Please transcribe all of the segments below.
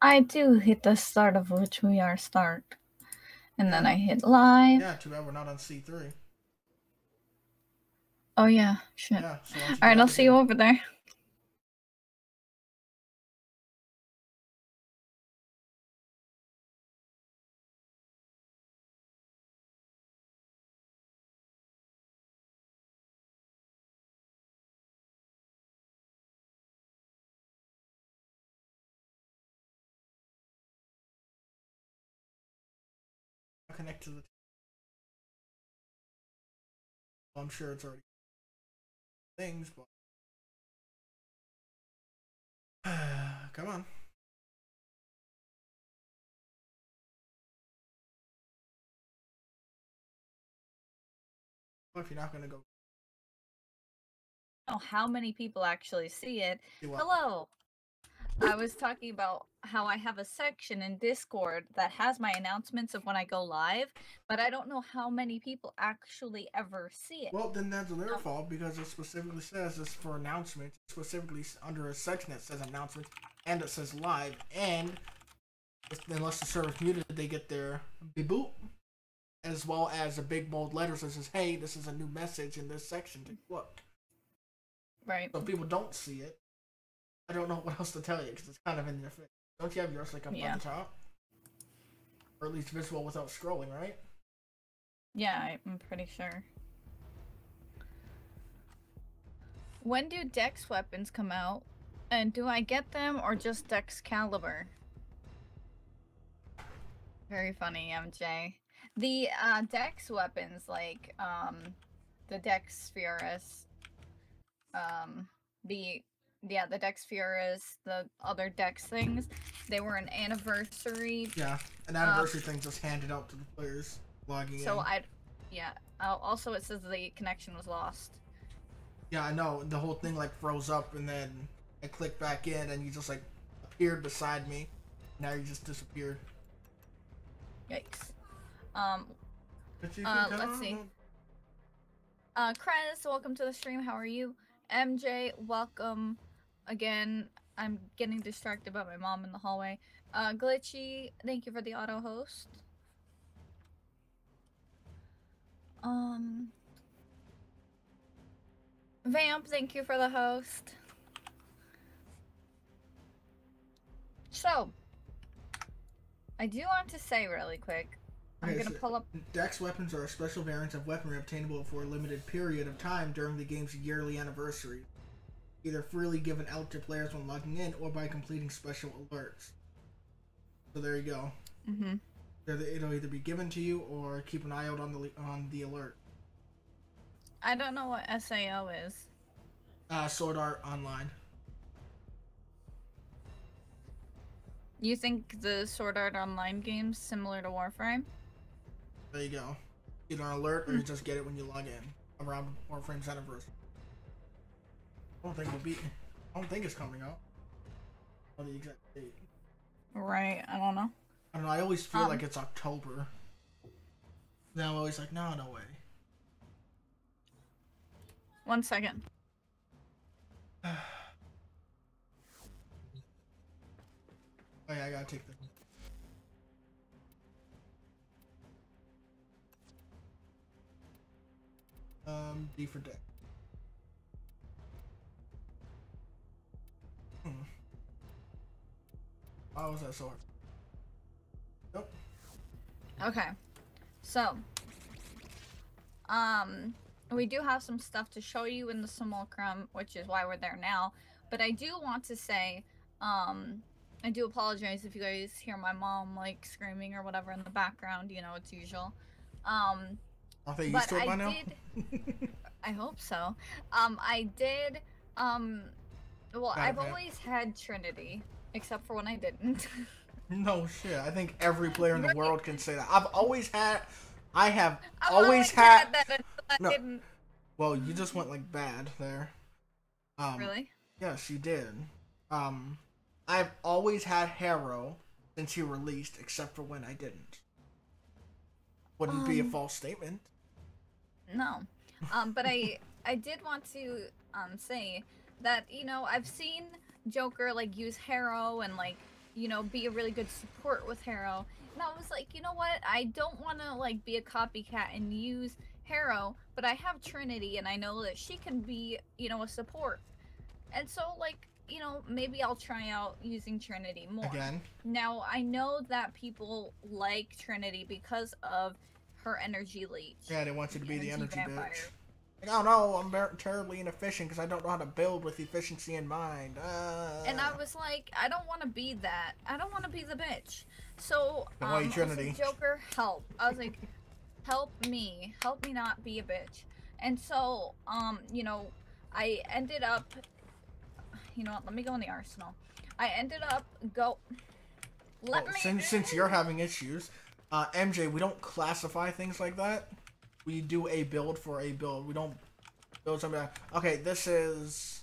I do hit the start of which we are start. And Yeah. then I hit live. Yeah, too bad we're not on C3. Oh yeah, shit. Yeah, so why don't you get Alright, I'll out of see you here? over there. Connect to the. I'm sure it's already things, but come on. Well, if you're not gonna go, I don't know how many people actually see it. do what? Hello. I was talking about how I have a section in Discord that has my announcements of when I go live, but I don't know how many people actually ever see it. Well, then that's their fault because it specifically says it's for announcements. Specifically under a section that says announcements and it says live. And unless the server's muted, they get their boot, as well as a big bold letters that says, "Hey, this is a new message in this section. Take a look." Right. So if people don't see it, I don't know what else to tell you because it's kind of in your face. Don't you have yours like up on the top? Or at least visible without scrolling, right? Yeah, I'm pretty sure. When do Dex weapons come out? And do I get them or just Dex Caliber? Very funny, MJ. The Dex weapons, like the Dex Spherus, the Dex Spherus, the other Dex things, they were an anniversary. Yeah, an anniversary thing just handed out to the players logging in. Also it says the connection was lost. Yeah, I know. The whole thing like froze up, and then I clicked back in, and you just like appeared beside me. Now you just disappeared. Yikes. Let's see. Krez, welcome to the stream. How are you? MJ, welcome again. I'm getting distracted by my mom in the hallway. Glitchy, thank you for the auto host. Vamp, thank you for the host. So, I do want to say really quick, I'm gonna pull up. Dex weapons are a special variant of weaponry obtainable for a limited period of time during the game's yearly anniversary, either freely given out to players when logging in or by completing special alerts. So there you go. Mm-hmm. It'll either be given to you or keep an eye out on the alert. I don't know what SAO is. Sword Art Online. You think the Sword Art Online game's similar to Warframe? There you go. Either an alert or you just get it when you log in around Warframe's anniversary. I don't think it's coming out on the exact date. Right, I don't know. I don't know, I always feel like it's October. Now I'm always like, no way. 1 second. Oh yeah, I gotta take this. D for deck. Why was that so hard? Nope. Okay. So, we do have some stuff to show you in the simulacrum, which is why we're there now. But I do want to say, I do apologize if you guys hear my mom like screaming or whatever in the background. You know, it's usual. Are they used to it by now? I hope so. I did. Well, I've always had Trinity, except for when I didn't. No shit. I think every player in the world can say that. I've always had. I have always had. That until I didn't. Well, you just went like bad there. Really? Yes, you did. I've always had Harrow since he released, except for when I didn't. Wouldn't be a false statement. No. But I did want to say that, you know, I've seen Joker like use Harrow and like you know, be a really good support with Harrow. And I was like, you know what? I don't want to like be a copycat and use Harrow, but I have Trinity and I know that she can be, you know, a support. And so like, you know, maybe I'll try out using Trinity more. Again. Now, I know that people like Trinity because of her energy leech. Yeah, they want you to be the energy vampire. bitch. Like, oh no, I'm terribly inefficient because I don't know how to build with efficiency in mind. And I was like, I don't want to be that. I don't want to be the bitch. So, Trinity. also, Joker, help. I was like, help me not be a bitch. And so, you know, I ended up, you know what, let me go in the arsenal. I ended up since you're having issues, MJ, we don't classify things like that. We do a build for a build. We don't build something like, okay, this is,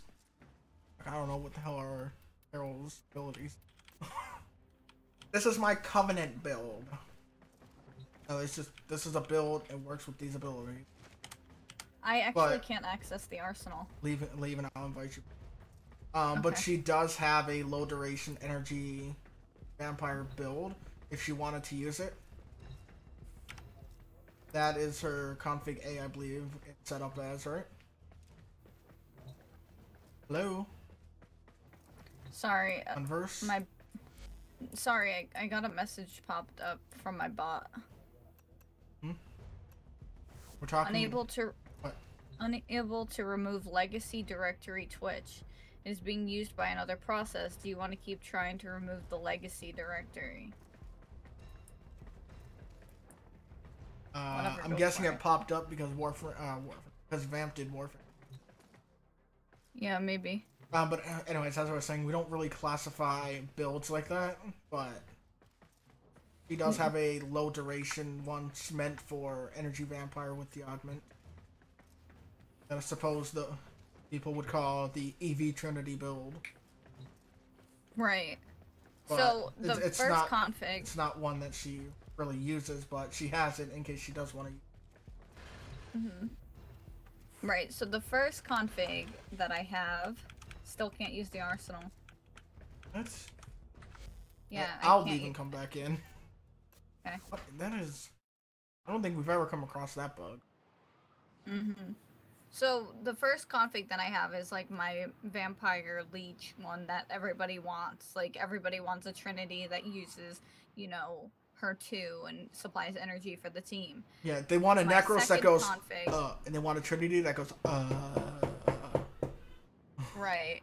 I don't know what the hell are Harold's abilities. This is my Covenant build. No, it's just, this is a build, it works with these abilities. I actually can't access the arsenal. Leave and I'll invite you. Okay. But she does have a low duration energy vampire build if she wanted to use it. That is her config A, I believe it's set up as, right? Hello? Sorry. Converse? Sorry, I got a message popped up from my bot. We're talking... Unable to remove legacy directory Twitch. It is being used by another process. Do you want to keep trying to remove the legacy directory? I'm guessing it popped up because because Vamp did Warframe. Yeah, maybe. But anyways, as I was saying, we don't really classify builds like that, but he does have a low duration one meant for energy vampire with the augment. That I suppose the people would call the EV Trinity build. Right. But so the first config. It's not one that she really uses, but she has it in case she does want to. Right. So the first config that I have still can't use the arsenal. That's. Yeah. I'll leave and come back in. Okay. That is. I don't think we've ever come across that bug. So the first config that I have is like my vampire leech one that everybody wants. Like everybody wants a Trinity that uses, you know, her too and supplies energy for the team. Yeah, they want a Necros that goes and they want a Trinity that goes Right.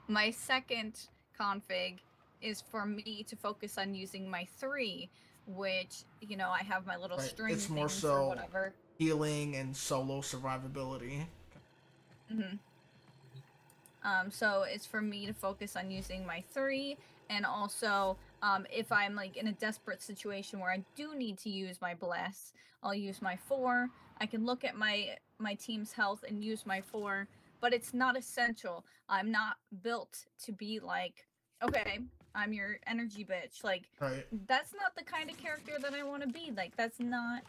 My second config is for me to focus on using my 3, which, you know, I have my little string it's more things so or whatever. Healing and solo survivability. So it's for me to focus on using my 3, and also if I'm like in a desperate situation where I do need to use my bless, I'll use my 4. I can look at my team's health and use my 4, but it's not essential. I'm not built to be like, okay, I'm your energy bitch. Like, that's not the kind of character that I want to be. Like, that's not.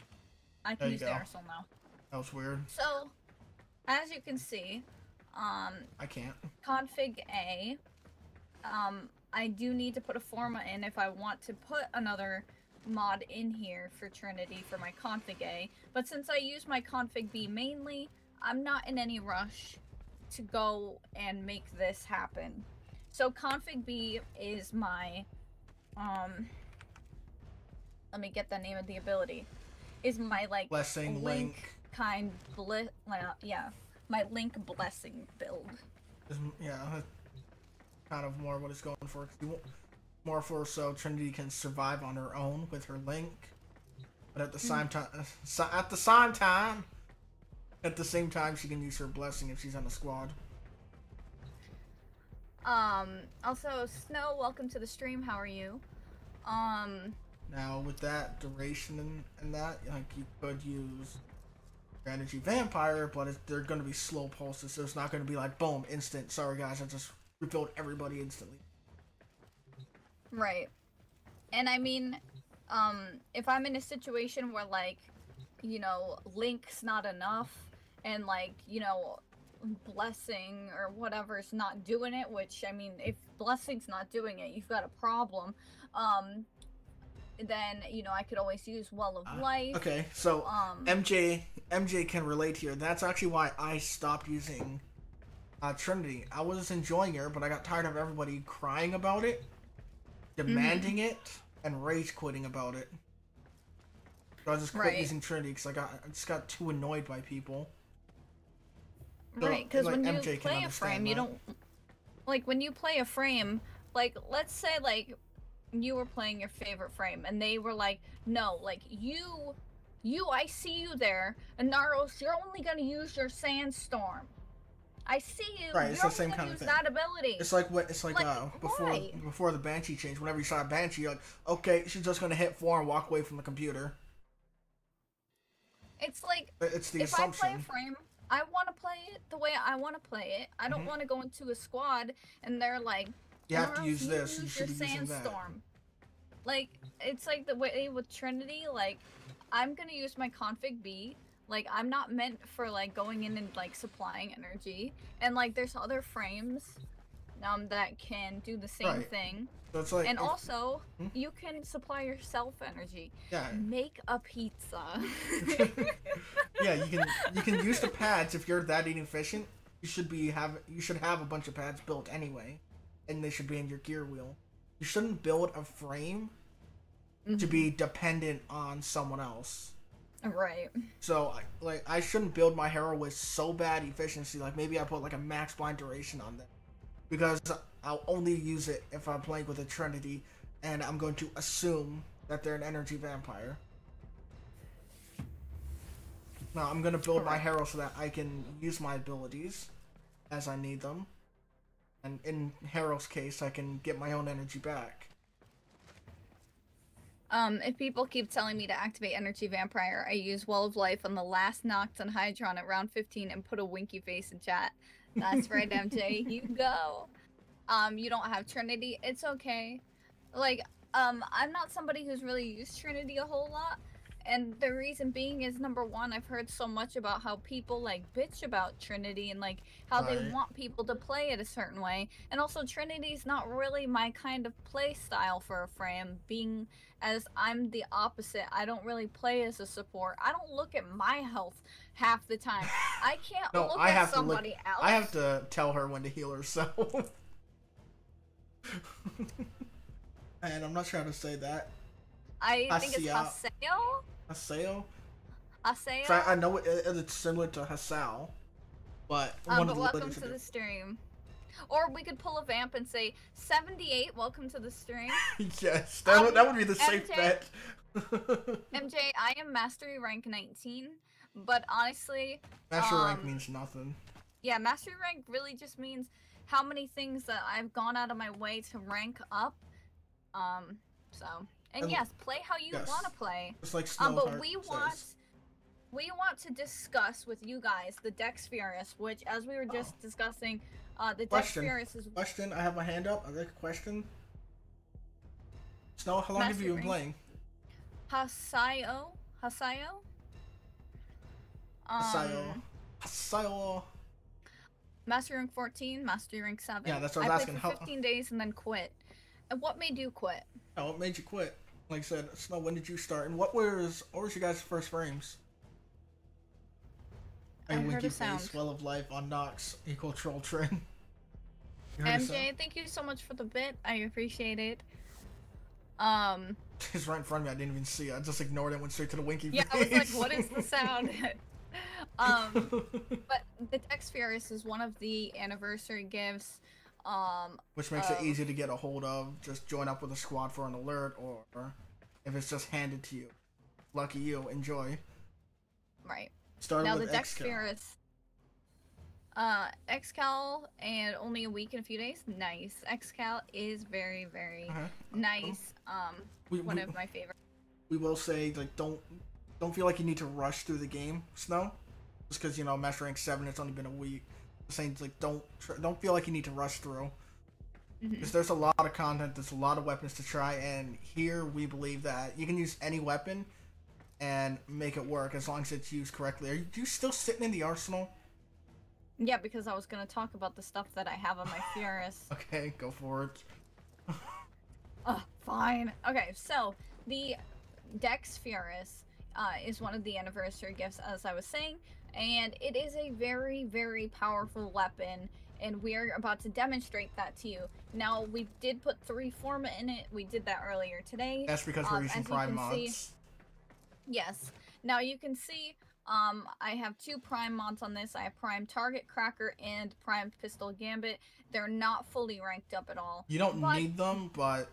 I can use the arsenal now. That was weird. So, as you can see, I can't. Config A, I do need to put a forma in if I want to put another mod in here for Trinity for my config A, but since I use my config B mainly, I'm not in any rush to go and make this happen. So config B is my, let me get the name of the ability, is my like blessing link kind yeah, my link blessing build. Yeah, kind of more what it's going for. More for so Trinity can survive on her own with her link, but at the same time, she can use her blessing if she's on a squad. Also, Snow, welcome to the stream. How are you? Now with that duration and that, like, you could use your energy vampire, but they're going to be slow pulses, so it's not going to be like boom, instant. Sorry guys, I just rebuilt everybody instantly. Right. And I mean, if I'm in a situation where, like, you know, link's not enough, and like, you know, Blessing or whatever's not doing it, which, I mean, if Blessing's not doing it, you've got a problem. Then, you know, I could always use Well of Life. Okay, so MJ can relate here. That's actually why I stopped using Trinity. I was enjoying her, but I got tired of everybody crying about it, demanding it, and rage quitting about it. So I just quit using Trinity because I just got too annoyed by people. So, right, because like, when you MJ play a frame, you don't, like, when you play a frame, like, let's say, like, you were playing your favorite frame, and they were like, no, like, I see you there, and Naros, you're only gonna use your Sandstorm. I see you. Right, it's the same kind of thing. That ability. It's like before the Banshee change. Whenever you saw a Banshee, you're like, okay, she's just gonna hit 4 and walk away from the computer. It's like, it's the if assumption. I play a frame, I want to play it the way I want to play it. I don't want to go into a squad and they're like, you have to use this. You should be using that. Like, it's like the way with Trinity. Like, I'm gonna use my config B. Like, I'm not meant for like going in and like supplying energy. And like, there's other frames that can do the same thing. So it's like, and also, you can supply yourself energy. Yeah. Make a pizza. Yeah, you can use the pads if you're that inefficient. You should have a bunch of pads built anyway, and they should be in your gear wheel. You shouldn't build a frame to be dependent on someone else. Right. So I shouldn't build my hero with so bad efficiency. Like maybe I put like a max blind duration on them, because I'll only use it if I'm playing with a Trinity, and I'm going to assume that they're an energy vampire. No, I'm going to build my hero so that I can use my abilities as I need them. And in Hero's case, I can get my own energy back. If people keep telling me to activate Energy Vampire, I use Well of Life on the last Noct on Hydron at round 15 and put a winky face in chat. That's right, MJ. You go. You don't have Trinity. It's okay. Like, I'm not somebody who's really used Trinity a whole lot. And the reason being is, number one, I've heard so much about how people, like, bitch about Trinity and, like, how they want people to play it a certain way. And also, Trinity's not really my kind of play style for a frame, being as I'm the opposite. I don't really play as a support. I don't look at my health half the time. I can't look at somebody else. I have to tell her when to heal herself. And I'm not sure how to say that. I think it's Haseo? Haseo? Haseo? So I know it's similar to Hasao, but welcome to the stream. Or we could pull a Vamp and say, 78, welcome to the stream. Yes, that would be the safe bet. MJ, I am Mastery rank 19, but honestly... Mastery rank means nothing. Yeah, Mastery rank really just means how many things that I've gone out of my way to rank up. And yes, play how you want to play. It's like but we want to discuss with you guys the Dex Furious, which, as we were just discussing, the Dex Furious is... Question, I have my hand up. I like a question. Snow, how long have you been playing? Haseo? Haseo. Mastery rank 14, Mastery rank 7. Yeah, that's what I was asking. I played for 15 days and then quit. And what made you quit? Oh, what made you quit? Like I said, Snow, when did you start? And what was your guys' first frames? I heard a sound. Well of Life on Nox equal Troll Train. MJ, thank you so much for the bit. I appreciate it. It's right in front of me. I didn't even see it. I just ignored it. Went straight to the winky face. Yeah, I was like, what is the sound? But the Dex Furious is one of the anniversary gifts. Which makes it easy to get a hold of. Just join up with a squad for an alert, or if it's just handed to you. Lucky you. Enjoy. Right. Started now with the Dex Furious. Excal and only a week and a few days. Nice. Excal is very, very nice. One of my favorites. We will say, like, don't feel like you need to rush through the game, Snow. Just because, you know, Master Rank 7, it's only been a week. Saying, like, don't feel like you need to rush through. Because there's a lot of content, there's a lot of weapons to try, and here we believe that you can use any weapon and make it work as long as it's used correctly. Are you still sitting in the arsenal? Yeah, because I was gonna talk about the stuff that I have on my Furus. Okay, go for it. Fine. Okay, so the Dex Furus is one of the anniversary gifts, as I was saying, and it is a very, very powerful weapon, and we're about to demonstrate that to you. Now, we did put 3 forma in it. We did that earlier today. That's because we're using prime mods. Yes. Now you can see I have 2 prime mods on this. I have prime target cracker and prime pistol gambit. They're not fully ranked up at all. You don't need them, but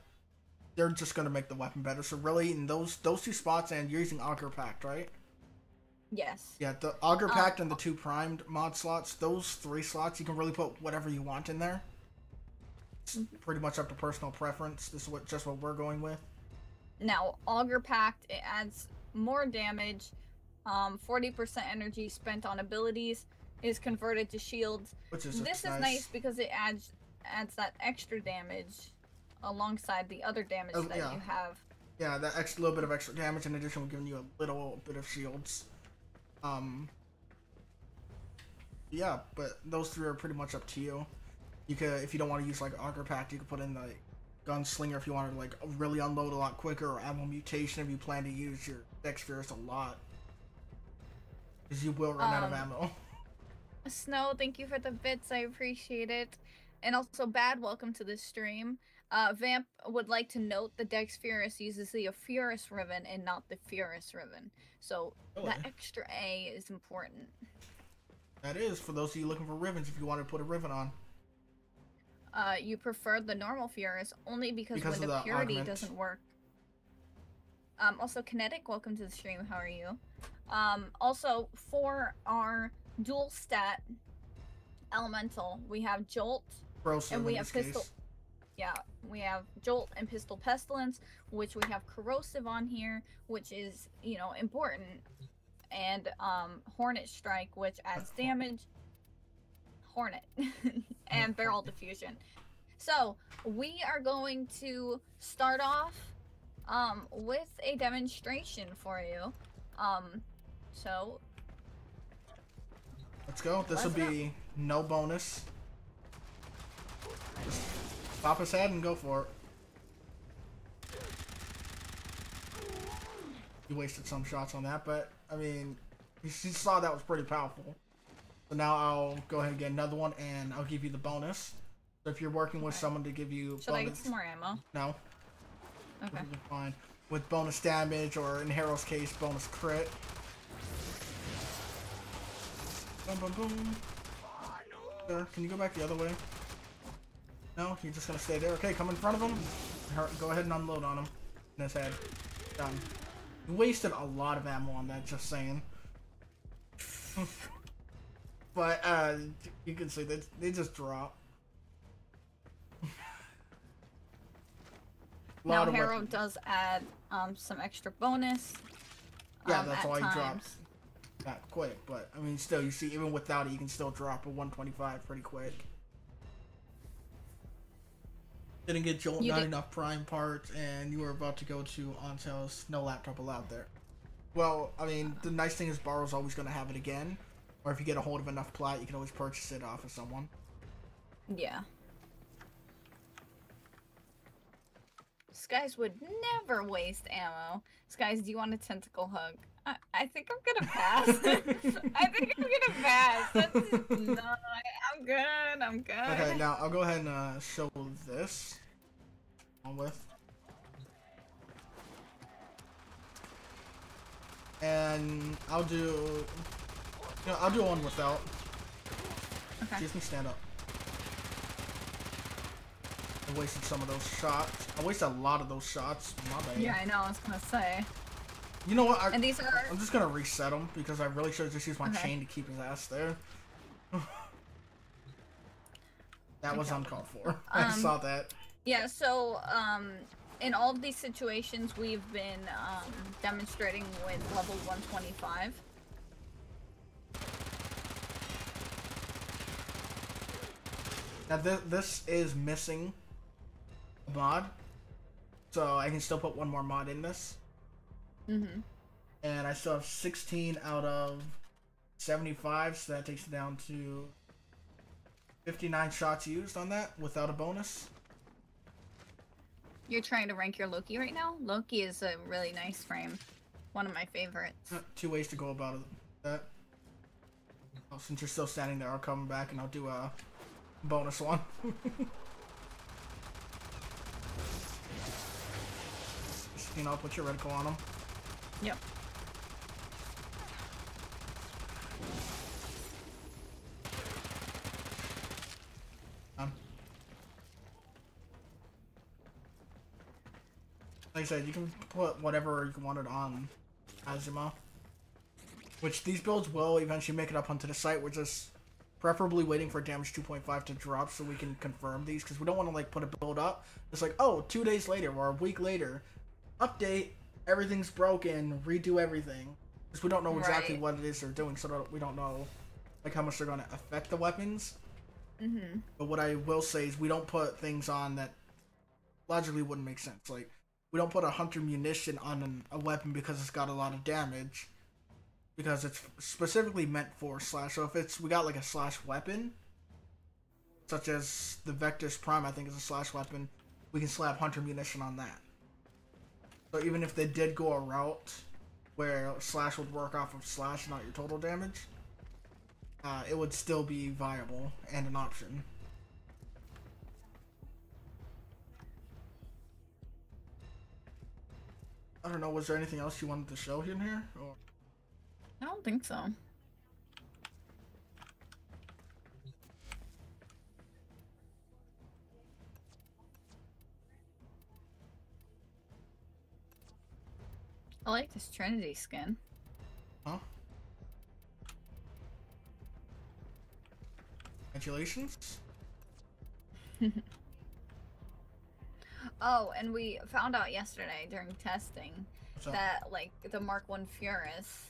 they're just gonna make the weapon better. So really, in those 2 spots, and you're using Augur Pact, right? Yes. Yeah, the Augur Pact and the 2 primed mod slots, those 3 slots, you can really put whatever you want in there. It's pretty much up to personal preference. This is just what we're going with. Now, Augur Pact, it adds more damage. 40% energy spent on abilities is converted to shields. Which is this is nice because it adds that extra damage alongside the other damage that you have. Yeah, that little bit of extra damage in addition, we're giving you a little bit of shields. Yeah, but those 3 are pretty much up to you. You could, if you don't want to use like Augur Pact, you could put in like Gunslinger if you want to like really unload a lot quicker, or Ammo Mutation if you plan to use your Dex Furus a lot. Because you will run out of ammo. Snow, thank you for the bits. I appreciate it. And also, Bad, welcome to the stream. Vamp would like to note the Dex Furus uses the Furus Ribbon and not the Furus Ribbon. So that extra A is important. That is, for those of you looking for ribbons, if you want to put a ribbon on. You prefer the normal Furus only because Wind of Purity doesn't work. Also, Kinetic, welcome to the stream. How are you? Also, for our dual stat elemental, we have Jolt, and we have Pistol. Yeah, we have Jolt and Pistol Pestilence, which we have Corrosive on here, which is, you know, important, and Hornet Strike, which adds damage. Hornet and Barrel Diffusion. So we are going to start off with a demonstration for you. So let's go. This will be no bonus. Just pop his head and go for it. You wasted some shots on that, but I mean, you saw that was pretty powerful. So now I'll go ahead and get another one, and I'll give you the bonus. So if you're working with someone to give you Should I get some more ammo? No. Okay. Fine. With bonus damage, or in Harold's case, bonus crit. Boom, boom, boom. Sir, can you go back the other way? No? You're just gonna stay there? Okay, come in front of him. Go ahead and unload on him. In his head. Done. You wasted a lot of ammo on that, just saying. But, you can see that they just drop. Now, Harrow does add some extra bonus. Yeah, that's why he drops that quick. But, I mean, still, you see, even without it, you can still drop a 125 pretty quick. Didn't get Jolt, not enough prime parts, and you were about to go to Ontel's. No laptop allowed there. Well, I mean, the nice thing is Borrow's always going to have it again. Or if you get a hold of enough plat, you can always purchase it off of someone. Yeah. Skies would never waste ammo. Skies, do you want a tentacle hug? I think I'm gonna pass. I think I'm gonna pass. No, I'm good. I'm good. Okay, now I'll go ahead and show this. On with. And I'll do. You know, I'll do one without. Okay. Just me stand up. I wasted some of those shots. I wasted a lot of those shots. My bad. Yeah, I know. I was gonna say. You know what? And these are. I'm just gonna reset them because I really should have just used my chain to keep his ass there. That was uncalled for. I saw that. Yeah. So, in all of these situations, we've been demonstrating with level 125. Now this is missing a mod, so I can still put one more mod in this. Mm-hmm. And I still have 16 out of 75, so that takes it down to 59 shots used on that without a bonus. You're trying to rank your Loki right now? Loki is a really nice frame. One of my favorites. 2 ways to go about it. That. Oh, since you're still standing there, I'll come back and I'll do a bonus one. You know, put your reticle on them. Yep. Like I said, you can put whatever you wanted on Azuma. Which these builds will eventually make it up onto the site. We're just preferably waiting for damage 2.5 to drop so we can confirm these. Because we don't want to like put a build up. It's like, oh, 2 days later or a week later. Update, everything's broken, redo everything. Because we don't know exactly what it is they're doing. So we don't know like how much they're going to affect the weapons. Mm-hmm. But what I will say is we don't put things on that logically wouldn't make sense. Like, we don't put a hunter munition on a weapon because it's got a lot of damage. Because it's specifically meant for slash. So if we got like a slash weapon, such as the Vector's Prime, I think is a slash weapon, we can slap hunter munition on that. So even if they did go a route where slash would work off of slash, not your total damage, it would still be viable and an option. I don't know, was there anything else you wanted to show in here? Or... I don't think so. I like this Trinity skin. Huh? Congratulations. Oh, and we found out yesterday during testing that like the Mark 1 Furus.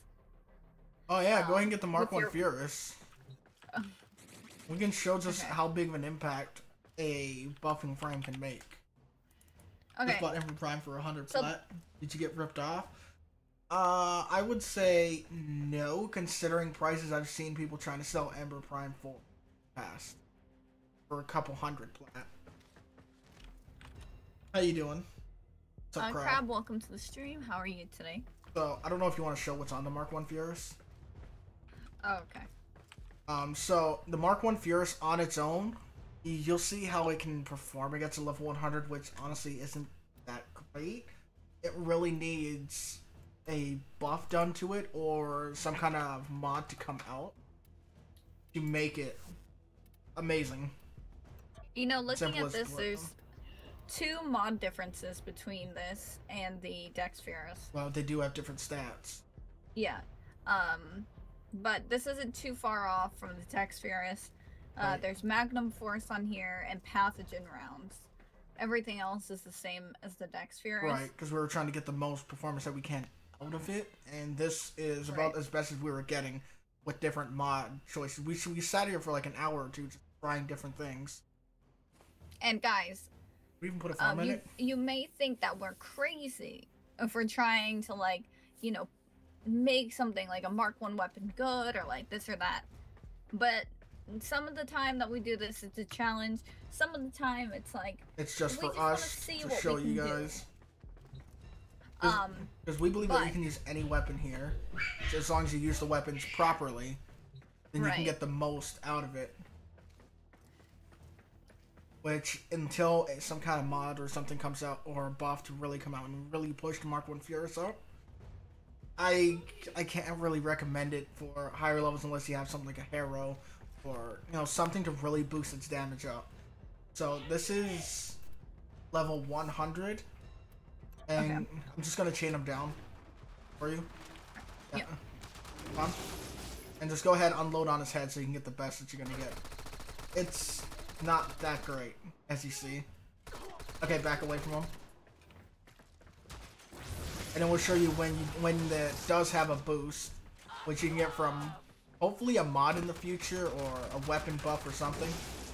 Oh yeah, go ahead and get the Mark 1 Furus. We can show just how big of an impact a buffing frame can make. Okay. Just bought Ember Prime for 100 plat. Did you get ripped off? I would say no, considering prices I've seen people trying to sell Ember Prime for past. For a couple hundred plat. How you doing? What's up, Crab? Crab, welcome to the stream. How are you today? So, I don't know if you want to show what's on the Mark 1 Furus. Oh, okay. So, the Mark 1 Furus on its own, you'll see how it can perform against a level 100, which honestly isn't that great. It really needs a buff done to it or some kind of mod to come out to make it amazing. You know, looking at this, there's 2 mod differences between this and the Dex Furus. Well, they do have different stats. Yeah. But this isn't too far off from the Dex Furus. Right. There's Magnum Force on here and Pathogen rounds. Everything else is the same as the Dex Furus. Right, because we were trying to get the most performance that we can out of it, and this is about as best as we were getting with different mod choices. We sat here for like an hour or two just trying different things. And guys, we even put a farm in it. You may think that we're crazy if we're trying to, like, you know, make something like a Mark 1 weapon good or like this or that. But some of the time that we do this, it's a challenge. Some of the time, it's like it's just for us to show you guys. Because we believe that you can use any weapon here, so as long as you use the weapons properly, then you can get the most out of it. Which, until some kind of mod or something comes out, or a buff to really come out and really push the Mark 1 Furus up, I can't really recommend it for higher levels unless you have something like a Harrow, or, you know, something to really boost its damage up. So this is level 100, and I'm just gonna chain them down for you. Yeah. Come on. And just go ahead and unload on his head so you can get the best that you're gonna get. It's not that great, as you see. Okay, back away from him. And then we'll show you when it does have a boost, which you can get from hopefully a mod in the future or a weapon buff or something.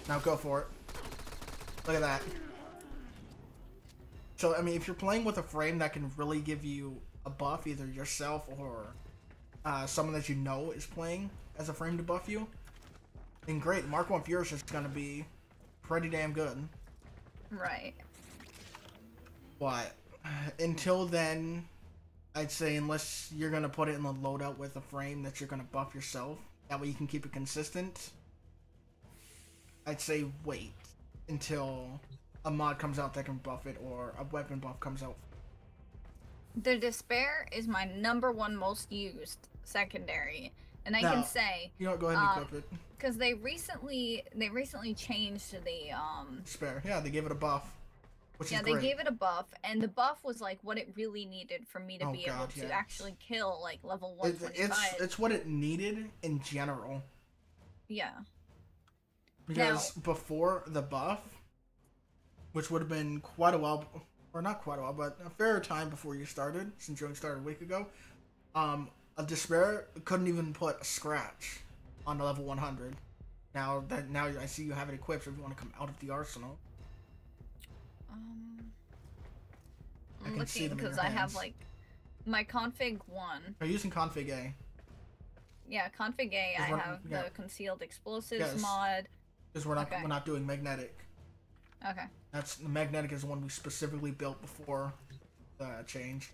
Now go for it. Look at that. So, I mean, if you're playing with a frame that can really give you a buff, either yourself or someone that you know is playing as a frame to buff you, And great, Mark 1 Furious is going to be pretty damn good. Right. But until then, I'd say unless you're going to put it in the loadout with a frame that you're going to buff yourself, that way you can keep it consistent, I'd say wait until a mod comes out that can buff it or a weapon buff comes out. The Despair is my #1 most used secondary, and I can say, you know what, go ahead and equip it. Because they recently changed the Despair. Yeah, they gave it a buff. Which is they great. gave it a buff, and the buff was like what it really needed for me to be able to actually kill like level 125. It's what it needed in general. Yeah. Because before the buff, which would have been quite a while, or not quite a while, but a fair time before you started, since you only started a week ago, a Despair couldn't even put a scratch on the level 100. Now I see you have it equipped, so if you want to come out of the arsenal. I'm looking because I have like my config 1. Are you using config A? Yeah, config A. I have the concealed explosives mod. Because we're not doing magnetic. Okay. The magnetic is the one we specifically built before the change.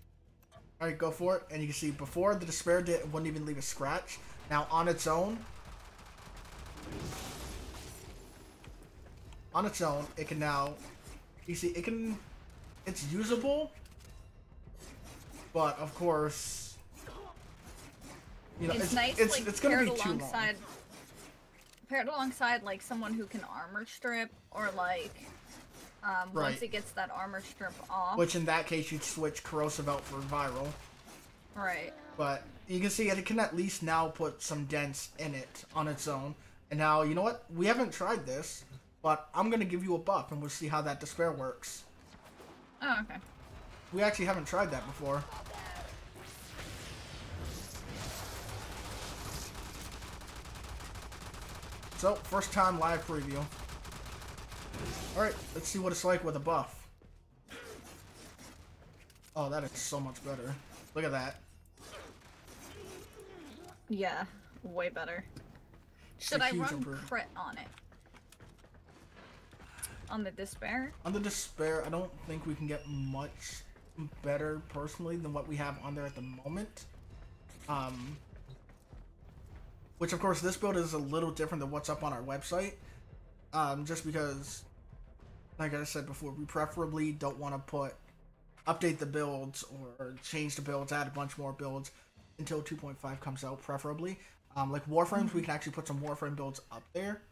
All right, go for it. And you can see before the Despair wouldn't even leave a scratch. Now on its own, it can now. You see, it's usable, but of course, you know, it's nice. It's gonna be too long. Paired alongside like someone who can armor strip, or like once it gets that armor strip off. Which in that case you'd switch corrosive out for viral. Right. But you can see it can at least now put some dents in it on its own. And now, you know what? We haven't tried this, but I'm gonna give you a buff and we'll see how that Despair works. Oh, okay. We actually haven't tried that before. So, first time live preview. Alright, let's see what it's like with a buff. Oh, that is so much better. Look at that. Yeah, way better. Should I run crit on it? On the Despair? On the Despair, I don't think we can get much better, personally, than what we have on there at the moment. Which, of course, this build is a little different than what's up on our website. Just because, like I said before, we preferably don't want to update the builds or change the builds, add a bunch more builds until 2.5 comes out, preferably. Like Warframes, we can actually put some Warframe builds up there.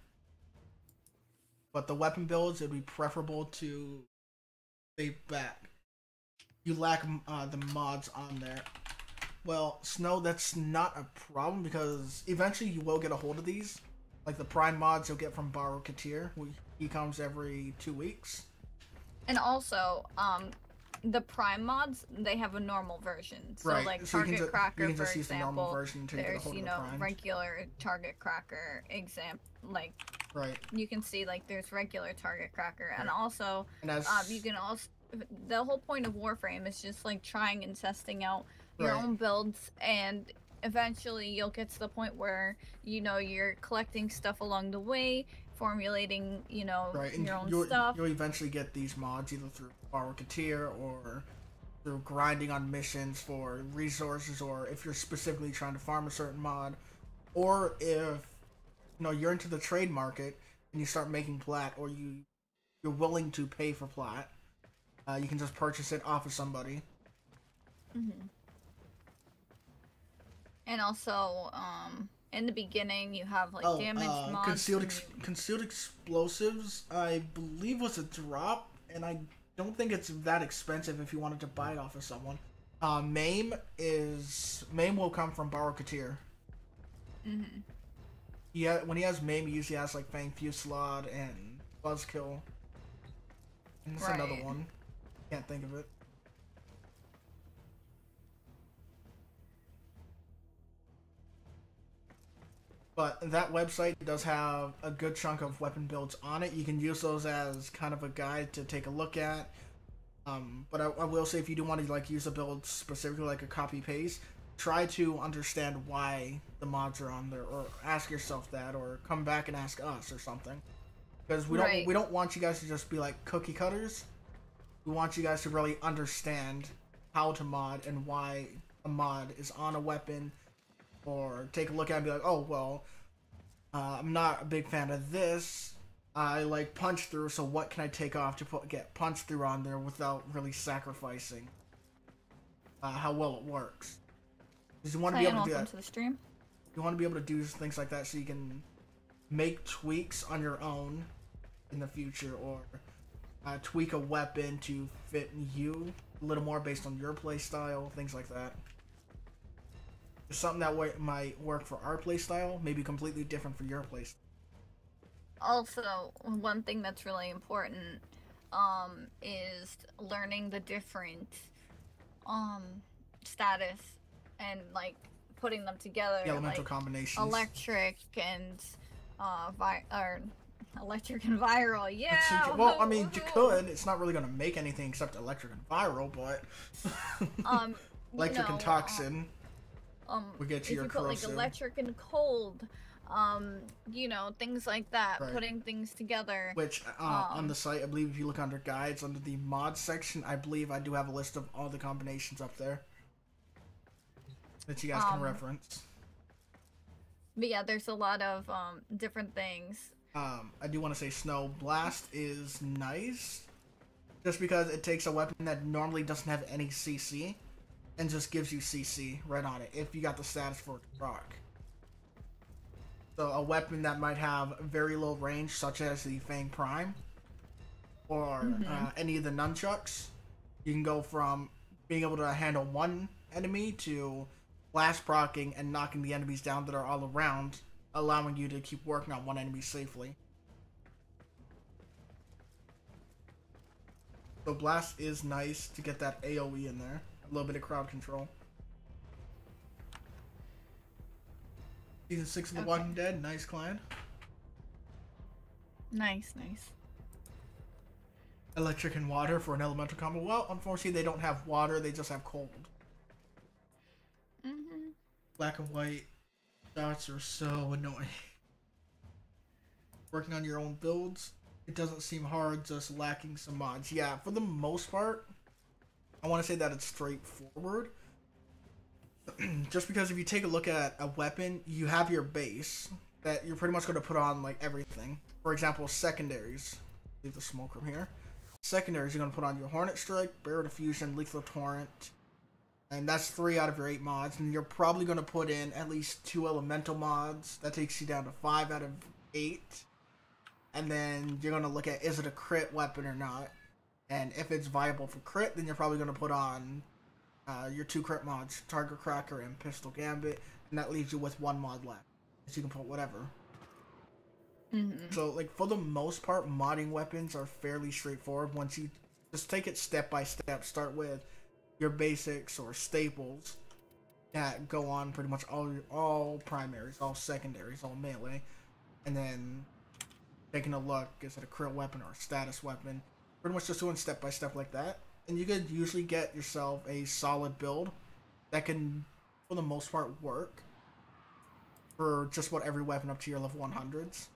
But the weapon builds, it would be preferable to stay back. You lack the mods on there. Well, Snow, that's not a problem because eventually you will get a hold of these. Like the Prime mods you'll get from Baro Katir. He comes every 2 weeks. And also, the Prime mods, they have a normal version. So like so Target Cracker, for use the normal example, version to there's, get a you know, regular Target Cracker like you can see like there's regular Target Cracker, and also you can also, the whole point of Warframe is just like trying and testing out your own builds, and eventually you'll get to the point where, you know, you're collecting stuff along the way, formulating, you know, your own stuff. You'll eventually get these mods either through Baro Katir or through grinding on missions for resources, or if you're specifically trying to farm a certain mod, or if you're into the trade market and you start making plat, or you're willing to pay for plat, you can just purchase it off of somebody. And also, in the beginning, you have like damage mods. Concealed explosives, I believe, was a drop, and I don't think it's that expensive if you wanted to buy it off of someone. Maim will come from Baro Katir. Yeah, when he has Maim, he usually has like Fang Fusillade and Buzzkill. And there's another one. Can't think of it. But that website does have a good chunk of weapon builds on it. You can use those as kind of a guide to take a look at. But I will say, if you do want to like use a build specifically like a copy paste, try to understand why the mods are on there, or ask yourself that, or come back and ask us or something. Because we don't want you guys to just be like cookie cutters. We want you guys to really understand how to mod and why a mod is on a weapon, or take a look at it and be like, oh well, I'm not a big fan of this. I like punch through, so what can I take off to get punch through on there without really sacrificing how well it works? Because you want to be able to do that. To the stream. You want to be able to do things like that so you can make tweaks on your own in the future, or tweak a weapon to fit you a little more based on your play style, things like that. Something that might work for our play style may be completely different for your play style. Also, one thing that's really important is learning the different status and like putting them together. The elemental like combinations. Electric and electric and viral. Yeah. Well, I mean, you could. It's not really gonna make anything except electric and viral, but electric and toxin. We get you your put like electric and cold, you know, things like that, right. Putting things together. Which on the site, I believe if you look under guides, under the mod section, I believe I do have a list of all the combinations up there that you guys can reference. But yeah, there's a lot of different things. I do want to say Snow Blast is nice, just because it takes a weapon that normally doesn't have any CC and just gives you CC right on it if you got the status for it to proc. So a weapon that might have very low range, such as the Fang Prime or any of the nunchucks, you can go from being able to handle one enemy to blast procking and knocking the enemies down that are all around, allowing you to keep working on one enemy safely. So Blast is nice to get that AoE in there. A little bit of crowd control. Season 6 of The Walking Dead, nice clan. Nice, nice. Electric and water for an elemental combo. Well, unfortunately they don't have water, they just have cold. Black and white dots are so annoying. Working on your own builds, it doesn't seem hard, just lacking some mods. Yeah, for the most part, I want to say that it's straightforward. Just because if you take a look at a weapon, you have your base that you're pretty much going to put on like everything. For example, secondaries. Leave the smoke room here. Secondaries, you're going to put on your Hornet Strike, Barrel Diffusion, Lethal Torrent, and that's 3 out of your 8 mods. And you're probably going to put in at least 2 elemental mods. That takes you down to 5 out of 8. And then you're going to look at, is it a crit weapon or not? And if it's viable for crit, then you're probably going to put on your 2 crit mods, Target Cracker and Pistol Gambit, and that leaves you with 1 mod left. So you can put whatever. So, like, for the most part, modding weapons are fairly straightforward. Once you just take it step by step, start with your basics or staples that go on pretty much all primaries, all secondaries, all melee, and then taking a look, is it a crit weapon or a status weapon? Pretty much just doing step by step like that, and you could usually get yourself a solid build that can, for the most part, work for just about every weapon up to your level 100s.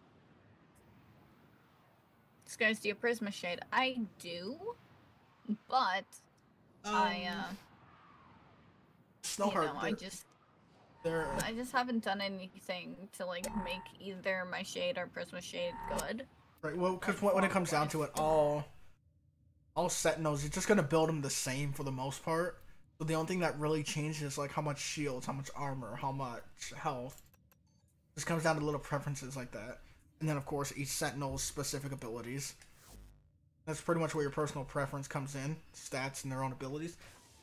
This guy's do a Prisma Shade. I do, but Snowheart, I just haven't done anything to like make either my shade or Prisma Shade good. Right. Well, because when it comes down to it, all Sentinels, you're just gonna build them the same for the most part. So the only thing that really changes is like how much shields, how much armor, how much health. Just comes down to little preferences like that. And then of course each Sentinel's specific abilities. That's pretty much where your personal preference comes in, stats and their own abilities.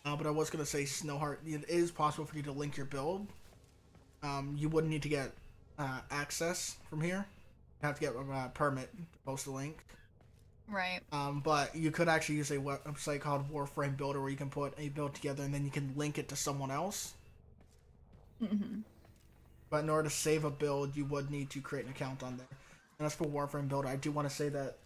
But I was gonna say, Snowheart, it is possible for you to link your build. You wouldn't need to get access from here. You have to get a permit to post a link. Right. But you could actually use a website called Warframe Builder where you can put a build together and then you can link it to someone else. But in order to save a build, you would need to create an account on there. And as for Warframe Builder, I do want to say that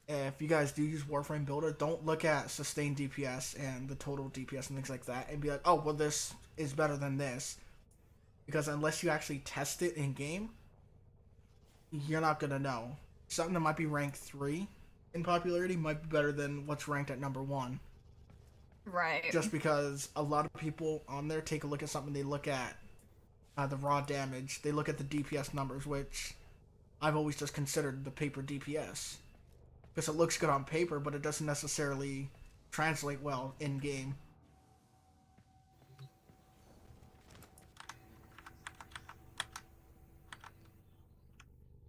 if you guys do use Warframe Builder, don't look at sustained DPS and the total DPS and things like that and be like, oh, well, this is better than this. Because unless you actually test it in game, you're not going to know. Something that might be ranked 3 in popularity might be better than what's ranked at number 1. Right. Just because a lot of people on there take a look at something, they look at the raw damage, they look at the DPS numbers, which I've always just considered the paper DPS. Because it looks good on paper, but it doesn't necessarily translate well in game.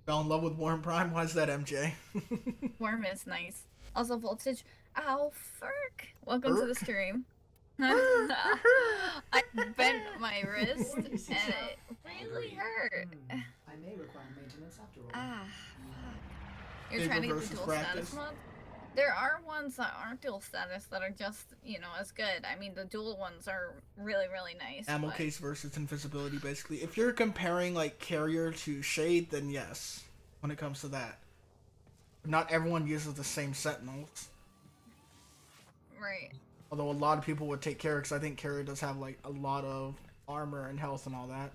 Fell in love with Warm Prime? Why is that, MJ? Worm is nice. Also, voltage. Ow, Ferk. Welcome to the stream. I bent my wrist and it really hurt. I may require maintenance after all. Ah, fuck. You're trying to get the dual status mod? There are ones that aren't dual status that are just, you know, as good. I mean, the dual ones are really, really nice. Ammo case versus invisibility, basically. If you're comparing, like, carrier to shade, then yes, when it comes to that. Not everyone uses the same sentinels. Right. Although a lot of people would take carrier, because I think carrier does have, like, a lot of armor and health and all that.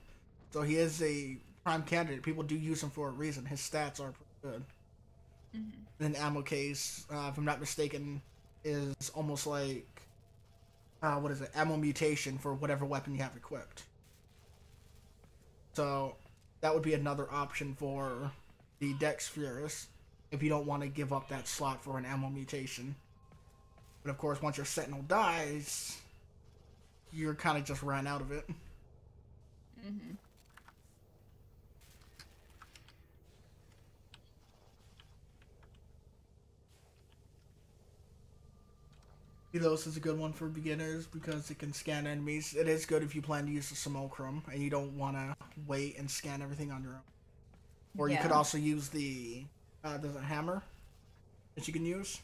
So he is a prime candidate. People do use him for a reason. His stats are pretty good. Mm-hmm. An ammo case, if I'm not mistaken, is almost like, what is it, ammo mutation for whatever weapon you have equipped. So that would be another option for the Dex Furus if you don't want to give up that slot for an ammo mutation. But of course, once your Sentinel dies, you're kind of just ran out of it. Mm-hmm. Velos is a good one for beginners because it can scan enemies. It is good if you plan to use the simulacrum and you don't want to wait and scan everything on your own. Or you could also use the there's a hammer that you can use.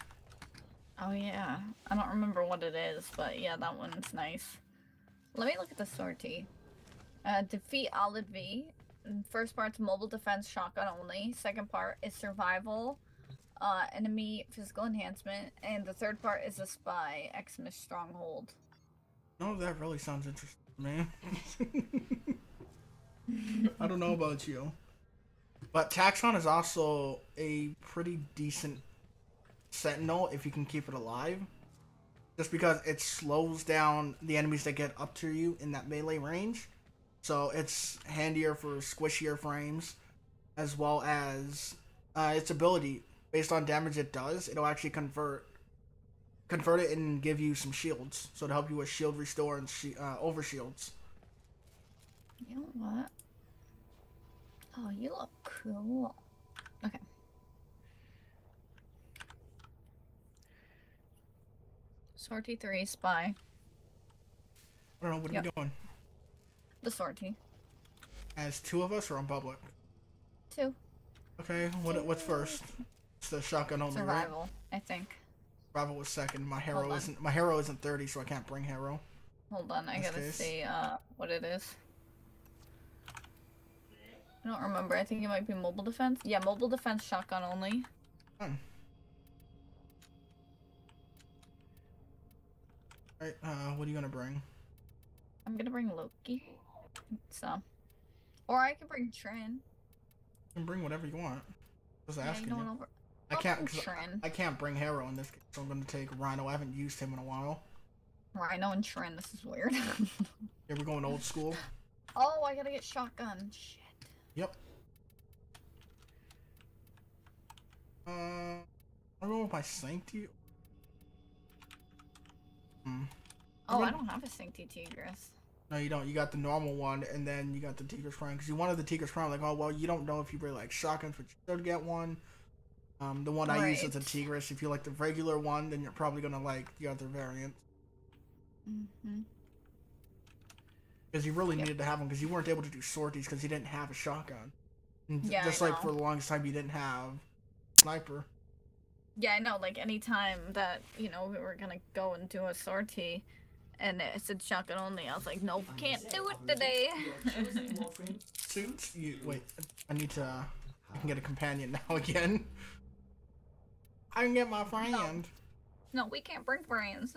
Oh yeah, I don't remember what it is, but yeah, that one's nice. Let me look at the sortie. Defeat Olive V. First part's mobile defense shotgun only. Second part is survival, enemy physical enhancement, and the third part is a spy, Xmas stronghold. No, that really sounds interesting, man. I don't know about you, but Taxon is also a pretty decent sentinel if you can keep it alive. Just because it slows down the enemies that get up to you in that melee range. So it's handier for squishier frames, as well as its ability. Based on damage it does, it'll actually convert it and give you some shields. So to help you with shield restore and over shields. You know what? Oh, you look cool. Okay. Sortie 3, spy. I don't know, what are you doing? The sortie. As 2 of us or on public? 2. Okay, what's first? It's the shotgun only, Survival, right? I think. Survival was second. My hero isn't 30, so I can't bring hero. Hold on, I gotta see what it is. I don't remember. I think it might be mobile defense. Yeah, mobile defense shotgun only. Fun. Alright, what are you gonna bring? I'm gonna bring Loki. So. Or I can bring Trin. You can bring whatever you want. Just asking you. I can't bring hero in this case, so I'm gonna take Rhino. I haven't used him in a while. Rhino and Trin, this is weird. Yeah, we're going old school. Oh, I gotta get shotgun. Shit. Yep. I'm going with my Sancti. Oh, I don't have a Sancti Tigris. No, you don't. You got the normal one, and then you got the Tigris Prime. Because you wanted the Tigris Prime, like, oh, well, you don't know if you really like shotguns, but you should get one. The one I use is the Tigris. If you like the regular one, then you're probably going to like the other variant. Mm-hmm. Because you really needed to have one, because you weren't able to do sorties because you didn't have a shotgun. And yeah, just like for the longest time, you didn't have sniper. Yeah, I know. Like, any time that, you know, we were going to go and do a sortie, and it said shotgun only, I was like, nope, can't do it today. Suits? Wait, I can get a companion now again. I can get my friend. No, we can't bring friends.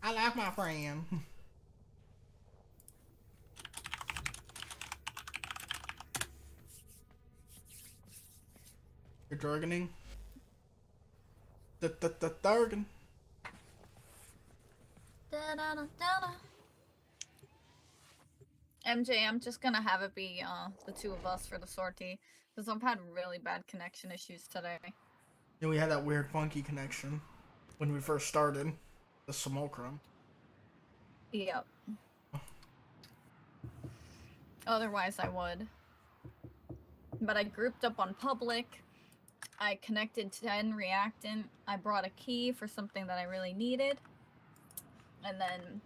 I like my friend. You're Durganing? Durgan. MJ, I'm just gonna have it be the two of us for the sortie because I've had really bad connection issues today. Yeah, we had that weird funky connection when we first started the simulacrum. Yep. Otherwise I would. But I grouped up on public. I connected to 10 reactant. I brought a key for something that I really needed. And then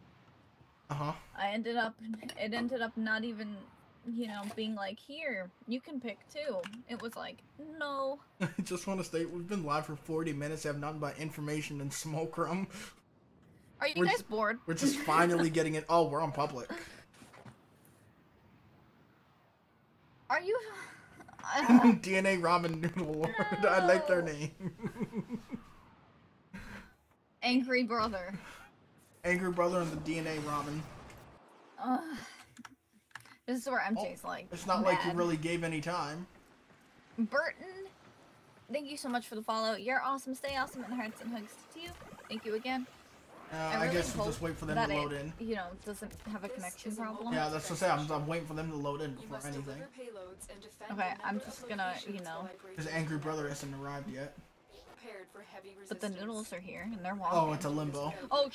it ended up not even, you know, being like, here, you can pick two. It was like, no. I just want to state, we've been live for 40 minutes, have nothing but information and simulacrum. Are you guys bored? We're just finally getting it. Oh, we're on public. Are you... DNA Ramen Noodle Lord. I like their name. Angry Brother. Angry Brother and the DNA Ramen. This is where MJ's like, it's not like you really gave any time. Burton, thank you so much for the follow. You're awesome. Stay awesome, and hearts and hugs to you. Thank you again. I guess we'll just wait for them to load in. You know, doesn't have a connection problem. Yeah, that's what I say. I'm waiting for them to load in before anything. Okay, I'm just gonna, you know. Because Angry Brother hasn't arrived yet. But the noodles are here, and they're walking. Oh, it's a limbo. Oh,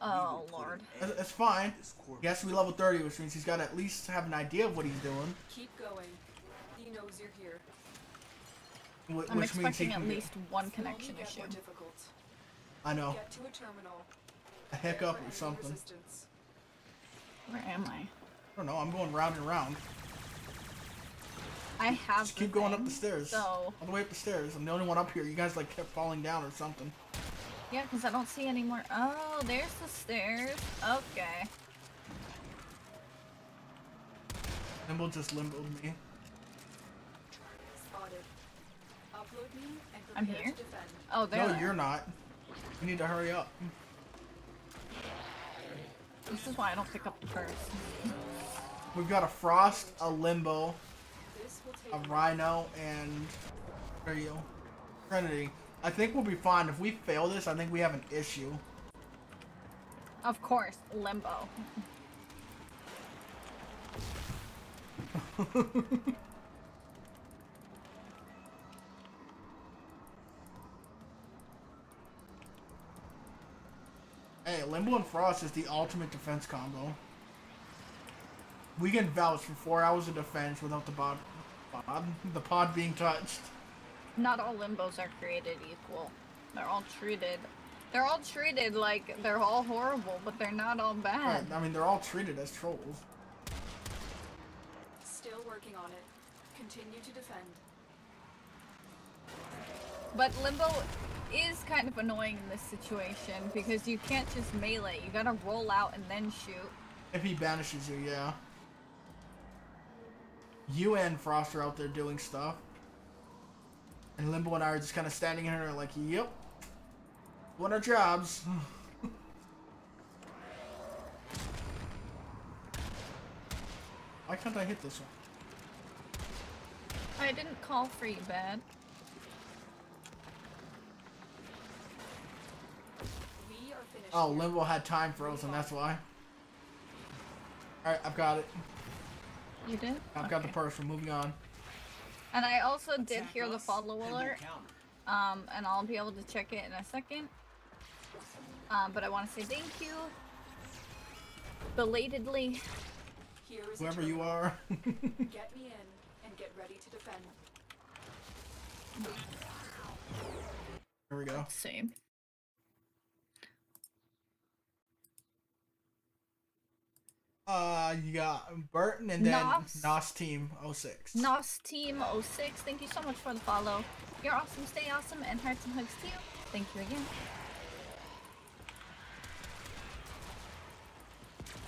oh, Lord. It's fine. He has to be level 30, which means he's got to at least have an idea of what he's doing. Keep going. He knows you're here. I'm expecting at least one connection issue. I know. Get to a terminal. A hiccup or something. Where am I? I don't know. I'm going round and round. I have. Just keep going up the stairs. So. All the way up the stairs. I'm the only one up here. You guys like kept falling down or something. Yeah, because I don't see any more. Oh, there's the stairs. Okay. And we'll just limboed me. Spotted. Upload me and I'm prepare here. to defend. Oh, there. No, you're not. You need to hurry up. This is why I don't pick up the first. We've got a Frost, a Limbo, a Rhino, and there you go. Trinity. I think we'll be fine. If we fail this, I think we have an issue. Of course, Limbo. Hey, Limbo and Frost is the ultimate defense combo. We can vouch for 4 hours of defense without the pod being touched. Not all Limbos are created equal. They're all treated like they're all horrible, but they're not all bad. Right, I mean, they're all treated as trolls. Still working on it. Continue to defend. But Limbo is kind of annoying in this situation because you can't just melee. You gotta roll out and then shoot. If he banishes you, yeah. You and Frost are out there doing stuff. And Limbo and I are just kind of standing here like, yep. Doing our jobs. Why can't I hit this one? I didn't call for you, bad. We are finished. Oh, Limbo had time frozen, that's why. Alright, I've got it. You did? I've got the person, moving on. And I also did hear the follow alert. And I'll be able to check it in a second. But I want to say thank you. Belatedly. Here is Whoever you are. Get me in and get ready to defend. Here we go. Same. You got Burton and then Nos Team 06. Nos Team 06, thank you so much for the follow. You're awesome, stay awesome, and hearts and hugs to you. Thank you again.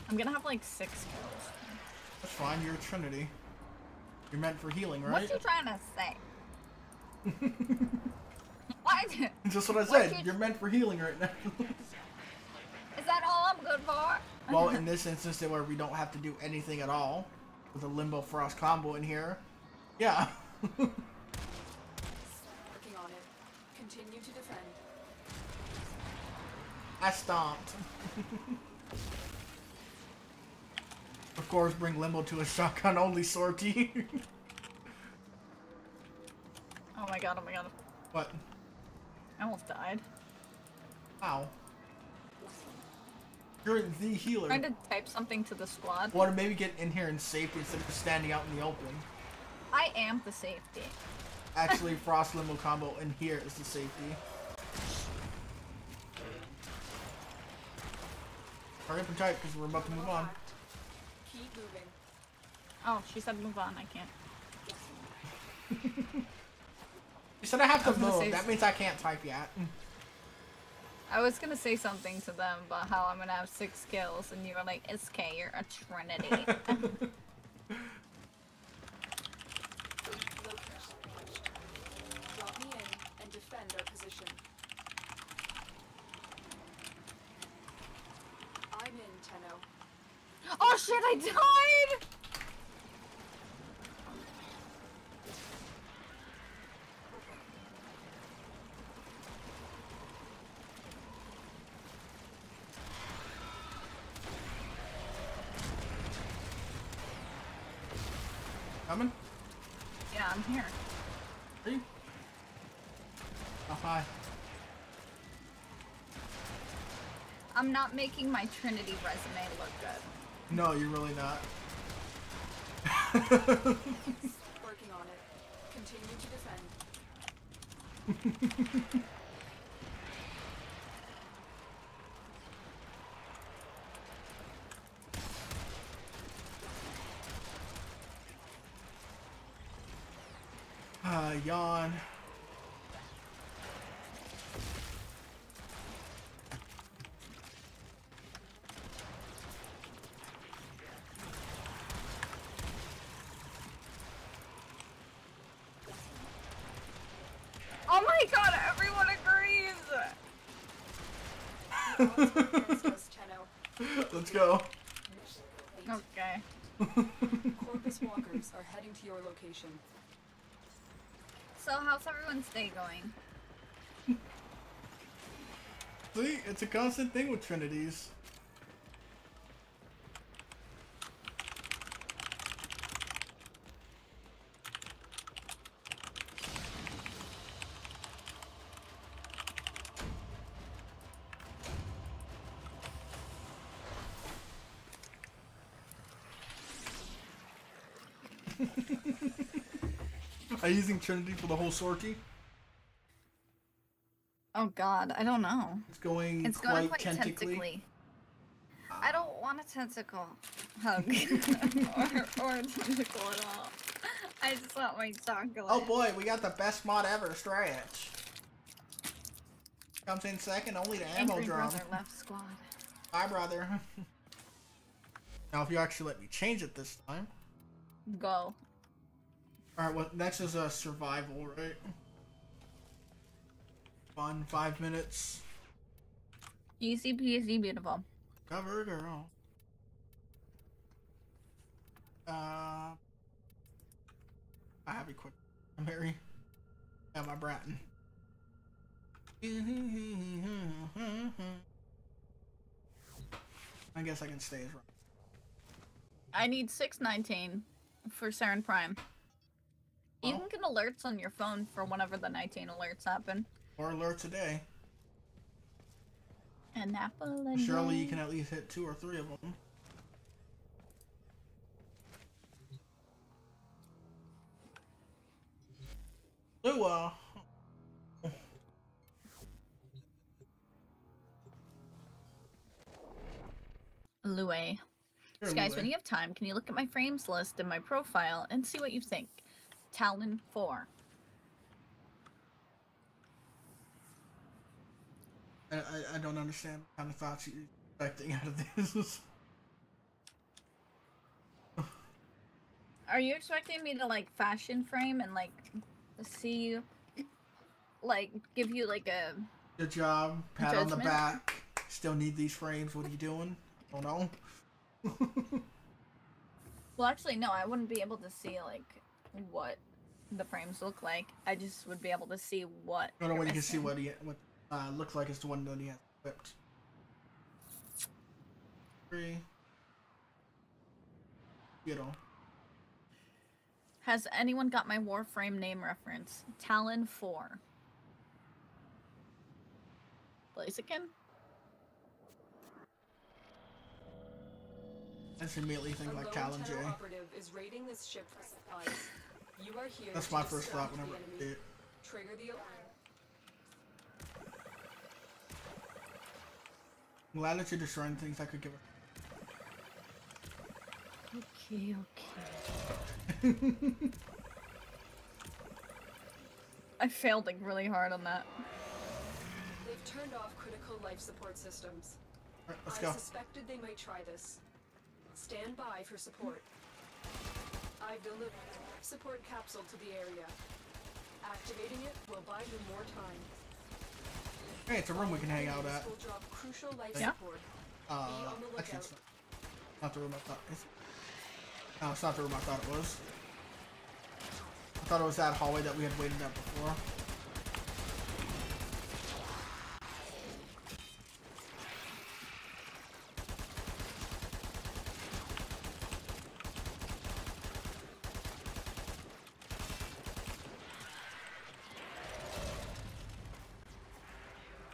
I'm gonna have like 6 kills. That's fine, you're a Trinity. You're meant for healing, right? What you trying to say? What? Just what I Why'd said. you- You're meant for healing right now. Is that all I'm good for? Well, in this instance, where we don't have to do anything at all, with a Limbo Frost combo in here, yeah. Working on it. Continue to defend. I stomped. Of course, bring Limbo to a shotgun-only sortie. Oh my god, oh my god. What? I almost died. Wow. You're the healer. Trying to type something to the squad. Want to maybe get in here in safety instead of standing out in the open. I am the safety. Actually, Frost Limbo combo in here is the safety. Hurry up and type because we're about to move on. Keep moving. Oh, she said move on. I can't. You said I have I was to gonna move. say- That means I can't type yet. I was gonna say something to them about how I'm gonna have 6 kills, and you were like, "SK, you're a trinity." Location. Drop me in and defend our position. I'm in, Tenno. Oh shit! I died. Coming? Yeah, I'm here. Are you? Oh, hi. I'm not making my Trinity resume look good. No, you're really not. Working on it. Continue to defend. Yawn. Oh my god! Everyone agrees. Against us, Tenno. Let's go. Okay. Corpus walkers are heading to your location. So how's everyone's day going? See, it's a constant thing with Trinities. Are you using Trinity for the whole sortie? Oh god, I don't know. It's going It's quite, going quite tentacly. tentacly. I don't want a tentacle hug or a tentacle at all. I just want my chocolate. Oh boy, we got the best mod ever, Stretch. Comes in second only to Ammo Angry Drum. brother left squad. Bye, brother. Now, if you actually let me change it this time. Go. Alright, well, next is a survival, right? Fun, 5 minutes. Easy peasy beautiful. Cover girl. I have it quick. Mary. Yeah, my Bratton. I guess I can stay as right. I need 619 for Saren Prime. You Oh. can get alerts on your phone for whenever the 19 alerts happen. Or alert today. An apple a Surely you day. can at least hit 2 or 3 of them. Lua. Lue. Here, So guys, Lua. when you have time, can you look at my frames list in my profile and see what you think? Talon 4. I don't understand what kind of thoughts you're expecting out of this. Are you expecting me to like fashion frame and like see like give you like a Good job. Pat on the judgment? back. Still need these frames. What are you doing? Oh no. Well, actually, no. I wouldn't be able to see like what the frames look like. I just would be able to see what. No, no, you're when you can see missing. what looks like is the one that he has equipped. 3. You know. Has anyone got my Warframe name reference? Talon 4. Blaziken? I just immediately think like Talon J. Operative is raiding this ship for supplies. You are here. That's to my first thought distract whenever the I enemy. see it. Trigger the alarm. I'm glad that you're destroying things that could give us. Okay. I failed like really hard on that. They've turned off critical life support systems. Alright, let's I go. suspected they might try this. Stand by for support. I've delivered a support capsule to the area. Activating it will buy you more time. Hey, it's a room we can hang out at. Will drop crucial life Yeah. support. Actually, it's not the room I thought. No, it's not the room I thought it was. I thought it was that hallway that we had waited at before.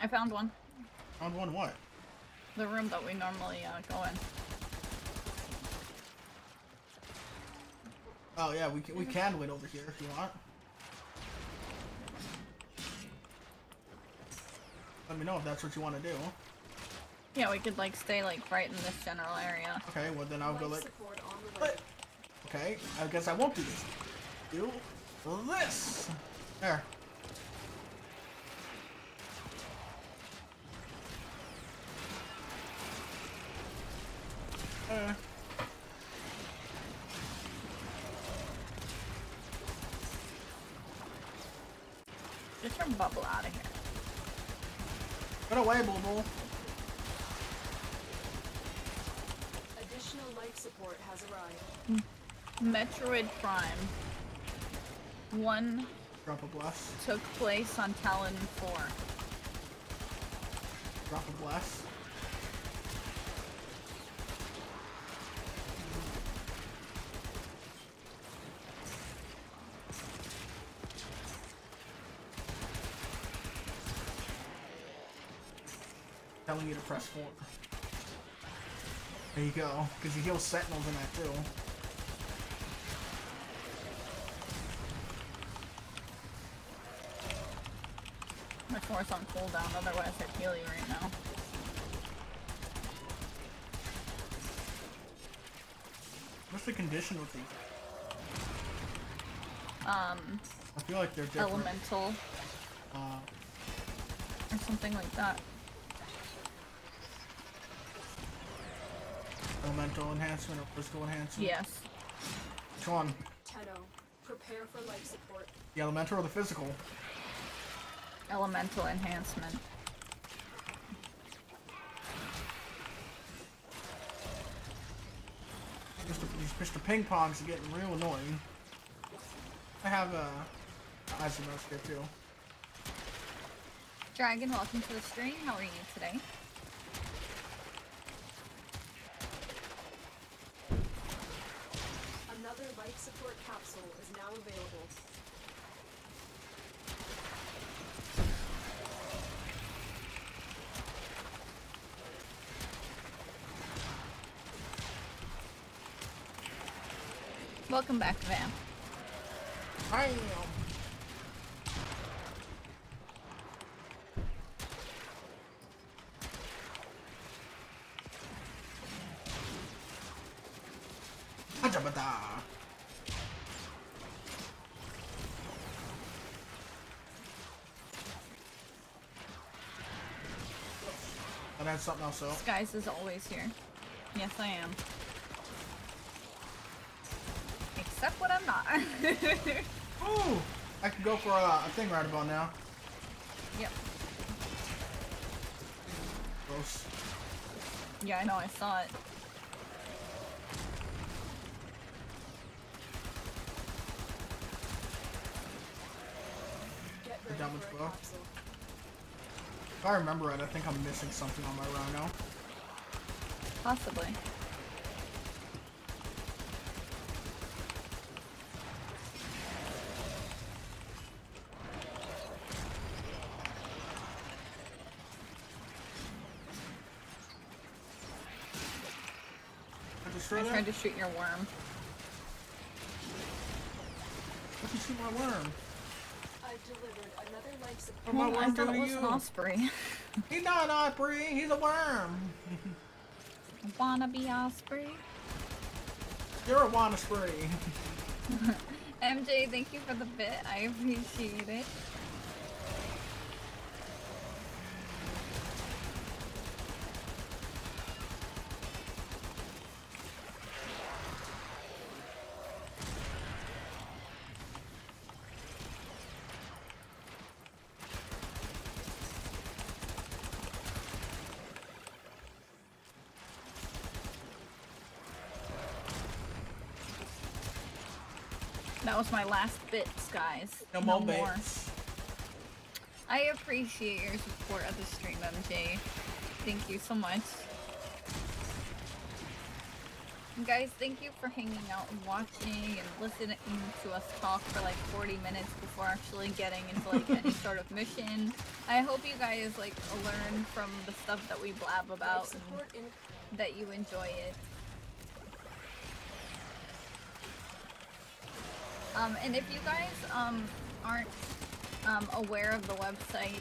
I found one. Found one what? The room that we normally go in. Oh yeah, we can wait over here if you want. Let me know if that's what you want to do. Yeah, we could like stay like right in this general area. Okay, well then I'll go Life like. support on the way. Okay, I guess I won't do this. Do this. There. Get your bubble out of here. Get away, Boo Boo. Additional life support has arrived. Metroid Prime 1 Drop a bless. took place on Talon 4. Drop a bless. Telling you to press 4. There you go, because you heal sentinels in that too. My 4's on cooldown, otherwise I'd heal you right now. What's the condition with these? Um, I feel like they're different. elemental Uh, or something like that. elemental enhancement or physical enhancement? Yes. Which one? Tenno, prepare for life support. The elemental or the physical? Elemental enhancement. These Mr. Ping Pongs are getting real annoying. I have Asimov's here too. Dragon, welcome to the stream. How are you today? Another life support capsule is now available. Welcome back, Vamp. I am. Hajabata. And that's something else though. Skies is always here. Yes, I am. Except when I'm not. Ooh! I can go for a thing right about now. Yep. Gross. Yeah, I know, I saw it. Get The ready damage for a blow. capsule. If I remember right, I think I'm missing something on my rhino. Possibly. I I tried to shoot your worm. Why'd you shoot my worm? I've delivered another life support. What my Well, I worm thought do it to was you? an osprey. He's not an osprey, he's a worm. Wannabe osprey. You're a wanna spree. MJ, thank you for the bit. I appreciate it. That was my last bits, guys. No more bits. I appreciate your support of the stream, MJ. Thank you so much. And guys, thank you for hanging out and watching and listening to us talk for like 40 minutes before actually getting into like any sort of mission. I hope you guys like learn from the stuff that we blab Life about support in. and that you enjoy it. And if you guys aren't aware of the website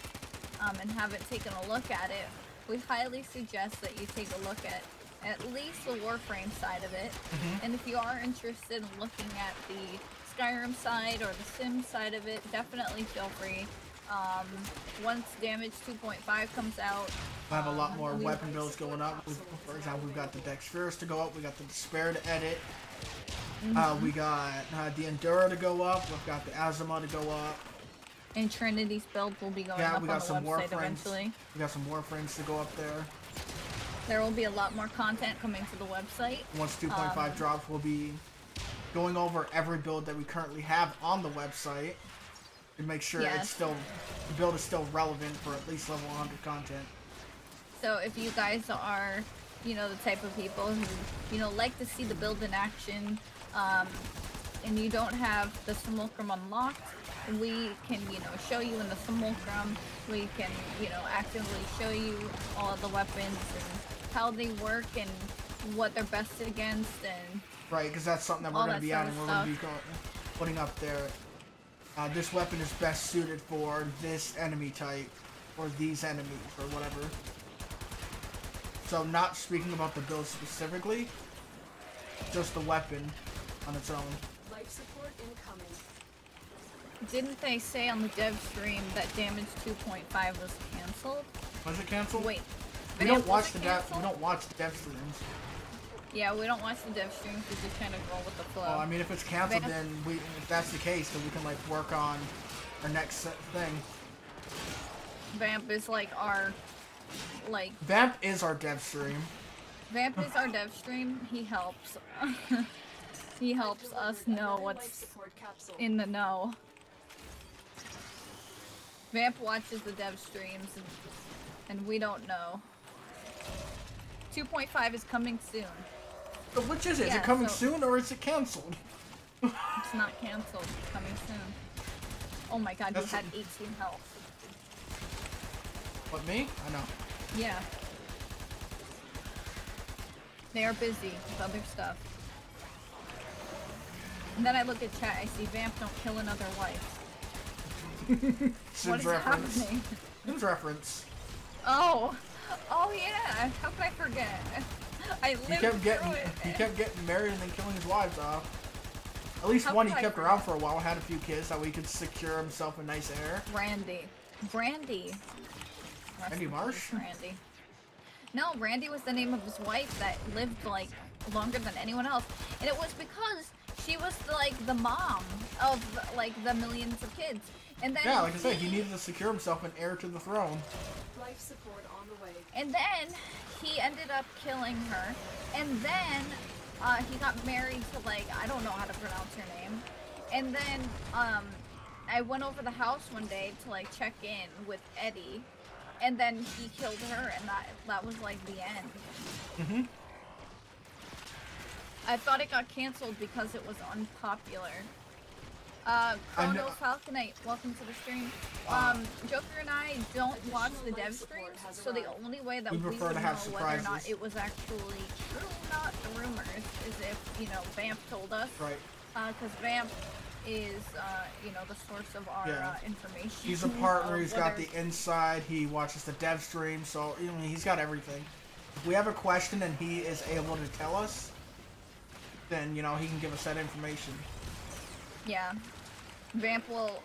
and haven't taken a look at it, we highly suggest that you take a look at least the Warframe side of it. And if you are interested in looking at the Skyrim side or the Sim side of it, definitely feel free. Once Damage 2.5 comes out, We have a lot more weapon builds going up. For example, we've got the Dexterous to go up, we got the Despair to edit. We got the Endura to go up, we've got the Azima to go up. and Trinity's build will be going Yeah, up we on got the some website Warframes. eventually. We got some Warframes to go up there. There will be a lot more content coming to the website. Once 2.5 drops, we'll be going over every build that we currently have on the website to make sure Yes. it's still the build is still relevant for at least level 100 content. So if you guys are, you know, the type of people who, you know, like to see the build in action, and you don't have the Simulacrum unlocked, we can, you know, show you in the Simulacrum. We can, you know, actively show you all of the weapons and how they work and what they're best against and Right, because that's something that we're all going to that be sort adding. of We're going to be putting up there. This weapon is best suited for this enemy type, or these enemies, or whatever. So not speaking about the build specifically, just the weapon on its own. Life support incoming. Didn't they say on the dev stream that Damage 2.5 was canceled? Was it canceled? Wait. We Vamp, don't watch was the it dev. canceled? We don't watch the dev streams. Yeah, we don't watch the dev streams. We just kind of roll with the flow. Well, I mean, if it's canceled, Vamp- then if that's the case, then we can like work on our next thing. Vamp is like our, like, Vamp is our dev stream. Vamp is our dev stream. He helps. He helps us know what's in the know. Vamp watches the dev streams, and we don't know. 2.5 is coming soon. So which is it? Is Yeah, it coming so- soon or is it canceled? It's not canceled. It's coming soon. Oh my god, That's- you had 18 health. What, me? I know. Yeah. They are busy with other stuff. And then I look at chat, I see Vamp don't kill another wife. What Sims is reference. happening? Sims reference. Oh! Oh yeah! How could I forget? I lived He kept getting through it. he kept getting married and then killing his wives off. At least How one he could I kept around forget? for a while, had a few kids that way he could secure himself a nice heir. Randy. Randy. Rest Randy in Marsh? peace, Randy. No, Randy was the name of his wife that lived like longer than anyone else. And it was because she was like the mom of like the millions of kids. And then Yeah, like I said, he needed to secure himself an heir to the throne. Life support on the way. And then he ended up killing her. And then he got married to, like, I don't know how to pronounce her name. And then I went over the house one day to, like, check in with Eddie. And then he killed her, and that was, like, the end. Mm-hmm. I thought it got canceled because it was unpopular. Chronos Falconite, welcome to the stream. Joker and I don't watch the dev streams, so the only way that we would know whether or not it was actually true or not, the rumors, is if, you know, Vamp told us. Right. Because Vamp is, you know, the source of our information. He's a partner, he's got the inside, he watches the dev stream, so, I mean, he's got everything. If we have a question and he is able to tell us, then, you know, he can give us that information. Yeah. Vamp will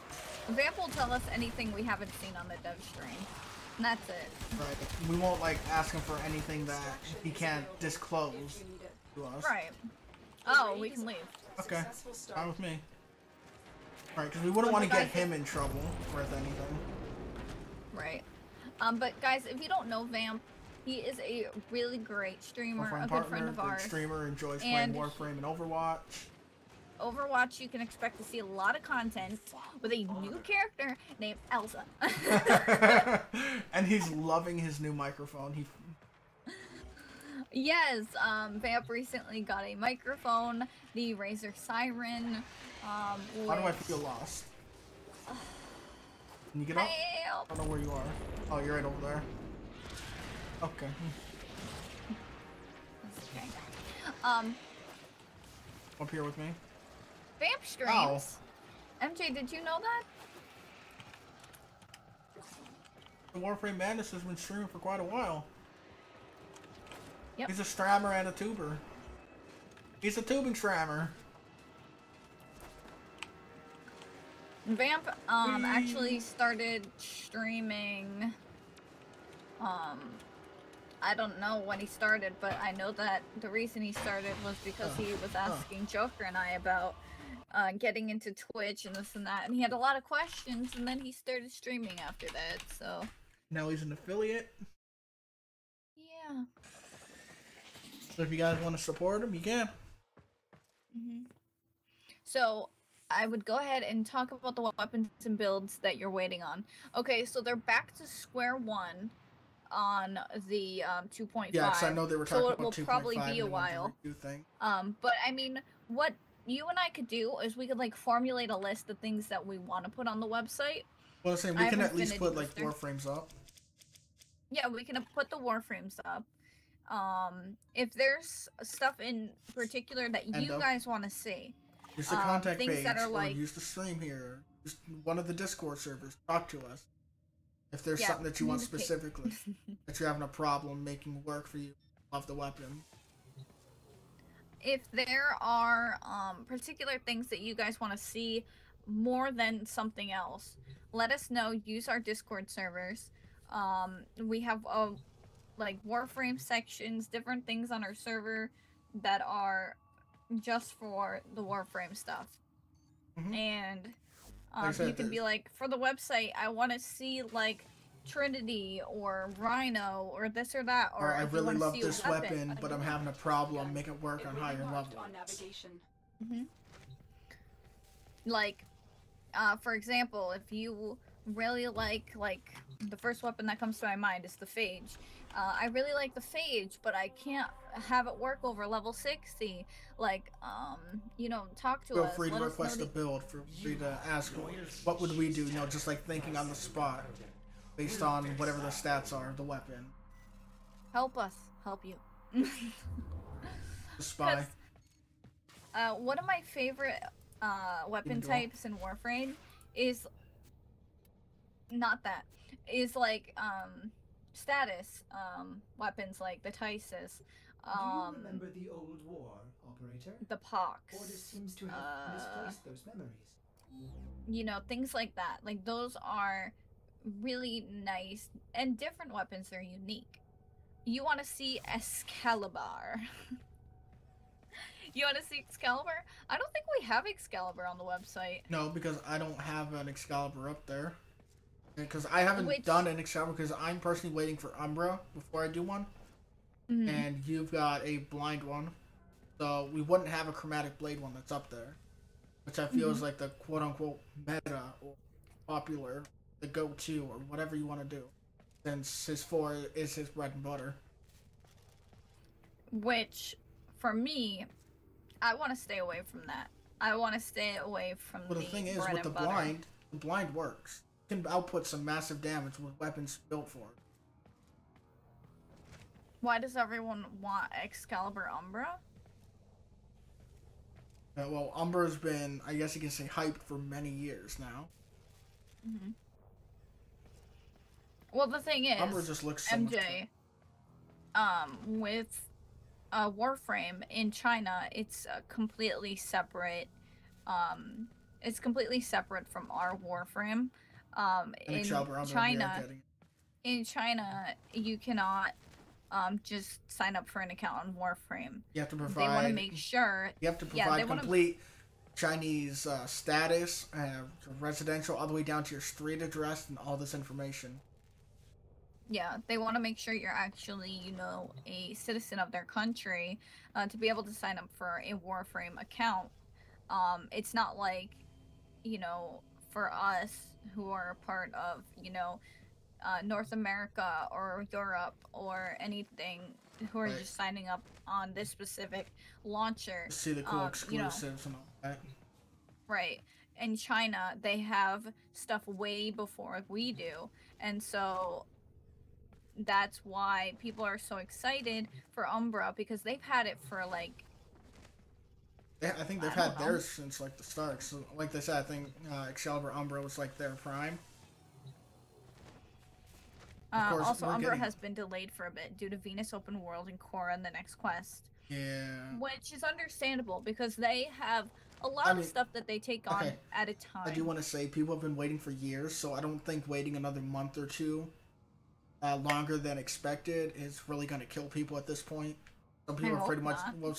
tell us anything we haven't seen on the dev stream. And that's it. Right. We won't, like, ask him for anything that he can't disclose to us. Right. Oh, we can leave. Okay. Fine with me. Right, because we wouldn't want to get him in trouble with anything. Right. But guys, if you don't know Vamp, he is a really great streamer, a good friend of ours. Streamer, enjoys playing Warframe and Overwatch. Overwatch, you can expect to see a lot of content with a new character named Elsa. And he's loving his new microphone. Yes, Vamp recently got a microphone, the Razer Siren. Why do I feel lost? Can you get up? Help. I don't know where you are. Oh, you're right over there. Okay. That's okay. Up here with me. Vamp streams. Ow. MJ, did you know that? The Warframe Madness has been streaming for quite a while. Yep. He's a strammer and a tuber. He's a tubing strammer. Vamp actually started streaming. I don't know when he started, but I know that the reason he started was because he was asking Joker and I about getting into Twitch and this and that, and he had a lot of questions, and then he started streaming after that. So now he's an affiliate. Yeah. So if you guys want to support him, you can. So I would go ahead and talk about the weapons and builds that you're waiting on. Okay, so they're back to square one on the 2.5. Yeah, because I know they were talking about 2.5. So it will probably be a while. But I mean, what you and I could do is we could like formulate a list of things that we want to put on the website. Well, I'm saying we can at least put like Warframes up. Yeah, we can put the Warframes up. If there's stuff in particular that you guys want to see, use the contact page, that are like, or use the stream here. Use one of the Discord servers. Talk to us. If there's something that you want specifically, that you're having a problem making work for you, of the weapon. If there are particular things that you guys want to see more than something else, let us know. Use our Discord servers. We have like Warframe sections, different things on our server that are just for the Warframe stuff. And you can be like, for the website, I want to see like Trinity or Rhino or this or that, or I really love this weapon, but I'm having a problem making it work on higher levels. Like, for example, if you really like the first weapon that comes to my mind is the Phage. I really like the Phage, but I can't have it work over level 60. Like, you know, talk to us. Feel free to request a build. Feel free to ask, what would we do? You know, just like thinking on the spot, based on whatever the stats are of the weapon. Help us. Help you. The spy. One of my favorite weapon types in Warframe is like status weapons like the Tysis, Do you remember the old war, operator? the Pox, Order seems to have misplaced those memories. You know, things like that. Like, those are really nice and different weapons. They're unique. You want to see Excalibur. You want to see Excalibur? I don't think we have Excalibur on the website. No, because I don't have an Excalibur up there. Because I haven't Which... done an Excalibur because I'm personally waiting for Umbra before I do one. And you've got a blind one. So we wouldn't have a chromatic blade one that's up there. Which I feel is like the quote-unquote meta or popular, the go-to or whatever you want to do. Since his 4 is his bread and butter. Which, for me, I want to stay away from that. I want to stay away from Well, the thing is, bread with the and butter. blind works. You can output some massive damage with weapons built for it. Why does everyone want Excalibur Umbra? Well, Umbra's been, I guess you can say, hyped for many years now. Well, the thing is, Umbra just looks so much MJ, with Warframe in China, it's completely separate. It's completely separate from our Warframe. In China, you cannot just sign up for an account on Warframe. You have to provide. They want to make sure. You have to provide complete Chinese status, residential, all the way down to your street address and all this information. Yeah, they want to make sure you're actually, you know, a citizen of their country to be able to sign up for a Warframe account. It's not like, you know, for us who are a part of, you know, North America or Europe or anything, who are just signing up on this specific launcher. See the cool exclusives, you know, and all that. Right. In China, they have stuff way before we do. And so that's why people are so excited for Umbra, because they've had it for like... I think they've had theirs since like the start. So, like they said, I think Excalibur Umbra was like their prime. Also, Umbra has been delayed for a bit due to Venus Open World and Korra and the next quest. Yeah. Which is understandable because they have a lot of stuff that they take on at a time. I do want to say people have been waiting for years, so I don't think waiting another month or two longer than expected is really going to kill people at this point. Some people are pretty much... Well,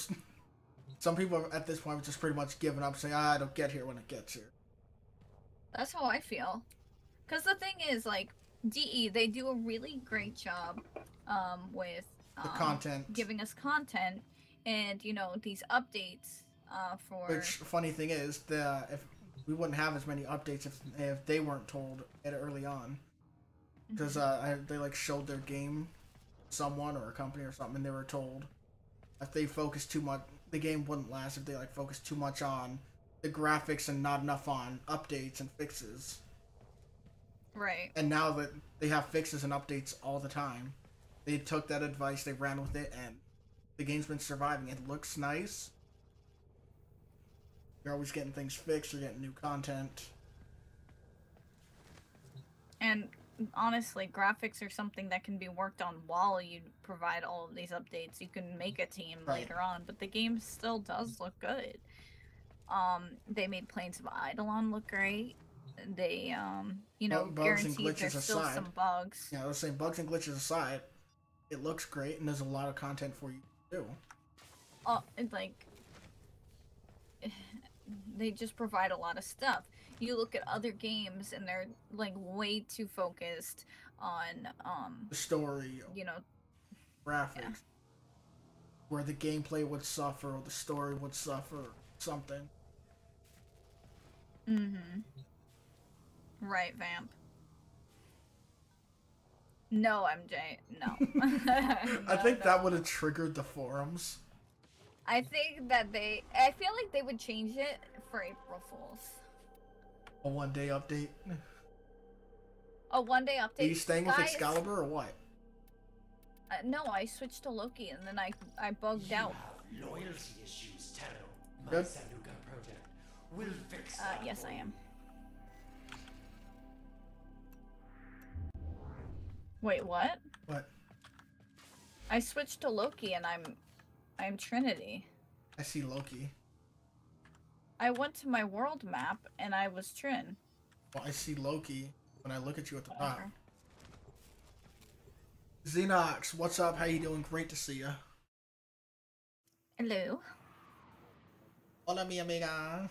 some people at this point have just pretty much given up, saying, it'll get here when it gets here. That's how I feel. Because the thing is, like, DE, they do a really great job with the content, giving us content, and you know, these updates for. Which funny thing is, if we wouldn't have as many updates if they weren't told it early on, because they like showed their game, someone or a company or something, and they were told if they focused too much, the game wouldn't last if they like focused too much on the graphics and not enough on updates and fixes. Right. And now that they have fixes and updates all the time, they took that advice, they ran with it, and the game's been surviving. It looks nice. You're always getting things fixed, you're getting new content. And honestly, graphics are something that can be worked on while you provide all of these updates. You can make a team later on, but the game still does look good. They made Plains of Eidolon look great. They, you know, guaranteed there's still some bugs. Yeah, I was saying, bugs and glitches aside, it looks great, and there's a lot of content for you to do. It's like, they just provide a lot of stuff. You look at other games, and they're, like, way too focused on, the story, you know, graphics, where the gameplay would suffer, or the story would suffer, or something. Right, Vamp. No, MJ, no. I think that would have triggered the forums. I think that I feel like they would change it for April Fools. A one-day update? A one-day update? Are you staying with Excalibur or what? No, I switched to Loki and then I bugged out. Loyalty issues, Taro. Good. My Sanuka project will fix yes, I am. Wait, what? What? I switched to Loki and I'm Trinity. I see Loki. I went to my world map and I was Trin. Well, I see Loki when I look at you at the top. Xenox, what's up? How you doing? Great to see you. Hello. Hola, mi amiga.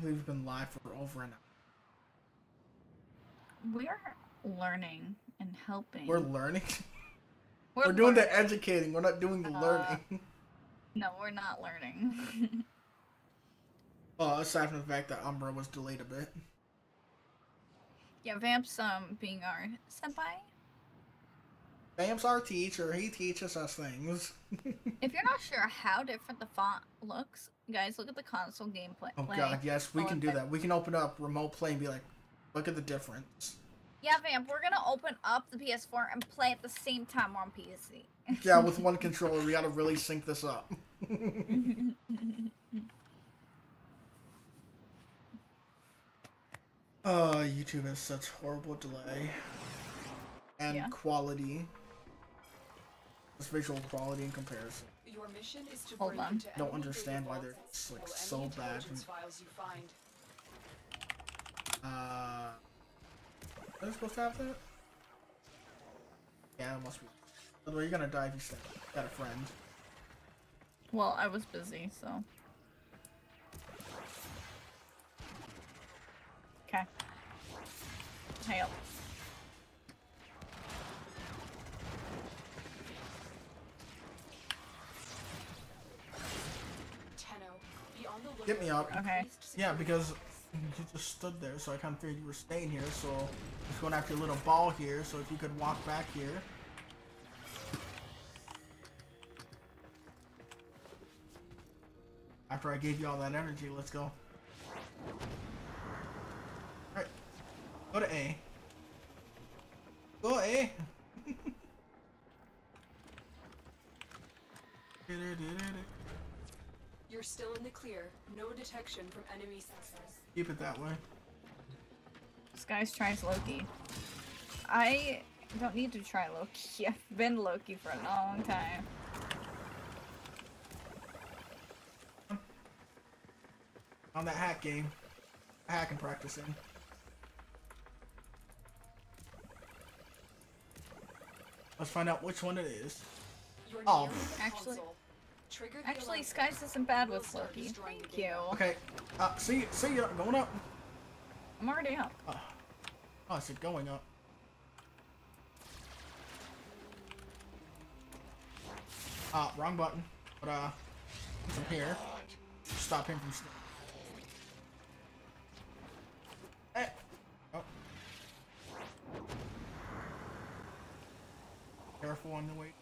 We've been live for over an hour. We're learning and helping. We're learning? We're doing the learning. educating. We're not doing the learning. No, we're not learning. Well, aside from the fact that Umbra was delayed a bit. Yeah, Vamp's being our senpai. Vamp's our teacher. He teaches us things. If you're not sure how different the font looks, guys, look at the console gameplay. Oh god, yes, we can do that. We can open up remote play and be like, look at the difference. Yeah, Vamp, we're gonna open up the PS4 and play at the same time on PC. Yeah, with one controller, we gotta really sync this up. YouTube has such horrible delay. And quality. Just visual quality in comparison. Your mission is to Hold on. Don't understand why they're just, like, so bad. Files you find. Are they supposed to have that? Yeah, it must be. By the way, you're gonna die if you got a friend. Well, I was busy, so. Okay. Hail. Get me up. Okay. Yeah, because you just stood there, so I kind of figured you were staying here, so just going after your little ball here, so if you could walk back here. After I gave you all that energy, let's go. Alright. Go to A. Go A! You're still in the clear. No detection from enemy sensors. Keep it that way. Skies tries Loki. I don't need to try Loki. I've been Loki for a long time. On that hack game. Hacking practicing. Let's find out which one it is. Oh. Actually, Skies isn't bad with Loki. Thank you. Okay. See ya. Going up. I'm already up. Oh, I said going up. Wrong button. But, from here. Stop him from... Hey! Oh. Careful on the way.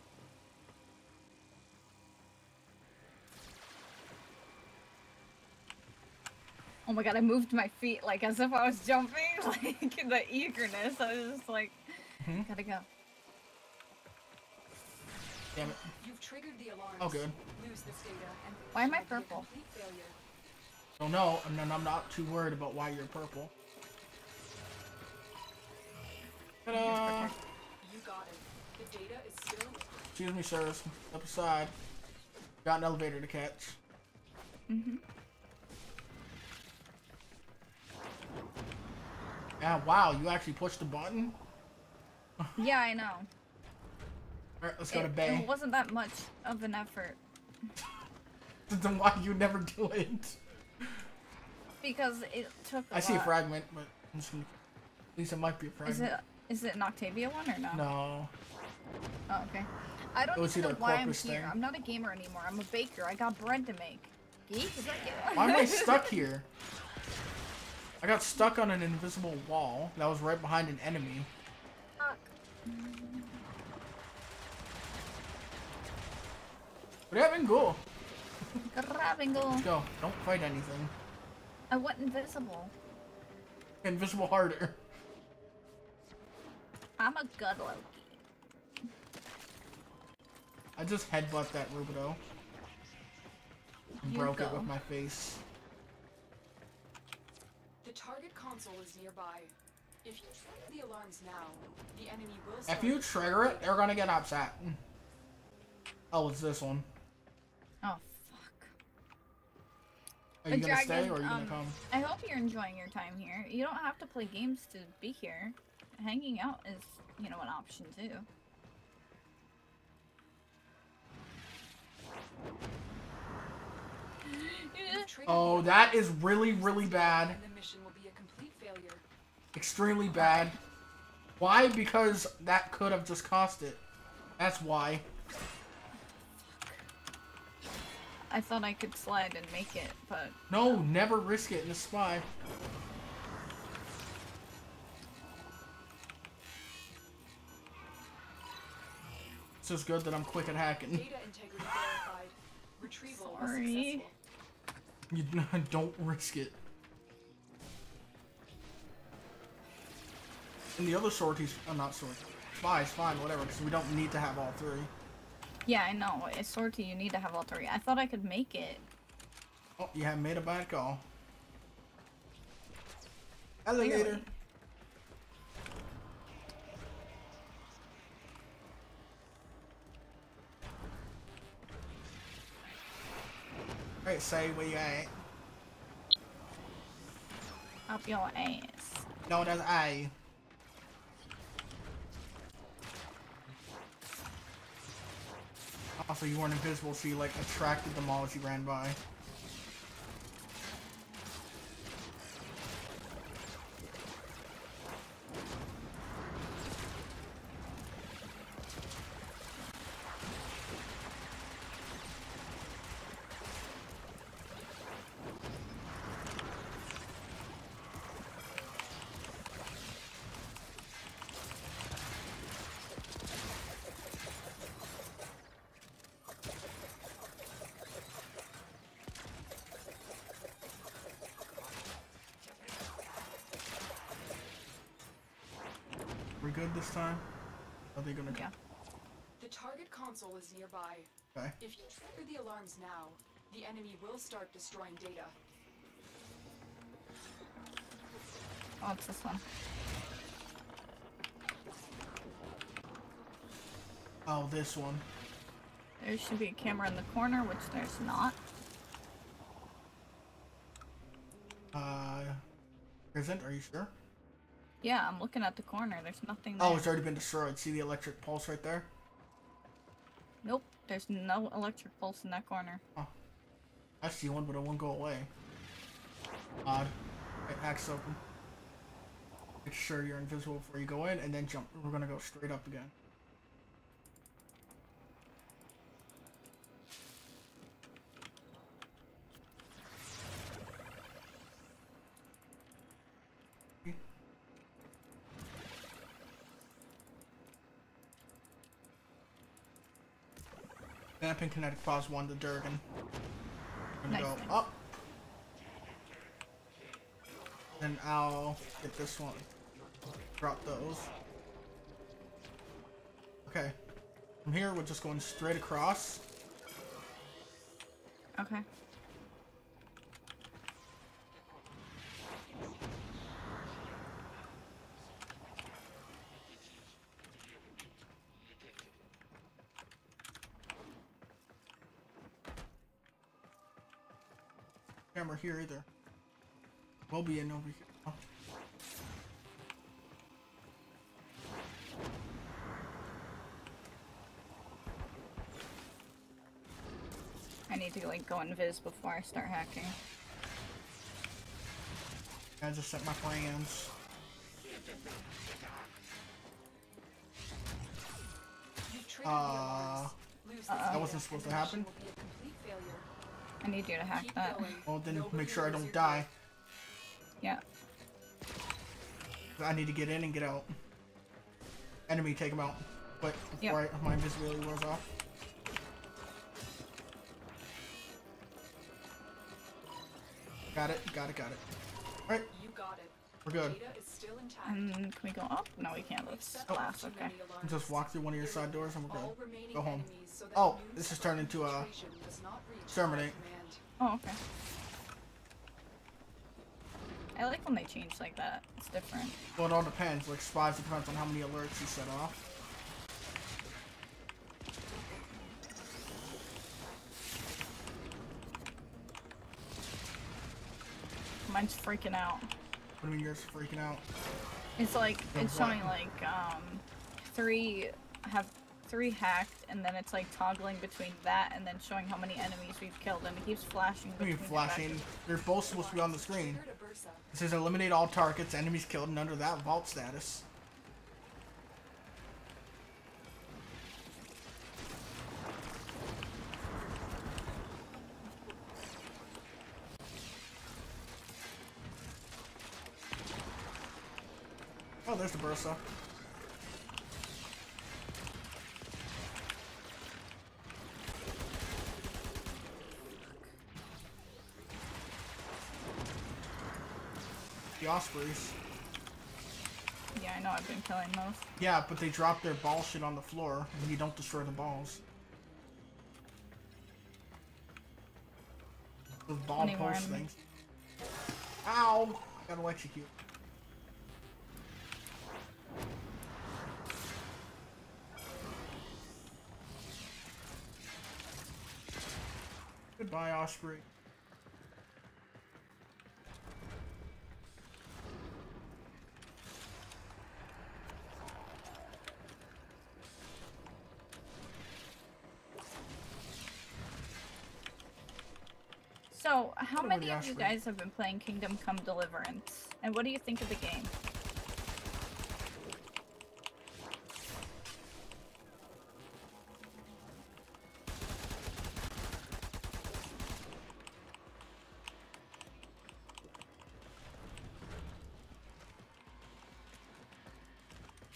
Oh my god, I moved my feet like as if I was jumping, like the eagerness. I was just like, gotta go. Damn it. You've triggered the alarms. Oh, good. Lose this data and Why am I purple? Don't know, and then I'm not too worried about why you're purple. Ta-da! You got it. The data is still... Excuse me, sirs. Step aside. Got an elevator to catch. Yeah, wow, you actually pushed the button? Yeah, I know. Alright, let's go to Bay. It wasn't that much of an effort. Then why you never do it? Because it took a I see a lot. fragment, but I'm just gonna... At least it might be a fragment. Is it an Octavia one or no? No. Oh, okay. I don't It was even know either why I'm corpus here. thing. I'm not a gamer anymore. I'm a baker. I got bread to make. Geek? Is that you? Why am I stuck here? I got stuck on an invisible wall that was right behind an enemy. Fuck. But yeah, been cool. Grabbing go. Let's go. Don't fight anything. I went invisible. Invisible harder. I'm a good Loki. I just headbutt that Rubido. You Broke it go. with my face. The target console is nearby. If you trigger the alarms now, the enemy will start... If you trigger it, they're gonna get upset. Oh, it's this one. Oh, fuck. Are you But gonna stay Dragon, or are you gonna come? I hope you're enjoying your time here. You don't have to play games to be here. Hanging out is, you know, an option too. You've triggered Oh, the that alarms. is really, really bad. And the mission will be a complete failure. Extremely bad. Why? Because that could have just cost it. That's why. I thought I could slide and make it, but No, never risk it in a spy. It's just good that I'm quick at hacking. Data integrity verified. Retrieval was Sorry. successful. You don't risk it. And the other sorties, not sorties, spies, fine, whatever, because we don't need to have all three. yeah, I know. It's sortie, you need to have all three. I thought I could make it. Oh, you have made a bad call. Alligator. Clearly. Alright, say where you at. Up your ass. No, that's A. Also, you weren't invisible, so you like attracted them all as you ran by. We're good this time? Are they gonna? Yeah. The target console is nearby. Okay. If you trigger the alarms now, the enemy will start destroying data. Oh, it's this one. Oh, this one. There should be a camera in the corner, which there's not. Isn't? Are you sure? Yeah, I'm looking at the corner. There's nothing there. Oh, it's already been destroyed. See the electric pulse right there? Nope, there's no electric pulse in that corner. I see one, but it won't go away. Odd. Right, axe open. Make sure you're invisible before you go in, and then jump. We're gonna go straight up again. Vamp and kinetic pause 1 to Durgan. I'm gonna Nice, go nice. up. Then I'll get this one. Drop those. Okay. From here, we're just going straight across. Okay. Camera here either. We'll be in over here. Oh. I need to like go invis before I start hacking. I just set my plans. You've triggered the alarms. Lose this That data, wasn't supposed and to the happen. mission will be a complete failure. I need you to hack Keep that. going. Well, then Nobody make sure I knows don't you're die. Yeah. I need to get in and get out. Enemy, take him out. But before my invisibility wears off. Got it, got it, got it. Alright, You got it. we're good. Data is still intact. Can we go up? No, we can't. That's Set glass. off too Okay. many alarms. Just walk through one of your side doors and we're All good. remaining Go home. enemies so that Oh, new this has separate turned into a infiltration does not reach exterminate. command. Oh, okay. I like when they change like that. It's different. Well, it all depends. Like spies, it depends on how many alerts you set off. Mine's freaking out. What do you mean yours freaking out? It's like Of it's what? showing like 3 have 3 hacked, and then it's like toggling between that and then showing how many enemies we've killed, and it keeps flashing I mean, between flashing. They're both supposed to be on the screen. Secured a bursa. It says eliminate all targets, enemies killed, and under that, vault status. Oh, there's the bursa. The ospreys. Yeah, I know, I've been killing those. Yeah, but they drop their ball shit on the floor, and you don't destroy the balls. Those ball Anywhere post in- things. Ow! Gotta execute. Goodbye, Osprey. So, how What many about of you Osprey? guys have been playing Kingdom Come Deliverance? And what do you think of the game?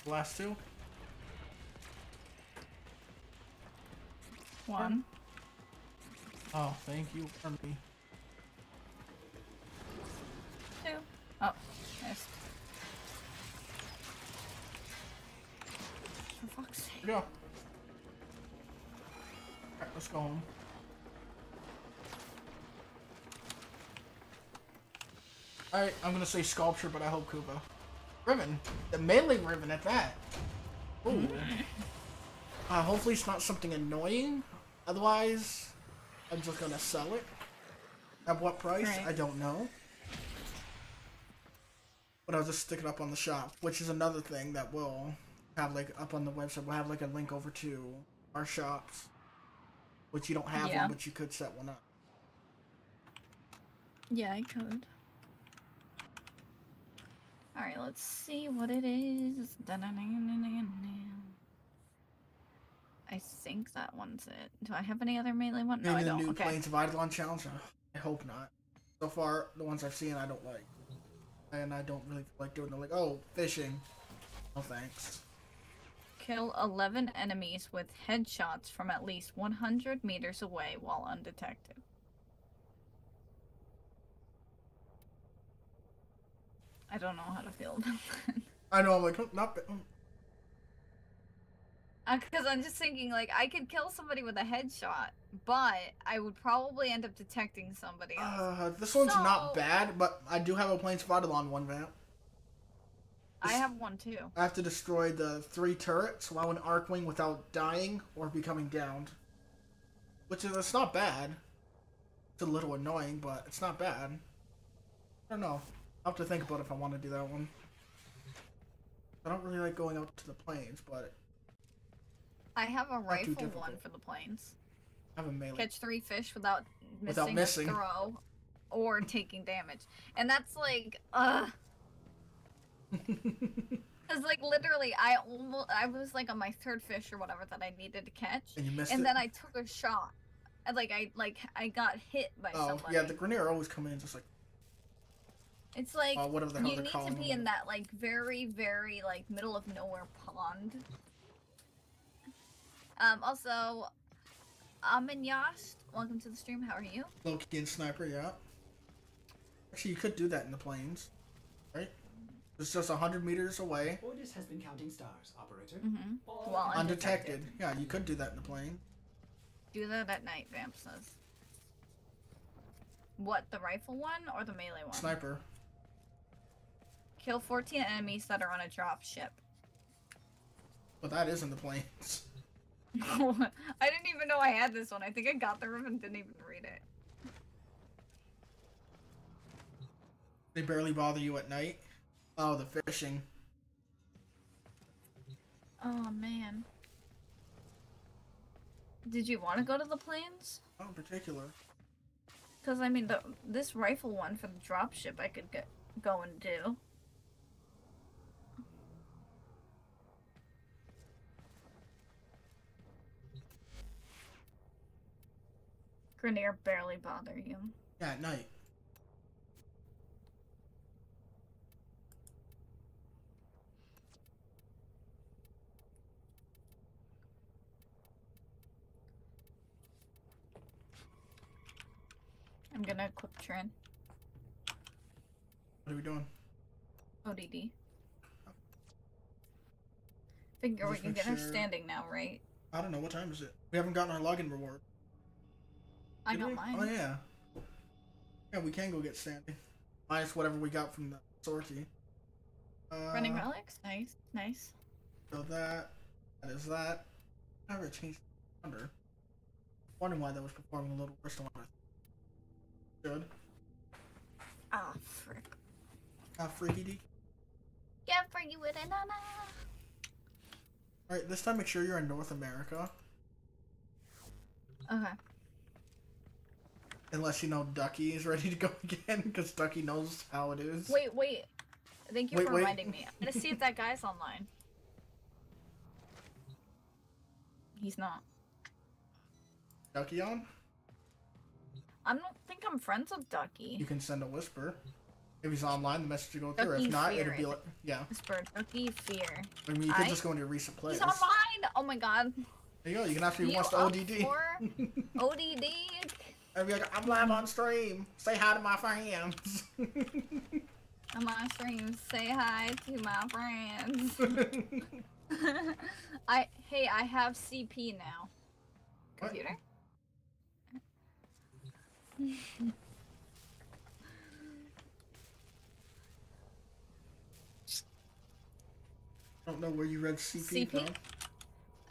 The last two? 1. Oh, thank you for me. 2. Oh, missed. For fuck's sake. Here we go. Alright, let's go home. Alright, I'm gonna say sculpture, but I hope Koopa. Riven. The melee Riven at that. Ooh. Hopefully it's not something annoying. Otherwise, I'm just gonna sell it. At what price? Right. I don't know. But I'll just stick it up on the shop, which is another thing that we'll have like up on the website. We'll have like a link over to our shops, which you don't have Yeah. one, but you could set one up. Yeah, I could. Alright, let's see what it is. I think that one's it. Do I have any other melee one? No, I Maybe the don't. new Okay. Plains of Eidolon challenge. I hope not. So far, the ones I've seen, I don't like, and I don't really like doing them. Like, oh, fishing. No thanks. Kill 11 enemies with headshots from at least 100 meters away while undetected. I don't know how to feel about that. I know. I'm like, oh, not. Because I'm just thinking, like, I could kill somebody with a headshot, but I would probably end up detecting somebody else. This one's So- not bad, but I do have a Plains of Eidolon one, Vamp. I have one too. I have to destroy the 3 turrets while in Arcwing without dying or becoming downed. Which is, it's not bad. It's a little annoying, but it's not bad. I don't know. I'll have to think about if I want to do that one. I don't really like going out to the plains, but I have a too rifle difficult. one for the planes. I have a melee. Catch 3 fish without Without missing missing. a throw or taking damage. And that's like, Because, like, literally, I was, like, on my 3rd fish or whatever that I needed to catch. And you missed And it? then I took a shot. And, I got hit by Oh, somebody. yeah, the Grenier always come in just like, It's like, whatever the hell you they're need to calling be them. in that, like, very, very, like, middle of nowhere pond. Also, Yash, welcome to the stream. How are you? Loki and Sniper, yeah. Actually, you could do that in the plains, right? It's just 100 meters away, Ordis has been counting stars, operator. Mm-hmm. All Well, undetected. Yeah, you could do that in the plane. Do that at night, Vamp says. What, the rifle one or the melee one? Sniper. Kill 14 enemies that are on a drop ship. But that is in the plains. I didn't even know I had this one. I think I got the room and didn't even read it. They barely bother you at night. Oh, the fishing. Oh, man. Did you want to go to the plains? Not in particular. Because, I mean, this rifle one for the dropship I could go and do. Grenadier barely bother you. Yeah, at night. I'm gonna equip Trin. What are we doing? ODD. Figure we Just can make get her sure- standing now, right? I don't know, what time is it? We haven't gotten our login reward. I Did got we? mine. Oh, yeah. Yeah, we can go get standing. Minus whatever we got from the sortie. Running relics? Nice, nice. So that is that. I never changed the number. Wondering why that was performing a little worse than what I should. Ah, frick. Freaky deek. Yeah, for you with a nana. Alright, this time make sure you're in North America. Okay. Unless you know Ducky is ready to go again, because Ducky knows how it is. Wait. Thank you Wait, for wait. reminding me. I'm gonna see if that guy's online. He's not. Ducky on? I don't think I'm friends with Ducky. You can send a whisper. If he's online, the message will go through. Ducky If not, Fear, it'll be I like, yeah. Whisper, Ducky Fear. I mean, you can just go into recent plays. He's online! Oh my god. There you go. You can ask if he You wants to up ODD. for ODD? I'd be like, I'm live on stream. Say hi to my fans. I'm on stream. Say hi to my friends. Hey, I have CP now. What? Computer? I don't know where you read CP, CP? from.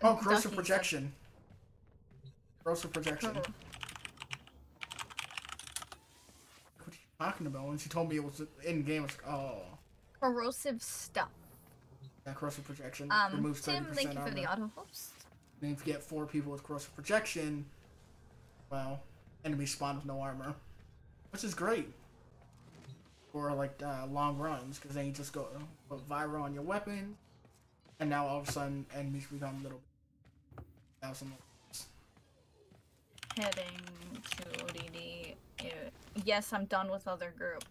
Oh, corrosive Ducky projection. Corrosive projection. said- What are you talking about? When she told me it was in game, I was like, oh. Corrosive stuff. Yeah, corrosive projection. Removes 30% Tim, thank you for the armor. auto host. And if you get 4 people with corrosive projection, well, enemies spawn with no armor. Which is great. For like long runs, because then you just go put viral on your weapon, and now all of a sudden enemies become a little bit 1,000 levels. Heading to ODD. Yes, I'm done with other group.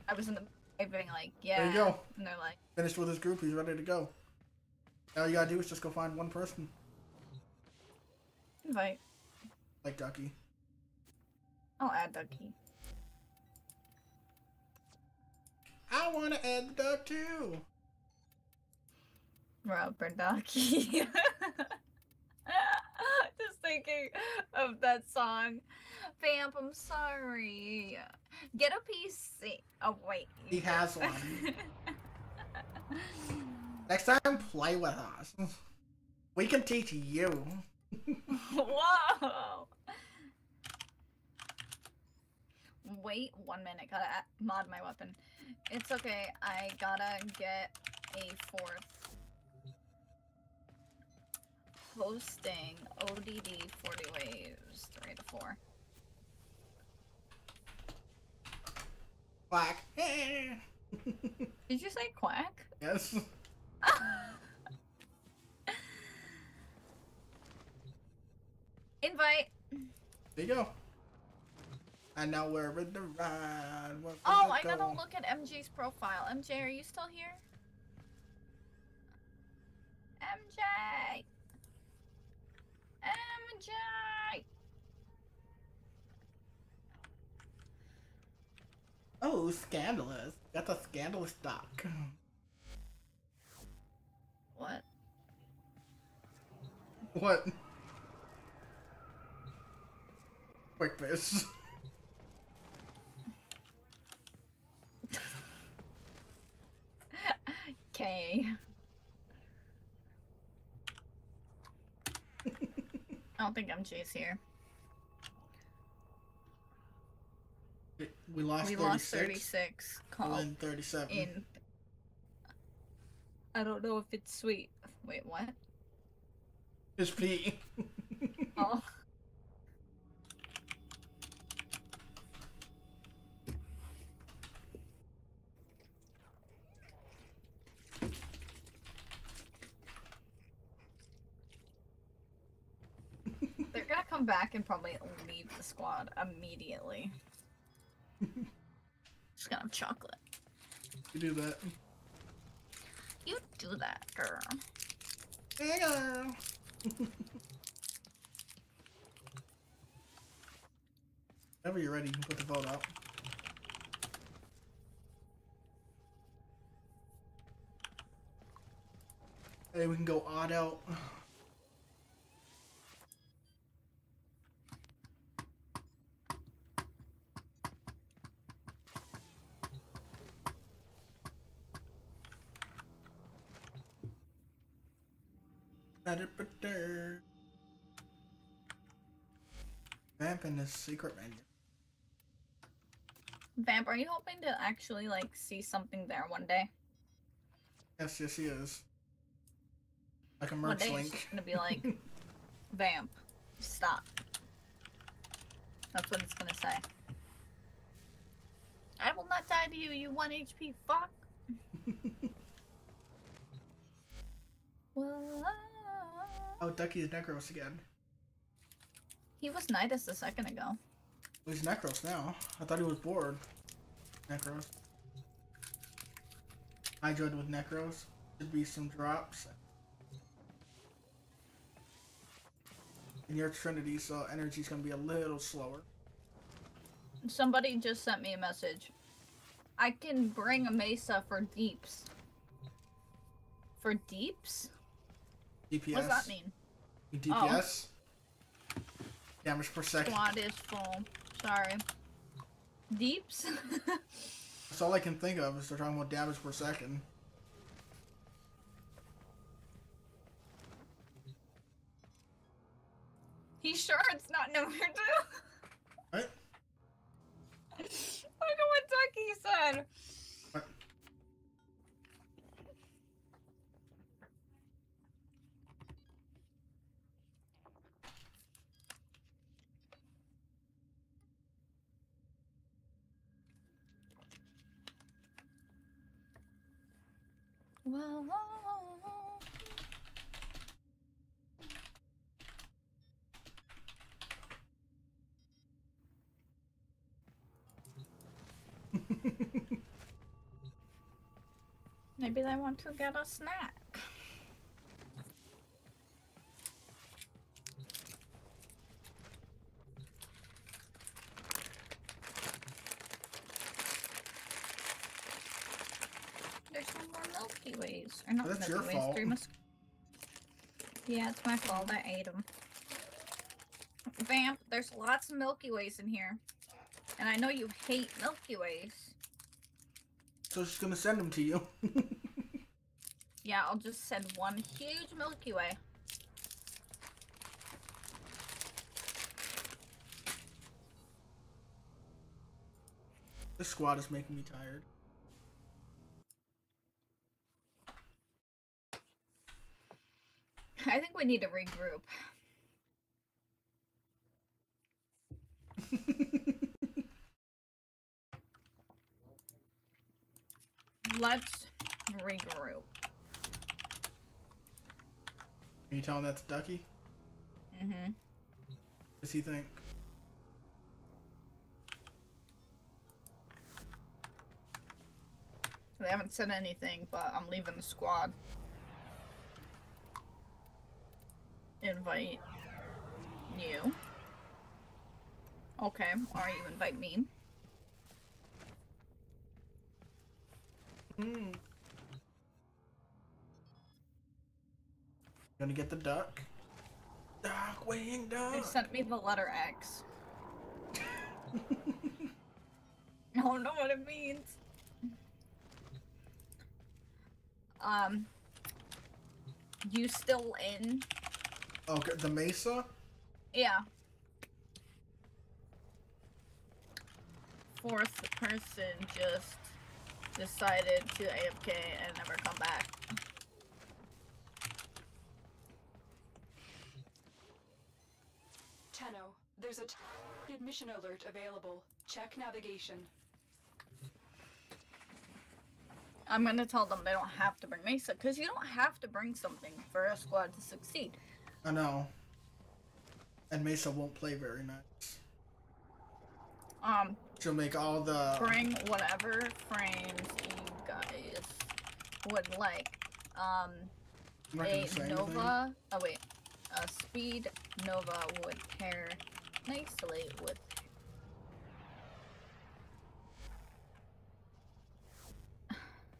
I was in the being like, yeah. There you go. And they're like, Finished with his group, he's ready to go. All you gotta do is just go find one person, invite. like Ducky. I'll add Ducky. I wanna add the duck too. Rubber Ducky. Just thinking of that song. Vamp, I'm sorry. Get a PC. Oh, wait. He has one. Next time, play with us. We can teach you. Whoa. Wait 1 minute. Gotta mod my weapon. It's okay. I gotta get a 4th. Hosting ODD 40 waves 3 to 4. Quack. Did you say quack? Yes. Invite. There you go. And now we're in the ride. Oh, I gotta look at MJ's profile. MJ, are you still here? MJ! MJ! Oh, scandalous. That's a scandalous doc. What? What? Quick fish. Okay. I don't think MJ's here. We lost We 36. lost 36. Call And 37. in. I don't know if it's sweet. Wait, what? His pee. Oh. They're gonna come back and probably leave the squad immediately. Just gonna have chocolate. You do that. You do that, girl. Hey, girl. Whenever you're ready, you can put the vote out. Hey, we can go odd out. Vamp in the secret menu. Vamp, are you hoping to actually, like, see something there one day? Yes, yes, he is. Like a One merch day it's link. just gonna be like, Vamp, stop. That's what it's gonna say. I will not die to you, you 1 HP fuck. Well, Oh, Ducky is Necros again. he was Nidus a second ago. Well, he's Necros now. I thought he was bored. Necros. Hydroid with Necros. Should be some drops. And your Trinity, so energy's gonna be a little slower. Somebody just sent me a message. I can bring a Mesa for deeps. For deeps? DPS. What does that mean? DPS. Damage per second. Squad is full. Sorry. Deeps? That's all I can think of is they're talking about damage per second. He sure it's not number 2? Right? Look at what Ducky said. What? Well, maybe they want to get a snack. There's no more Milky Ways. Or not That's Milky your Ways, fault. Yeah, it's my fault. I ate them. Vamp, there's lots of Milky Ways in here. And I know you hate Milky Ways. So she's gonna send them to you. Yeah, I'll just send one huge Milky Way. This squad is making me tired. I think we need to regroup. Let's regroup. Are you telling that to Ducky? Mm-hmm. What does he think? They haven't said anything, but I'm leaving the squad. Invite you. Okay, or you invite me. Gonna get the duck? Duck, wing duck! They sent me the letter X. I don't know what it means. You still in? Okay, the Mesa? Yeah. Fourth person just decided to AFK and never come back. There's a mission alert available. Check navigation. I'm gonna tell them they don't have to bring Mesa, because you don't have to bring something for a squad to succeed. I know. And Mesa won't play very nice. She'll make all the... Bring whatever frames you guys would like. I'm not gonna A say Nova... Anything. Oh wait. A Speed Nova would pair nicely with...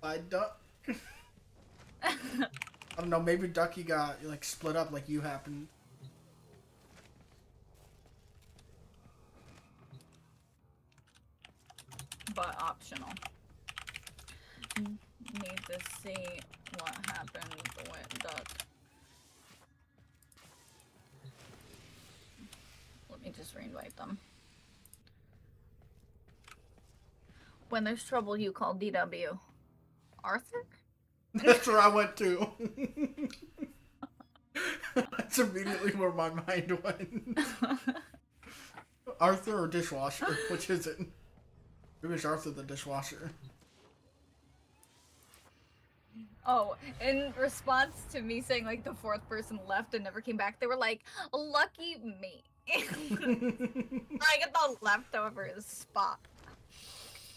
I don't know, maybe Ducky got, like, split up like you happened. But optional. Need to see what happened with Duck. Let me just reinvite them. When there's trouble, you call DW. Arthur? That's where I went to. That's immediately where my mind went. Arthur or dishwasher? Which is it? Maybe it's Arthur the dishwasher. Oh, in response to me saying like the fourth person left and never came back, they were like, lucky me. I get the leftover spot.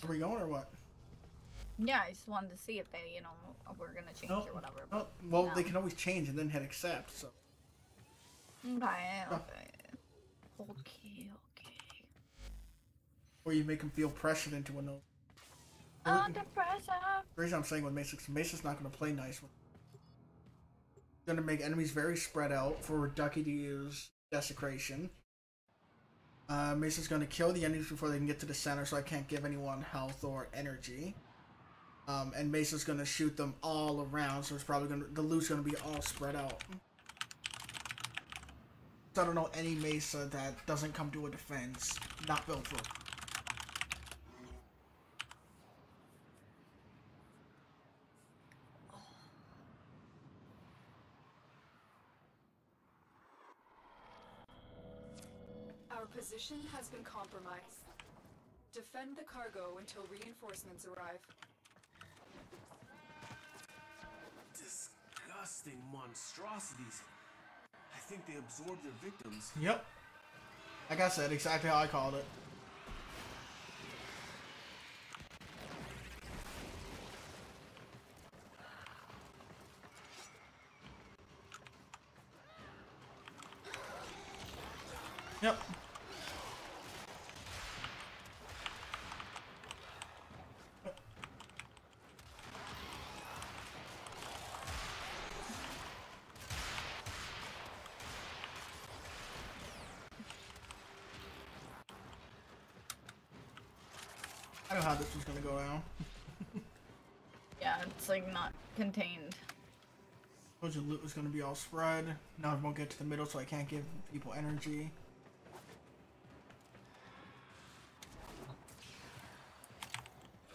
Are we going or what? Yeah, I just wanted to see if they, you know, were gonna change or whatever. Oh, well, they can always change and then hit accept, so. Okay, Oh. okay. Or you make them feel pressured into a no. Under pressure. The reason I'm saying with Mesa, Mesa's not going to play nice. Going to make enemies very spread out for Ducky to use Desecration. Mesa's going to kill the enemies before they can get to the center, so I can't give anyone health or energy. And Mesa's going to shoot them all around, so it's probably going to, the loot's going to be all spread out. So I don't know any Mesa that doesn't come to a defense, not built for. Our position has been compromised. Defend the cargo until reinforcements arrive. Disgusting monstrosities. I think they absorbed their victims. Yep. Like I said, exactly how I called it. Yep. I know how this was gonna go down. Yeah, it's like not contained. Told you loot was gonna be all spread. Now I won't get to the middle, so I can't give people energy.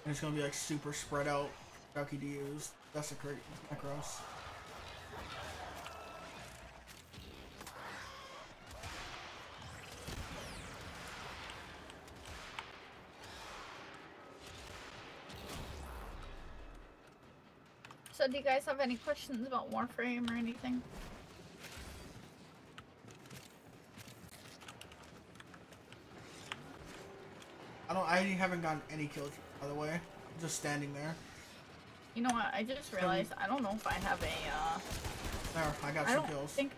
And it's gonna be like super spread out. Ducky to use. That's a great Necros. So do you guys have any questions about Warframe or anything? I haven't gotten any kills, by the way. I'm just standing there. You know what? I just realized I don't know if I have a. There, I got I some don't kills. think.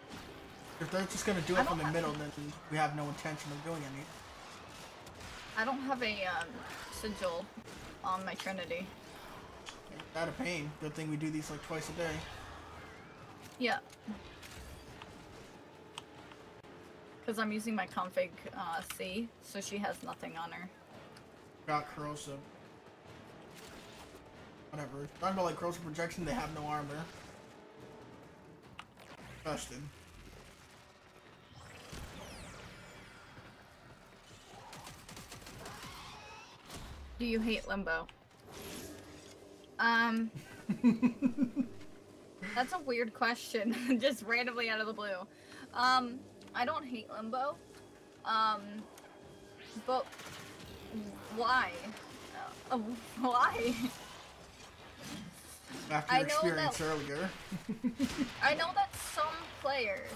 If they're just gonna do it from the middle, then we have no intention of doing any. I don't have a sigil on my Trinity. Out of pain. Good thing we do these like twice a day. Yeah. Because I'm using my config C, so she has nothing on her. Got corrosive. Whatever. Talking about like corrosive projection, they have no armor. Busted. Do you hate Limbo? That's a weird question, just randomly out of the blue. I don't hate Limbo. Um, but why? Why? After your experience earlier. I know that some players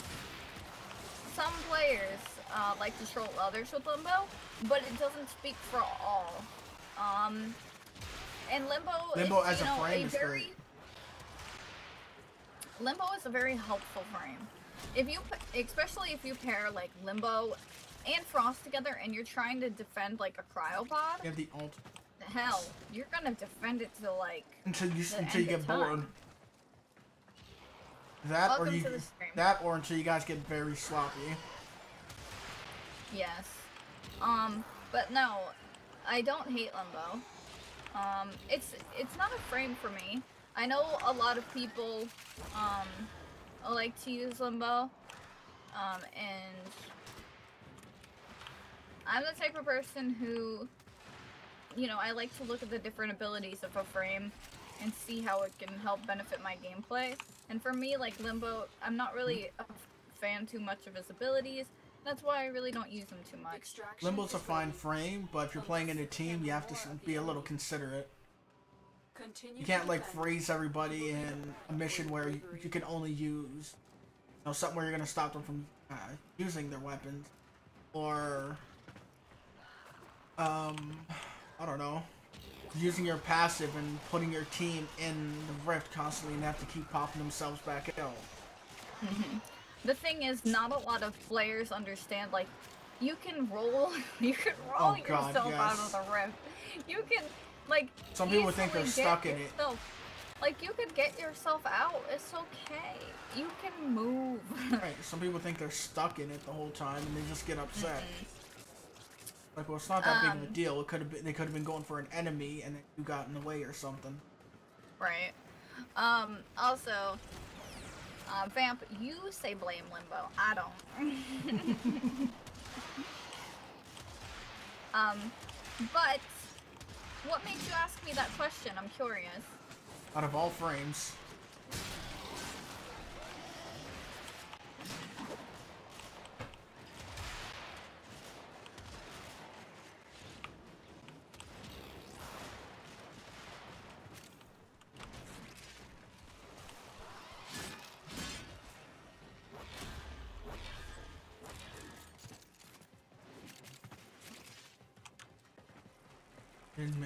like to troll others with Limbo, but it doesn't speak for all. And Limbo is, as a frame is great. Limbo is a very helpful frame. Especially if you pair like Limbo and Frost together, and you're trying to defend like a cryopod. You have the ult. Hell, you're gonna defend it to like until you get bored. That or until you guys get very sloppy. Yes. But no, I don't hate Limbo. It's not a frame for me. I know a lot of people like to use Limbo. And I'm the type of person who, you know, I like to look at the different abilities of a frame and see how it can help benefit my gameplay. And for me, like Limbo, I'm not really a fan too much of his abilities. That's why I really don't use them too much. Limbo's a fine frame, but if you're playing in a team, you have to be a little considerate. You can't like freeze everybody in a mission where you can only use, you know, something where you're gonna stop them from using their weapons, or I don't know, using your passive and putting your team in the rift constantly and have to keep popping themselves back out. The thing is, not a lot of players understand, like, you can roll yourself out of the rift. You can, like, some people think they're stuck in it. Like, you could get yourself out. It's okay. You can move. Right. Some people think they're stuck in it the whole time and they just get upset. Like, well, it's not that big of a deal. It could have been, they could have been going for an enemy and you got in the way or something. Right. Also, Vamp, you say blame Limbo. I don't. But what made you ask me that question? I'm curious. Out of all frames.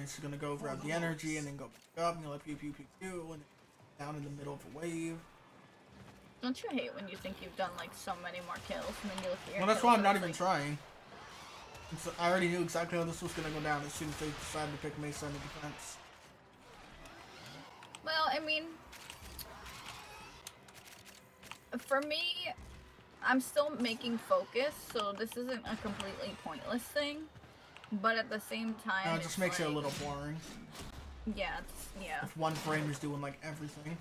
It's gonna go grab the energy and then go back up and you'll let pew pew pew pew and down in the middle of a wave. Don't you hate when you think you've done like so many more kills and then you look at your Well, that's why I'm not even trying. I already knew exactly how this was gonna go down as soon as they decided to pick Mesa in the defense. Well, I mean, for me, I'm still making focus, so this isn't a completely pointless thing. But at the same time, no, it just makes it a little boring. Yeah, yeah. If one frame is doing like everything.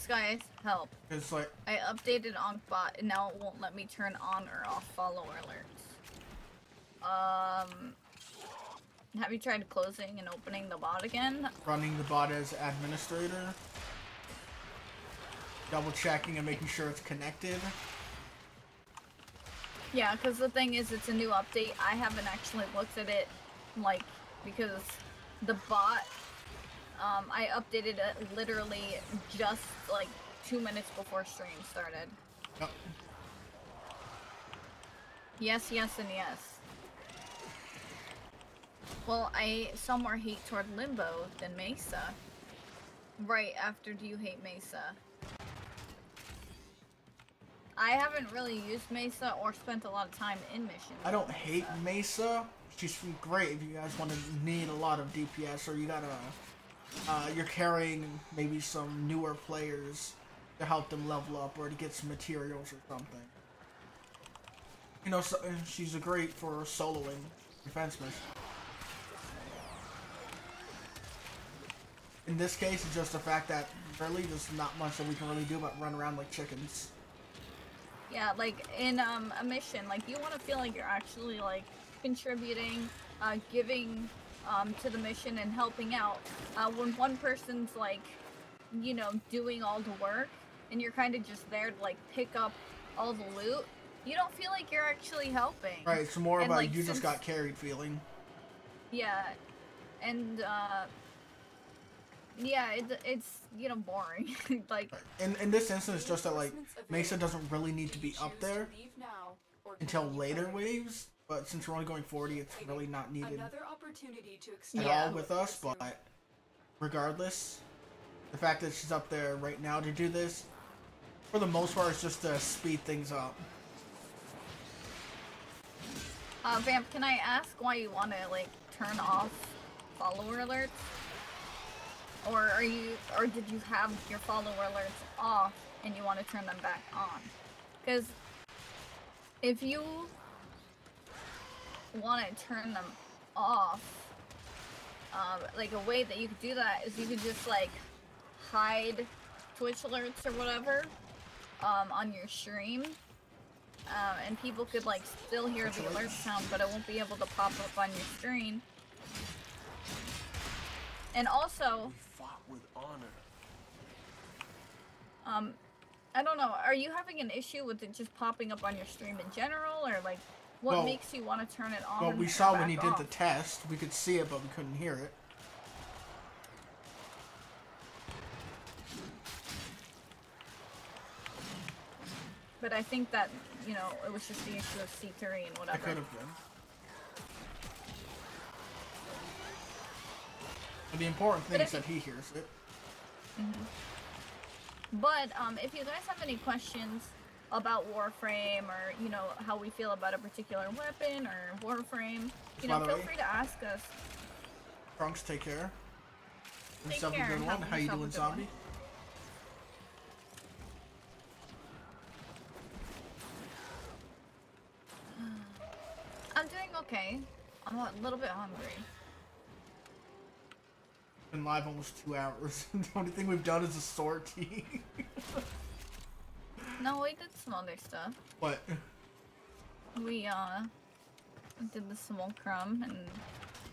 Guys, help. It's like I updated Ankbot and now it won't let me turn on or off follow alerts. Have you tried closing and opening the bot again? Running the bot as administrator. Double checking and making sure it's connected. Yeah, because the thing is, it's a new update. I haven't actually looked at it, like, because the bot, I updated it literally just, like, 2 minutes before stream started. Yep. Yes, yes, and yes. Well, I saw more hate toward Limbo than Mesa. Right after do you hate Mesa? I haven't really used Mesa or spent a lot of time in missions. I don't hate Mesa. She's great if you guys want to need a lot of DPS or you gotta, you're carrying maybe some newer players to help them level up or to get some materials or something. You know, so, she's great for soloing defense missions. In this case, it's just the fact that really there's not much that we can really do but run around like chickens. Yeah, like in a mission, like you want to feel like you're actually like contributing, giving to the mission and helping out. When one person's like, you know, doing all the work and you're kind of just there to like pick up all the loot, you don't feel like you're actually helping. Right, it's more And, about like, you just since- got carried feeling. Yeah, and yeah, it's you know boring. Like In this instance, just that like Mesa doesn't really need to be up there until later waves, but since we're only going 40, it's really not needed Another opportunity to at extend Yeah. all with us. But regardless, the fact that she's up there right now to do this, for the most part, it's just to speed things up. Vamp, can I ask why you want to like turn off follower alerts? Or did you have your follower alerts off and you want to turn them back on? Because if you want to turn them off, like a way that you could do that is you could just like hide Twitch alerts or whatever on your stream. And people could like still hear the alert sound, but it won't be able to pop up on your screen. And also, We fought with honor. I don't know, are you having an issue with it just popping up on your stream in general, or like, what Well- makes you want to turn it on? Well, and we turn it saw when back he did off? the test, we could see it, but we couldn't hear it. But I think that, you know, it was just the issue of C3 and I whatever. could have been. But the important thing But is that he hears it. But if you guys have any questions about Warframe, or you know how we feel about a particular weapon or Warframe, you know, By the feel way- free to ask us. Trunks, take care. Take Yourself care a good and one. have How you yourself a doing, good one. zombie? I'm doing okay. I'm a little bit hungry. Been live almost 2 hours. The only thing we've done is a sortie. No, we did some other stuff. What? We did the simulacrum and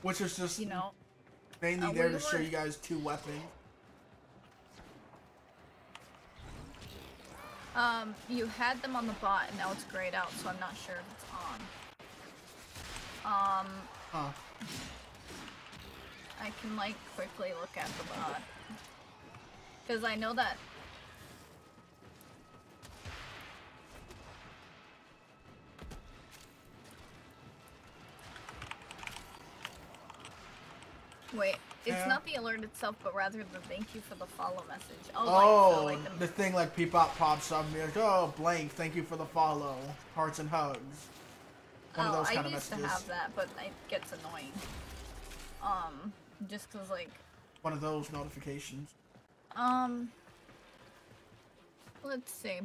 Which is just you know mainly there we to show were- you guys 2 weapons. you had them on the bot and now it's grayed out, so I'm not sure if it's on. Huh. I can like quickly look at the bot. Because I know that wait, it's Yeah. not the alert itself, but rather the thank you for the follow message. Oh, like, so, like the thing like pops up and be like, oh, blank, thank you for the follow. Hearts and hugs. One of those kind I of used messages. to have that, but it gets annoying. Just cause like, One of those notifications. let's see.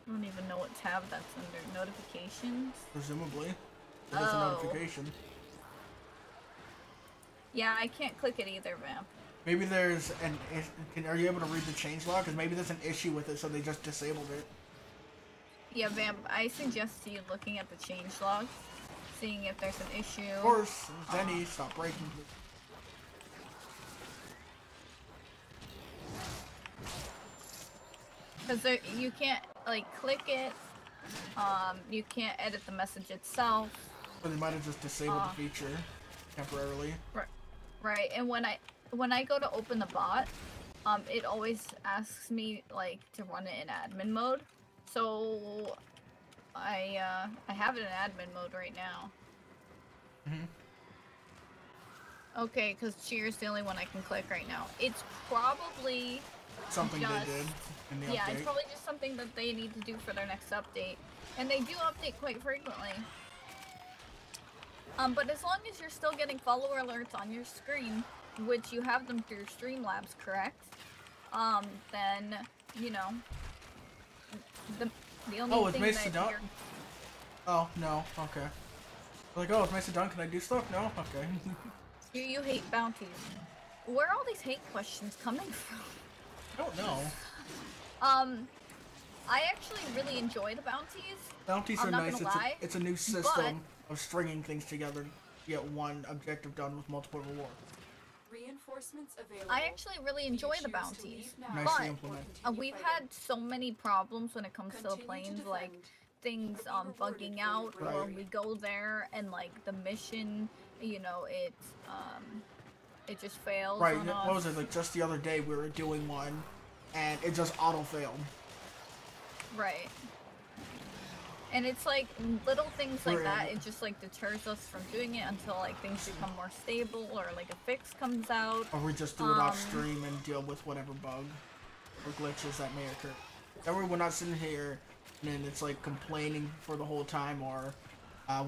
I don't even know what tab that's under. Notifications? Presumably. It is a Oh. notification. Yeah, I can't click it either, Vamp. Maybe there's an are you able to read the changelog? Because maybe there's an issue with it, so they just disabled it. Yeah, Vamp, I suggest you looking at the changelog, seeing if there's an issue. Of course, Zenny, stop breaking. Because you can't, like, click it, you can't edit the message itself. Or they might have just disabled the feature temporarily. Right, and when I go to open the bot, it always asks me, like, to run it in admin mode. So, I have it in admin mode right now. Okay, because Cheer's the only one I can click right now. It's probably Something just, they did in the yeah, update. it's probably just something that they need to do for their next update. And they do update quite frequently. But as long as you're still getting follower alerts on your screen, which you have them through Streamlabs, correct? Then, you know, the only Oh, it's thing Mesa that done? you're... Oh, no, okay. Like, oh, it's Mesa done, can I do stuff? No? Okay. You hate bounties. Where are all these hate questions coming from? I don't know. I actually really enjoy the bounties. Bounties I'm are not nice. gonna lie, It's a new system of stringing things together to get one objective done with multiple rewards. Reinforcements available. I actually really Do you enjoy the choose to bounties, leave now Nicely but implemented. or continue we've fighting? had so many problems when it comes to the Continue planes, to like defend. things Be rewarded bugging for your out, or bravery. we go there and like the mission, you know, it just fails Right, on what was us. it, like just the other day we were doing one, and it just auto-failed. Right. And it's like little things like We're that, in- it just like deters us from doing it until like things become more stable or like a fix comes out. Or we just do it off stream and deal with whatever bug or glitches that may occur. That way we're not sitting here and then it's like complaining for the whole time, or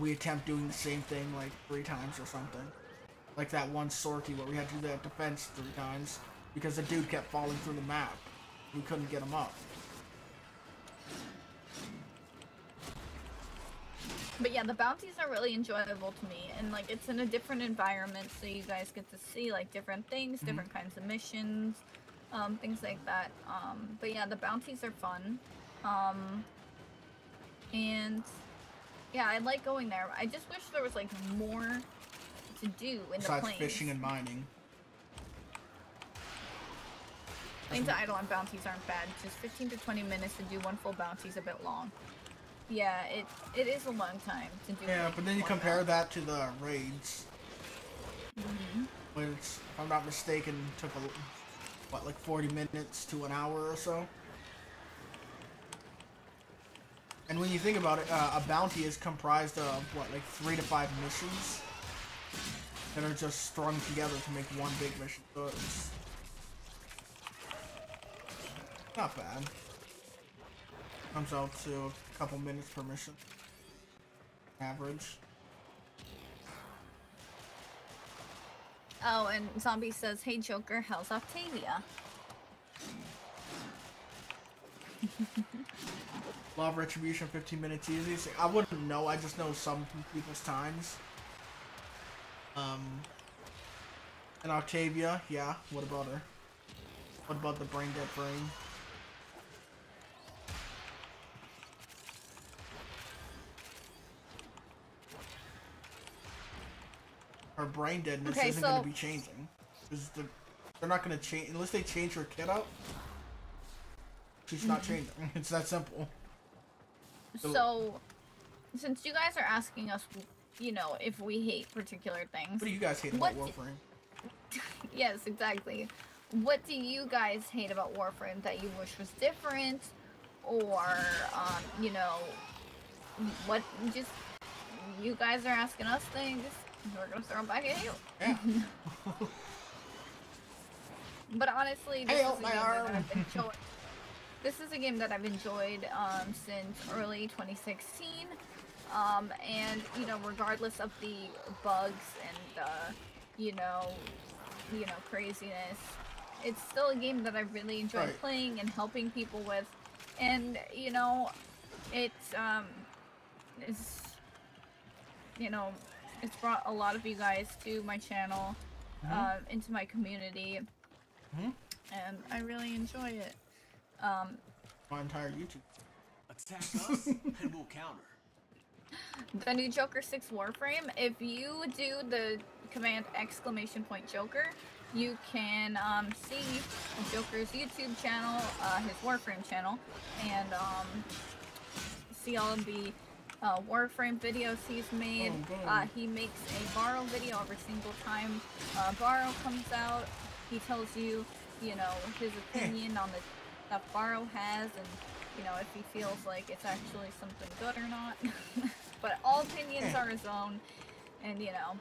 we attempt doing the same thing like 3 times or something. Like that one sortie where we had to do that defense 3 times because the dude kept falling through the map. We couldn't get him up. But yeah, the bounties are really enjoyable to me, and like it's in a different environment, so you guys get to see like different things, different kinds of missions, things like that. But yeah, the bounties are fun, and yeah, I like going there. I just wish there was like more to do in the Besides planes. fishing and mining. Planes to idle on bounties aren't bad. Just 15 to 20 minutes to do one full bounty is a bit long. Yeah, it is a long time to do. Yeah, like, but then you one compare bounty. that to the raids, which, if I'm not mistaken, took what, like 40 minutes to an hour or so. And when you think about it, a bounty is comprised of what, like 3 to 5 missions that are just strung together to make one big mission. So it's not bad. Comes out to a couple minutes per mission, average. Oh, and Zombie says, "Hey Joker, how's Octavia?" Law of Retribution, 15 minutes easy. So I wouldn't know. I just know some people's times. And Octavia, yeah. What about her? What about the brain dead brain? Her brain deadness Okay, isn't so- going to be changing. Because they're not going to change unless they change her kit up. She's not changing. It's that simple. So, since you guys are asking us, you know, if we hate particular things, What do you guys hate about What- Warframe? yes, exactly. What do you guys hate about Warframe that you wish was different, or you know, what? Just you guys are asking us things, we're gonna throw them back at you. Yeah. But honestly, this Hey, is oh, a my game arm. that I've enjoyed. This is a game that I've enjoyed since early 2016, and you know, regardless of the bugs and you know, craziness, it's still a game that I really enjoy Right. playing and helping people with, and you know, it's you know, it's brought a lot of you guys to my channel, into my community, and I really enjoy it. My entire YouTube. Attack us, and we'll counter. The new Joker 6 Warframe, if you do the command !Joker, you can see Joker's YouTube channel, his Warframe channel, and see all of the Warframe videos he's made. He makes a Borrow video every single time Borrow comes out. He tells you, you know, his opinion on the stuff Borrow has, and you know, if he feels like it's actually something good or not. But all opinions are his own, and you know,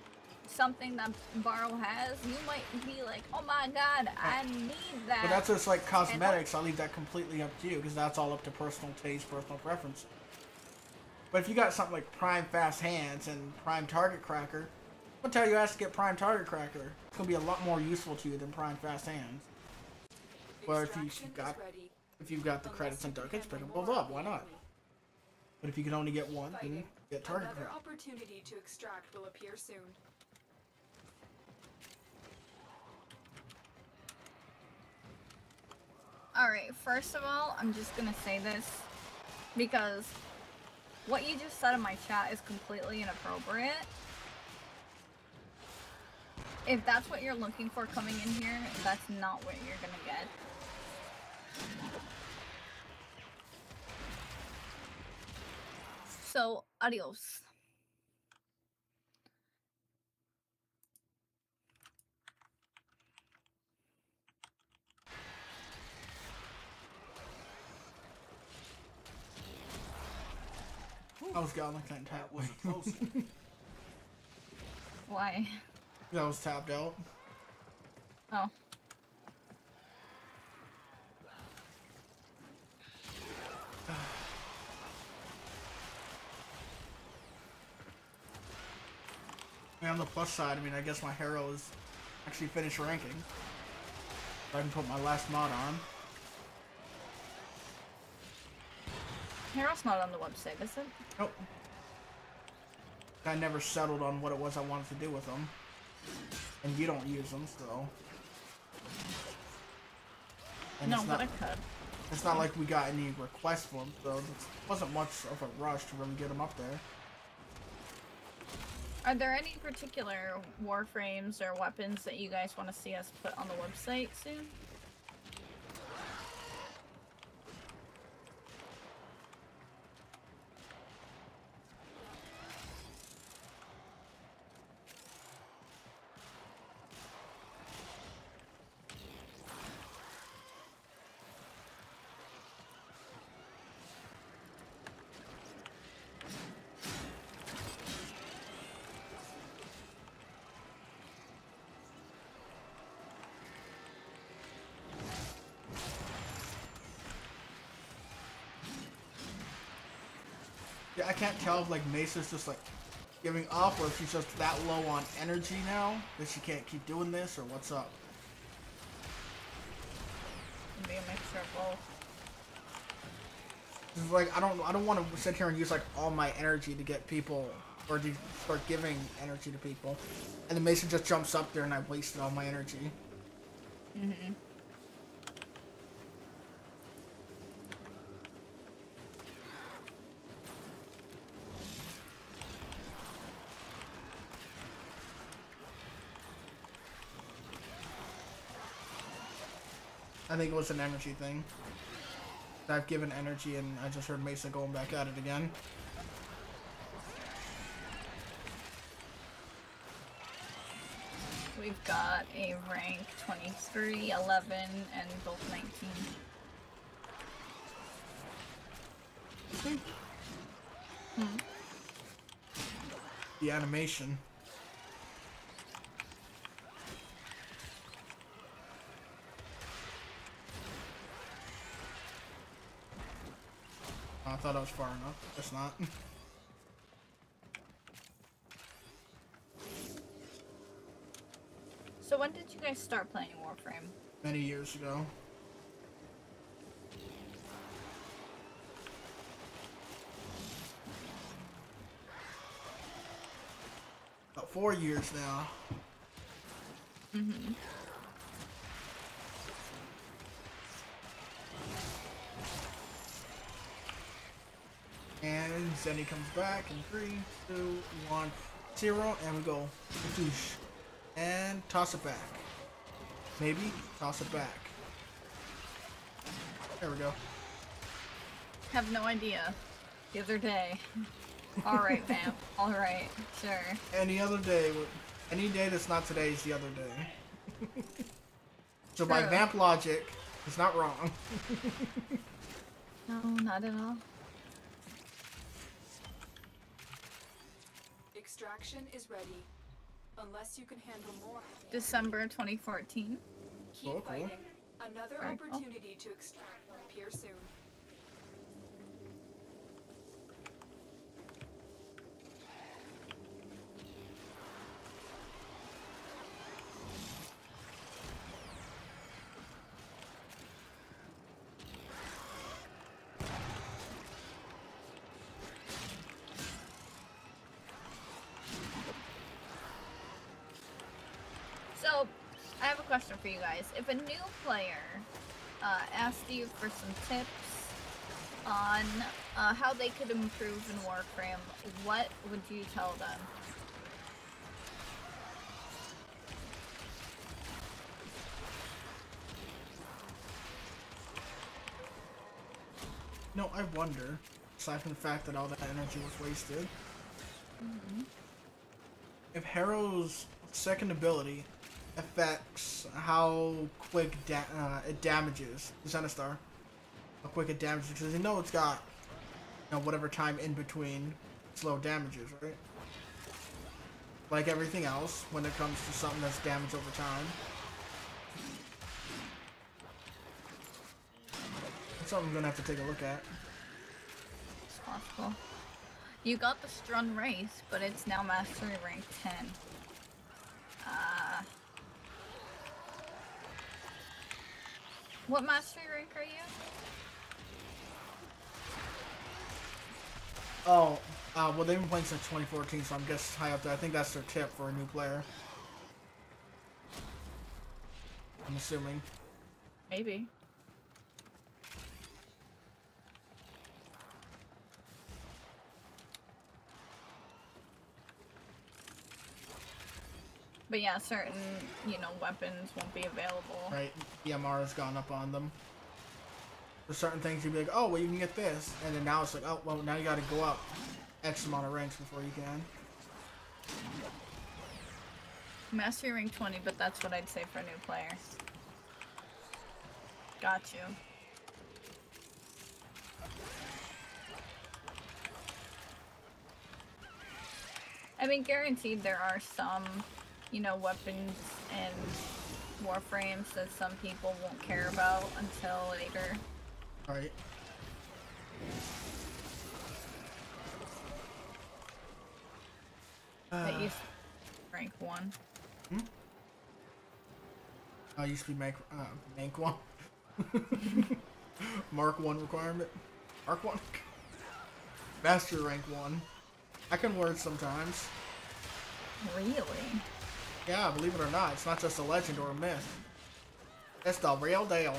something that Borrow has, you might be like, oh my god, I need that. But that's just like cosmetics. I'll leave that completely up to you because that's all up to personal taste, personal preference. But if you got something like Prime Fast Hands and Prime Target Cracker, I'm gonna tell you, ask to get Prime Target Cracker. It's gonna be a lot more useful to you than Prime Fast Hands. But Extraction if is you've ready. got the credits and ducats, pick them both up. Why not? But if you can only get one, then get Target Another Cracker. opportunity to extract will appear soon. Alright, first of all, I'm just gonna say this because what you just said in my chat is completely inappropriate. If that's what you're looking for coming in here, that's not what you're gonna get. So, adios. I was going like that That tap. was a close one. Why? That was tapped out. Oh. I mean, on the plus side, I mean, I guess my hero is actually finished ranking. So I can put my last mod on. Hero's not on the website, is it? Nope. I never settled on what it was I wanted to do with them. And you don't use them, so... And No, it's but not, I could. it's not like we got any requests for them, so it wasn't much of a rush to really get them up there. Are there any particular warframes or weapons that you guys want to see us put on the website soon? Yeah, I can't tell if like Mesa's just like giving up or if she's just that low on energy now that she can't keep doing this or what's up. Maybe a mixture of both. It's like I don't want to sit here and use like all my energy to get people or to start giving energy to people, and then Mesa just jumps up there and I wasted all my energy. Mm-hmm. I think it was an energy thing. I've given energy and I just heard Mesa going back at it again. We've got a rank 23, 11, and both 19. The animation. I thought I was far enough. Guess not. So when did you guys start playing Warframe? Many years ago. About 4 years now. Mm-hmm. And Zenny comes back in 3, 2, 1, 0, and we go. Doosh. And toss it back. Maybe toss it back. There we go. Have no idea. The other day. Alright, Vamp. Alright, sure. Any other day, any day that's not today is the other day. So by True. Vamp logic, it's not wrong. No, not at all. Extraction is ready. Unless you can handle more. December 2014. Keep Cool. fighting. Another Very cool. opportunity to extract will appear soon. So, I have a question for you guys. If a new player asked you for some tips on how they could improve in Warframe, what would you tell them? No, I wonder, aside from the fact that all that energy was wasted, if Harrow's second ability affects how quick it damages Zenistar. How quick it damages, because you know it's got, you know, whatever time in between slow damages, right? Like everything else, when it comes to something that's damaged over time. That's something I'm gonna have to take a look at. It's possible. You got the Strun race, but it's now Mastery rank 10. What Mastery rank are you? Oh, well, they've been playing since 2014, so I'm guessing high up there. I think that's their tip for a new player. I'm assuming. Maybe. But yeah, certain, you know, weapons won't be available. Right, EMR has gone up on them. For certain things, you'd be like, oh, well, you can get this. And then now it's like, oh, well, now you gotta go up X amount of ranks before you can. Mastery rank 20, but that's what I'd say for a new player. Got you. I mean, guaranteed there are some, you know, weapons and Warframes that some people won't care about until later. Right. That used to be rank 1. Used to be Mank 1. Mark 1 requirement. Mark 1. Master rank 1. I can word sometimes. Really? Yeah, believe it or not, it's not just a legend or a myth. It's the real deal.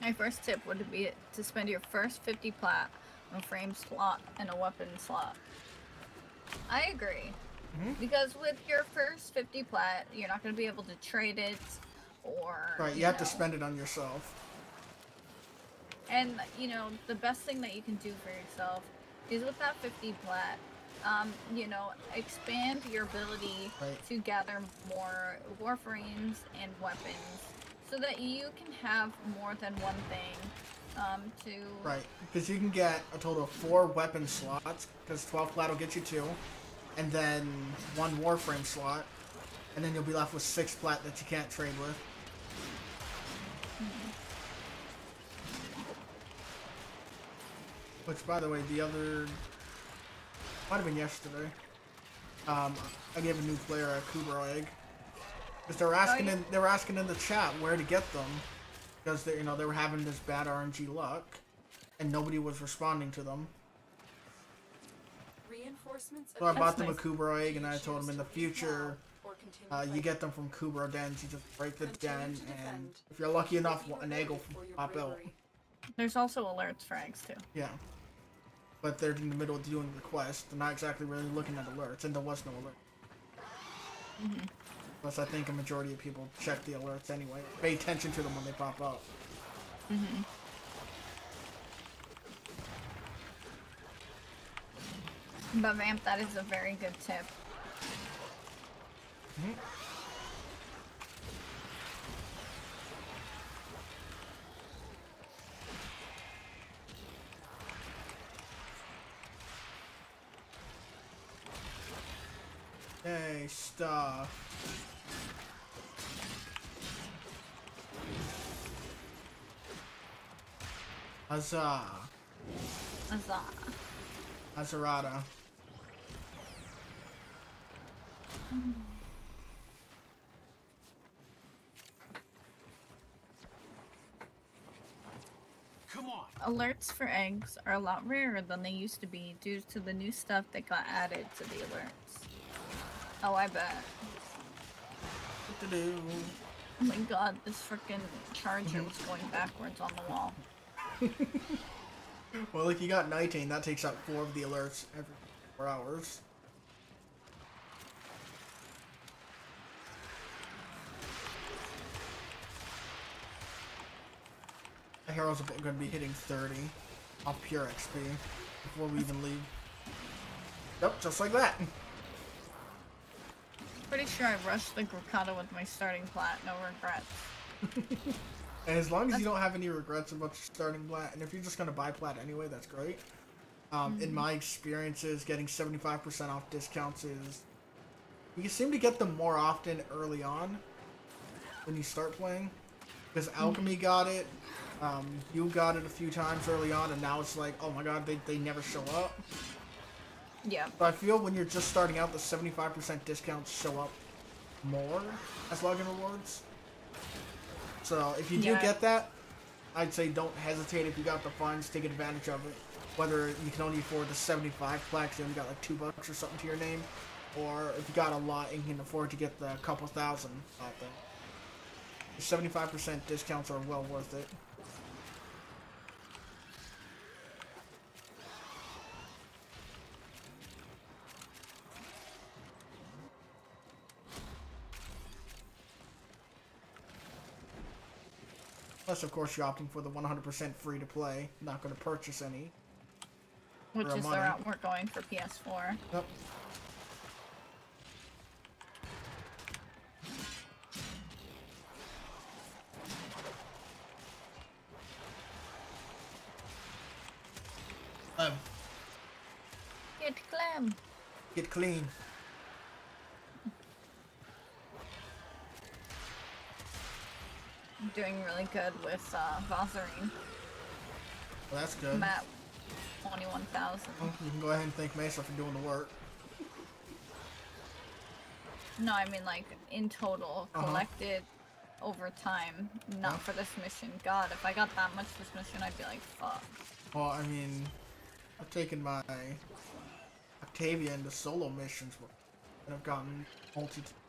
My first tip would be to spend your first 50 plat on a frame slot and a weapon slot. I agree. Because with your first 50 plat, you're not going to be able to trade it or... Right, you have to spend it on yourself. And, you know, the best thing that you can do for yourself is with that 50 plat, you know, expand your ability to gather more Warframes and weapons so that you can have more than one thing to... Right, because you can get a total of 4 weapon slots, because 12 plat will get you 2, and then 1 Warframe slot, and then you'll be left with 6 plat that you can't trade with. Which, by the way, the other... might have been yesterday. I gave a new player a Kubro egg. Because they were asking in the chat where to get them. Because they, you know, they were having this bad RNG luck. And nobody was responding to them. So I bought them a Kubro egg, and I told them in the future, you get them from Kubro dens. You just break the den, and if you're lucky enough, an egg will pop out. There's also alerts for eggs, too. Yeah. But they're in the middle of doing requests. They're not exactly really looking at alerts, and there was no alert. Plus, I think a majority of people check the alerts anyway. Pay attention to them when they pop up. But Vamp, that is a very good tip. Hey, stuff. Huzzah. Huzzah. Huzzarada. Come on. Alerts for eggs are a lot rarer than they used to be due to the new stuff that got added to the alerts. Oh, I bet. Oh my god, this freaking charger was going backwards on the wall. Well, like you got 19, that takes out 4 of the alerts every 4 hours. The heroes are going to be hitting 30 off pure XP before we even leave. Yep, just like that. Pretty sure I rushed the Grokata with my starting plat, no regrets. And as long as you don't have any regrets about your starting plat, and if you're just going to buy plat anyway, that's great. In my experiences, getting 75% off discounts is... You seem to get them more often early on when you start playing. Because Alchemy got it, you got it a few times early on, and now it's like, oh my god, they never show up. Yeah. So I feel when you're just starting out, the 75% discounts show up more as login rewards. So if you do get that, I'd say don't hesitate. If you got the funds, take advantage of it. Whether you can only afford the 75 plaques, you only got like $2 or something to your name, or if you got a lot and you can afford to get the couple thousand out there. The 75% discounts are well worth it. Unless, of course, you're opting for the 100% free to play, not going to purchase any. Which is the route we're going for PS4. Yep. Get clam. Get clean. I'm doing really good with Vaseline. Well, that's good. I'm at 21,000. Well, you can go ahead and thank Mesa for doing the work. No, I mean like in total, collected over time, not for this mission. God, if I got that much this mission, I'd be like, fuck. Well, I mean, I've taken my Octavia into solo missions and I've gotten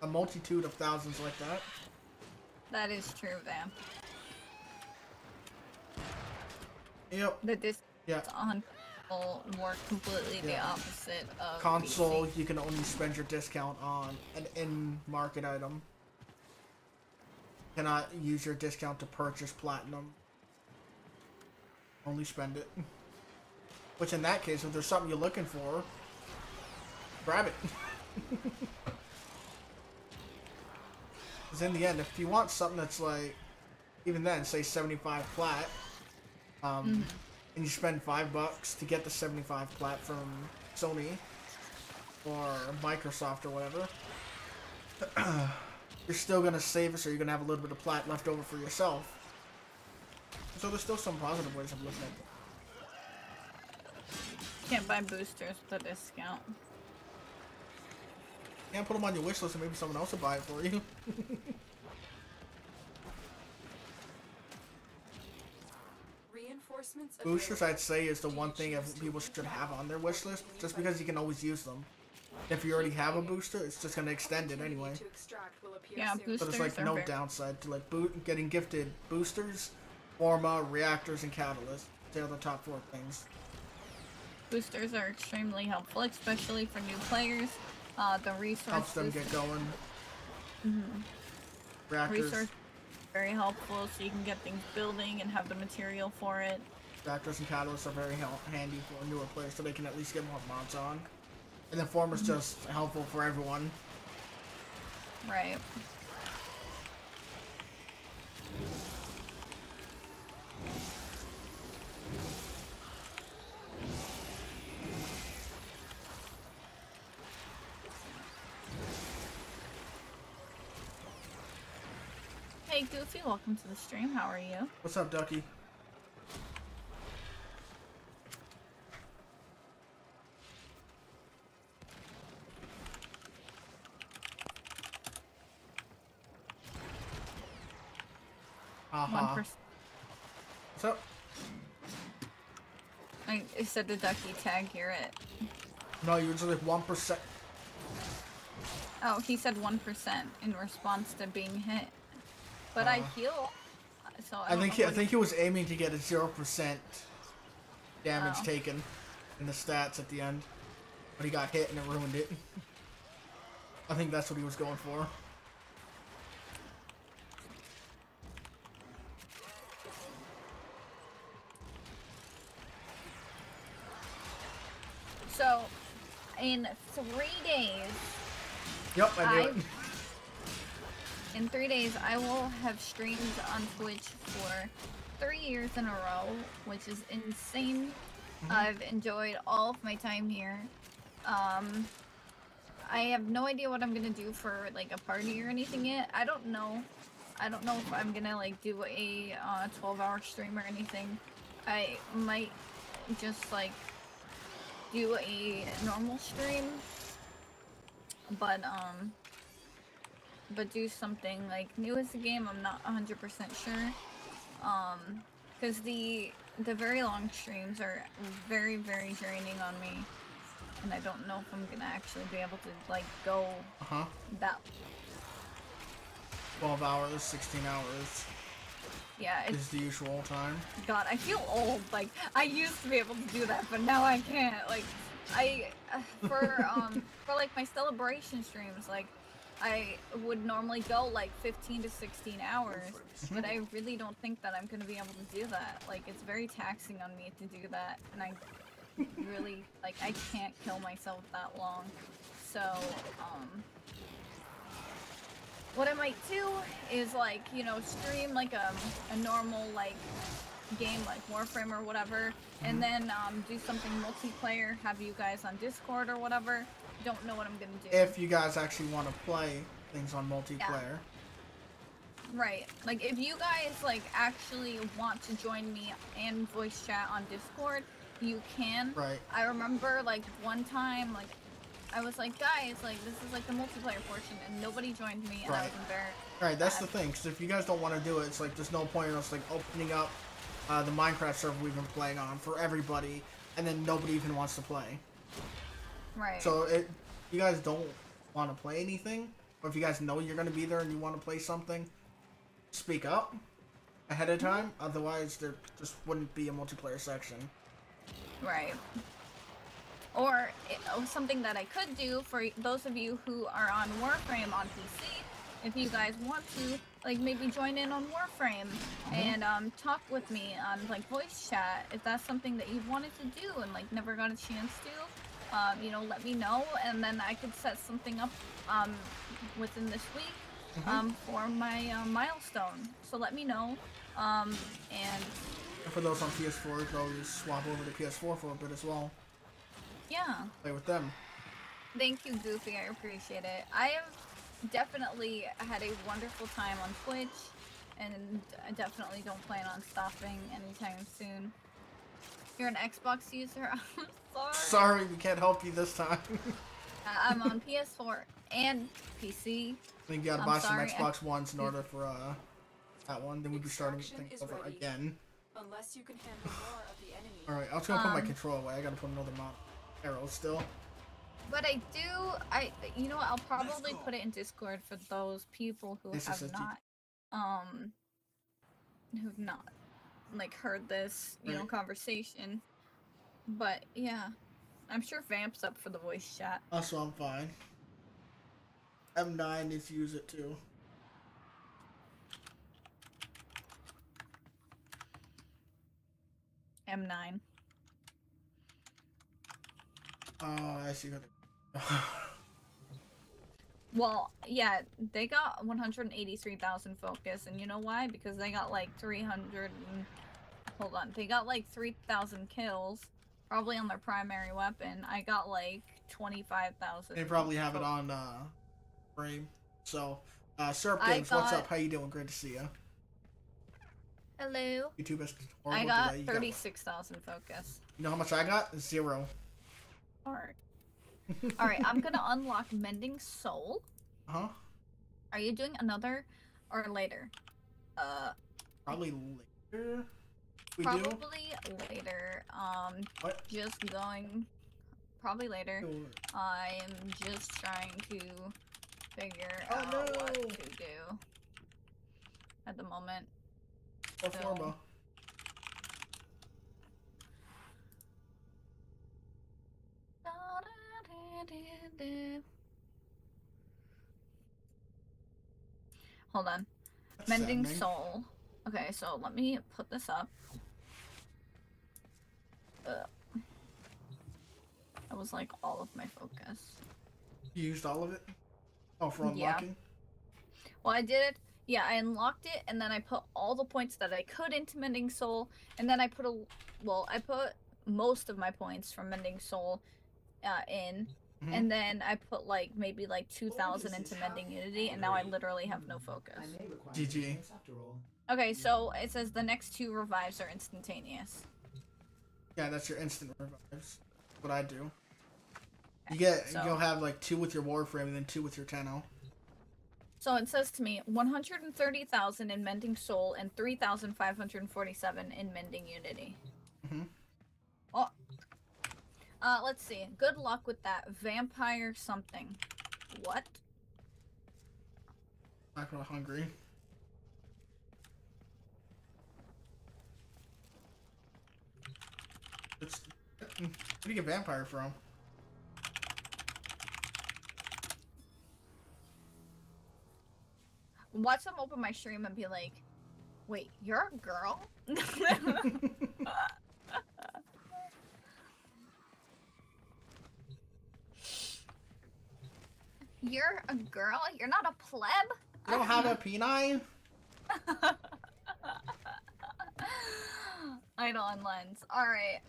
a multitude of thousands like that. That is true, Vamp. Yep. The distance Yeah. on console work completely the opposite of console. PC. You can only spend your discount on an in-market item. Cannot use your discount to purchase platinum. Only spend it. Which in that case, if there's something you're looking for, grab it. Because in the end, if you want something that's like, even then, say 75 plat, and you spend $5 to get the 75 plat from Sony or Microsoft or whatever, you're still gonna save it, so you're gonna have a little bit of plat left over for yourself. So there's still some positive ways of looking at it. Can't buy boosters with a discount. Yeah, put them on your wish list and maybe someone else will buy it for you. Reinforcements Boosters, I'd say, is the one thing people should have on their wish list, just because you can always use them. If you already have a booster, it's just gonna extend it anyway. Yeah, So boosters there's like are no very... downside to like getting gifted boosters, Forma, reactors, and catalysts. They're the top 4 things. Boosters are extremely helpful, especially for new players. The resources... Helps them get going. Reactors. Resource very helpful, so you can get things building and have the material for it. Reactors and catalysts are very handy for newer players, so they can at least get more mods on. And then Forma's just helpful for everyone. Right. Hey Goofy, welcome to the stream. How are you? What's up, Ducky? Aha. 1%. What's up? I said the Ducky tag, you're it. No, you're just like 1%. Oh, he said 1% in response to being hit. But I heal. So I think he was aiming to get a 0% damage Oh. taken in the stats at the end, but he got hit and it ruined it. I think that's what he was going for. So, in 3 days, Yep, I knew it. in 3 days, I will have streamed on Twitch for 3 years in a row, which is insane. I've enjoyed all of my time here. I have no idea what I'm gonna do for like a party or anything yet. I don't know. I don't know if I'm gonna like do a 12-hour stream or anything. I might just like do a normal stream, but do something like new as a game. I'm not 100% sure. Because the very long streams are very, very draining on me, and I don't know if I'm gonna actually be able to like go that 12 hours, 16 hours yeah is the usual time. God, I feel old. Like I used to be able to do that, but now I can't. Like for like my celebration streams, like I would normally go like 15 to 16 hours, but I really don't think that I'm gonna be able to do that. Like it's very taxing on me to do that, and I really like I can't kill myself that long. So what I might do is like, you know, stream like a normal like game like Warframe or whatever, and then do something multiplayer, have you guys on Discord or whatever. Don't know what I'm gonna do. If you guys actually want to play things on multiplayer. Right. Like if you guys like actually want to join me and voice chat on Discord, you can. Right. I remember like one time like I was like, guys, like this is like the multiplayer portion, and nobody joined me, and I was embarrassed. Right, that's the thing, because if you guys don't want to do it, it's like there's no point in us like opening up the Minecraft server we've been playing on for everybody, and then nobody even wants to play. Right. So if you guys don't want to play anything, or if you guys know you're going to be there and you want to play something, speak up ahead of time. Otherwise, there just wouldn't be a multiplayer section. Right. Or something that I could do for those of you who are on Warframe on PC, if you guys want to, like maybe join in on Warframe and talk with me on like voice chat, if that's something that you've wanted to do and like never got a chance to, you know, let me know, and then I could set something up within this week for my milestone. So let me know, and for those on PS4, you can always swap over to PS4 for a bit as well. yeah. Play with them. Thank you, Goofy. I appreciate it. I have definitely had a wonderful time on Twitch, and I definitely don't plan on stopping anytime soon. You're an Xbox user? I'm sorry. Sorry, we can't help you this time. I'm on PS4 and PC. I think you gotta I'm buy sorry, some Xbox Ones in order for that one. Then we'd be starting things over again. Unless you can handle more of the enemy. Alright, I was gonna put my control away. I gotta put another mount arrow still. But you know what, I'll probably put it in Discord for those people who have not like heard this, you know, conversation. But yeah, I'm sure Vamp's up for the voice chat. Also, I'm fine. M9 needs to use it too. M9. Oh, I see what. Well, yeah, they got 183,000 focus, and you know why? Because they got like 300 and... Hold on, they got like 3,000 kills, probably on their primary weapon. I got like 25,000. They probably have it on frame. So, Syrup Games, what's up? How you doing? Great to see you. Hello. YouTube is I got 36,000 focus. You know how much I got? 0. Alright. Alright, I'm gonna unlock Mending Soul. Uh-huh. Are you doing another or later? Probably later. Probably later. What? Just going. Probably later. I'm just trying to figure out what to do at the moment. Or still. Forma. Hold on. That's Mending saddening. Soul. Okay, so let me put this up. That was like all of my focus. You used all of it? Oh, for unlocking? Well, I did it. Yeah, I unlocked it, and then I put all the points that I could into Mending Soul, and then I put I put most of my points from Mending Soul in, and then I put like maybe like 2,000 into Mending Unity, and now I literally have no focus. GG. Okay, so it says the next 2 revives are instantaneous. Yeah, that's your instant revives. What I do. You'll have like 2 with your Warframe and then 2 with your Tenno. So it says to me 130,000 in Mending Soul and 3,547 in Mending Unity. Oh. Let's see. Good luck with that. Vampire something. What? I'm not hungry. Where do you get vampire from? Watch them open my stream and be like, wait, you're a girl? You're a girl? You're not a pleb? You don't have a P9? Idle on lens. Alright.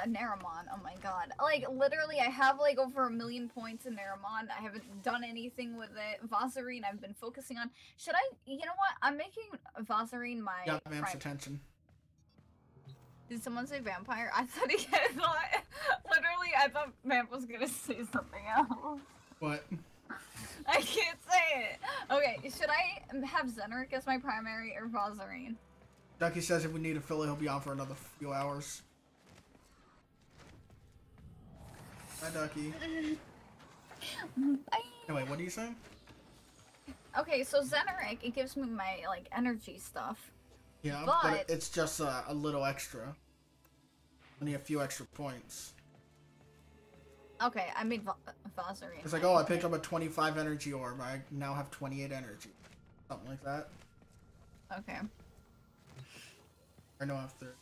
Naramon. Oh my god. Like, literally, I have like over 1 million points in Naramon. I haven't done anything with it. Vozzarene, I've been focusing on. Should I? You know what? I'm making Vozzarene my. Got Vamp's attention. Did someone say vampire? I thought literally, I thought Vamp was gonna say something else. What? I can't say it. Okay, should I have Zenric as my primary or Vozzarene? Ducky says if we need a filler, he'll be on for another few hours. Hi, Ducky. Bye. Anyway, what are you saying? Okay, so Zenric, it gives me my, like, energy stuff. Yeah, but it's just a little extra. Only a few extra points. Okay, I made Vozzarene. It's like, oh, I picked up a 25 energy orb. I now have 28 energy. Something like that. Okay. I know after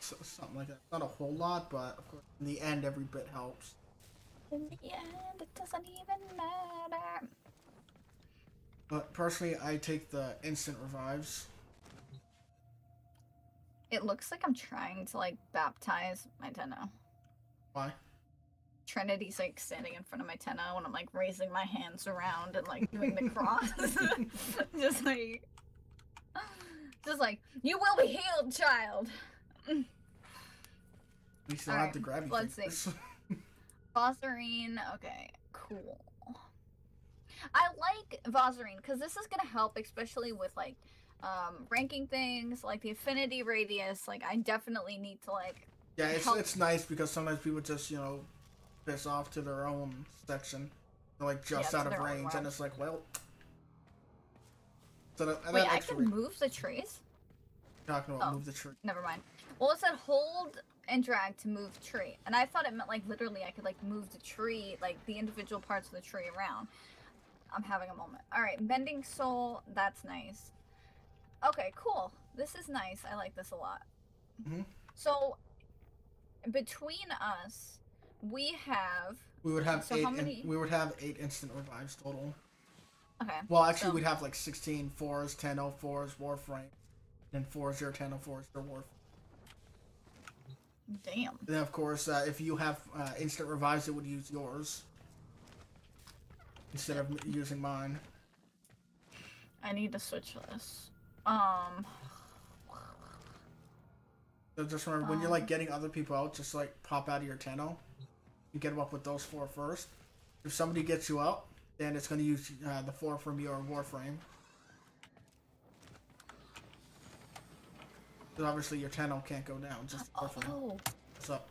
something like that. Not a whole lot, but of course, in the end, every bit helps. In the end, it doesn't even matter. But personally, I take the instant revives. It looks like I'm trying to, like, baptize my Tenno. Why? Trinity's, like, standing in front of my Tenno, and I'm, like, raising my hands around and, like, doing the cross. Just like, you will be healed, child! We still have to grab you. Let's see. Vozzarene, okay, cool. I like Vozzarene, because this is gonna help, especially with, like, ranking things, like the affinity radius. Like, I definitely need to, like, yeah, it's nice because sometimes people just, you know, piss off to their own section. They're, like, just out of range, and it's like, well... So wait, I can move the trees? Talking about move the tree. Never mind. Well, it said hold and drag to move tree. And I thought it meant, like, literally I could, like, move the tree, like, the individual parts of the tree around. I'm having a moment. Alright, Mending Soul, that's nice. Okay, cool. This is nice. I like this a lot. So, between us, we have... We would have so 8. How many... We would have 8 instant revives total. Okay. Well, actually, we'd have like 16 4s, 10 04s, Warframe, and 4-0, 10 04s for Warframe. Damn. And then, of course, if you have instant revives, it would use yours instead of using mine. I need to switch this. So just remember, when you're like getting other people out, just like pop out of your Tenno and get them up with those 4 first. If somebody gets you out, then it's going to use the 4 from your Warframe. Because obviously your Tenno can't go down, just Warframe. Oh. What's up?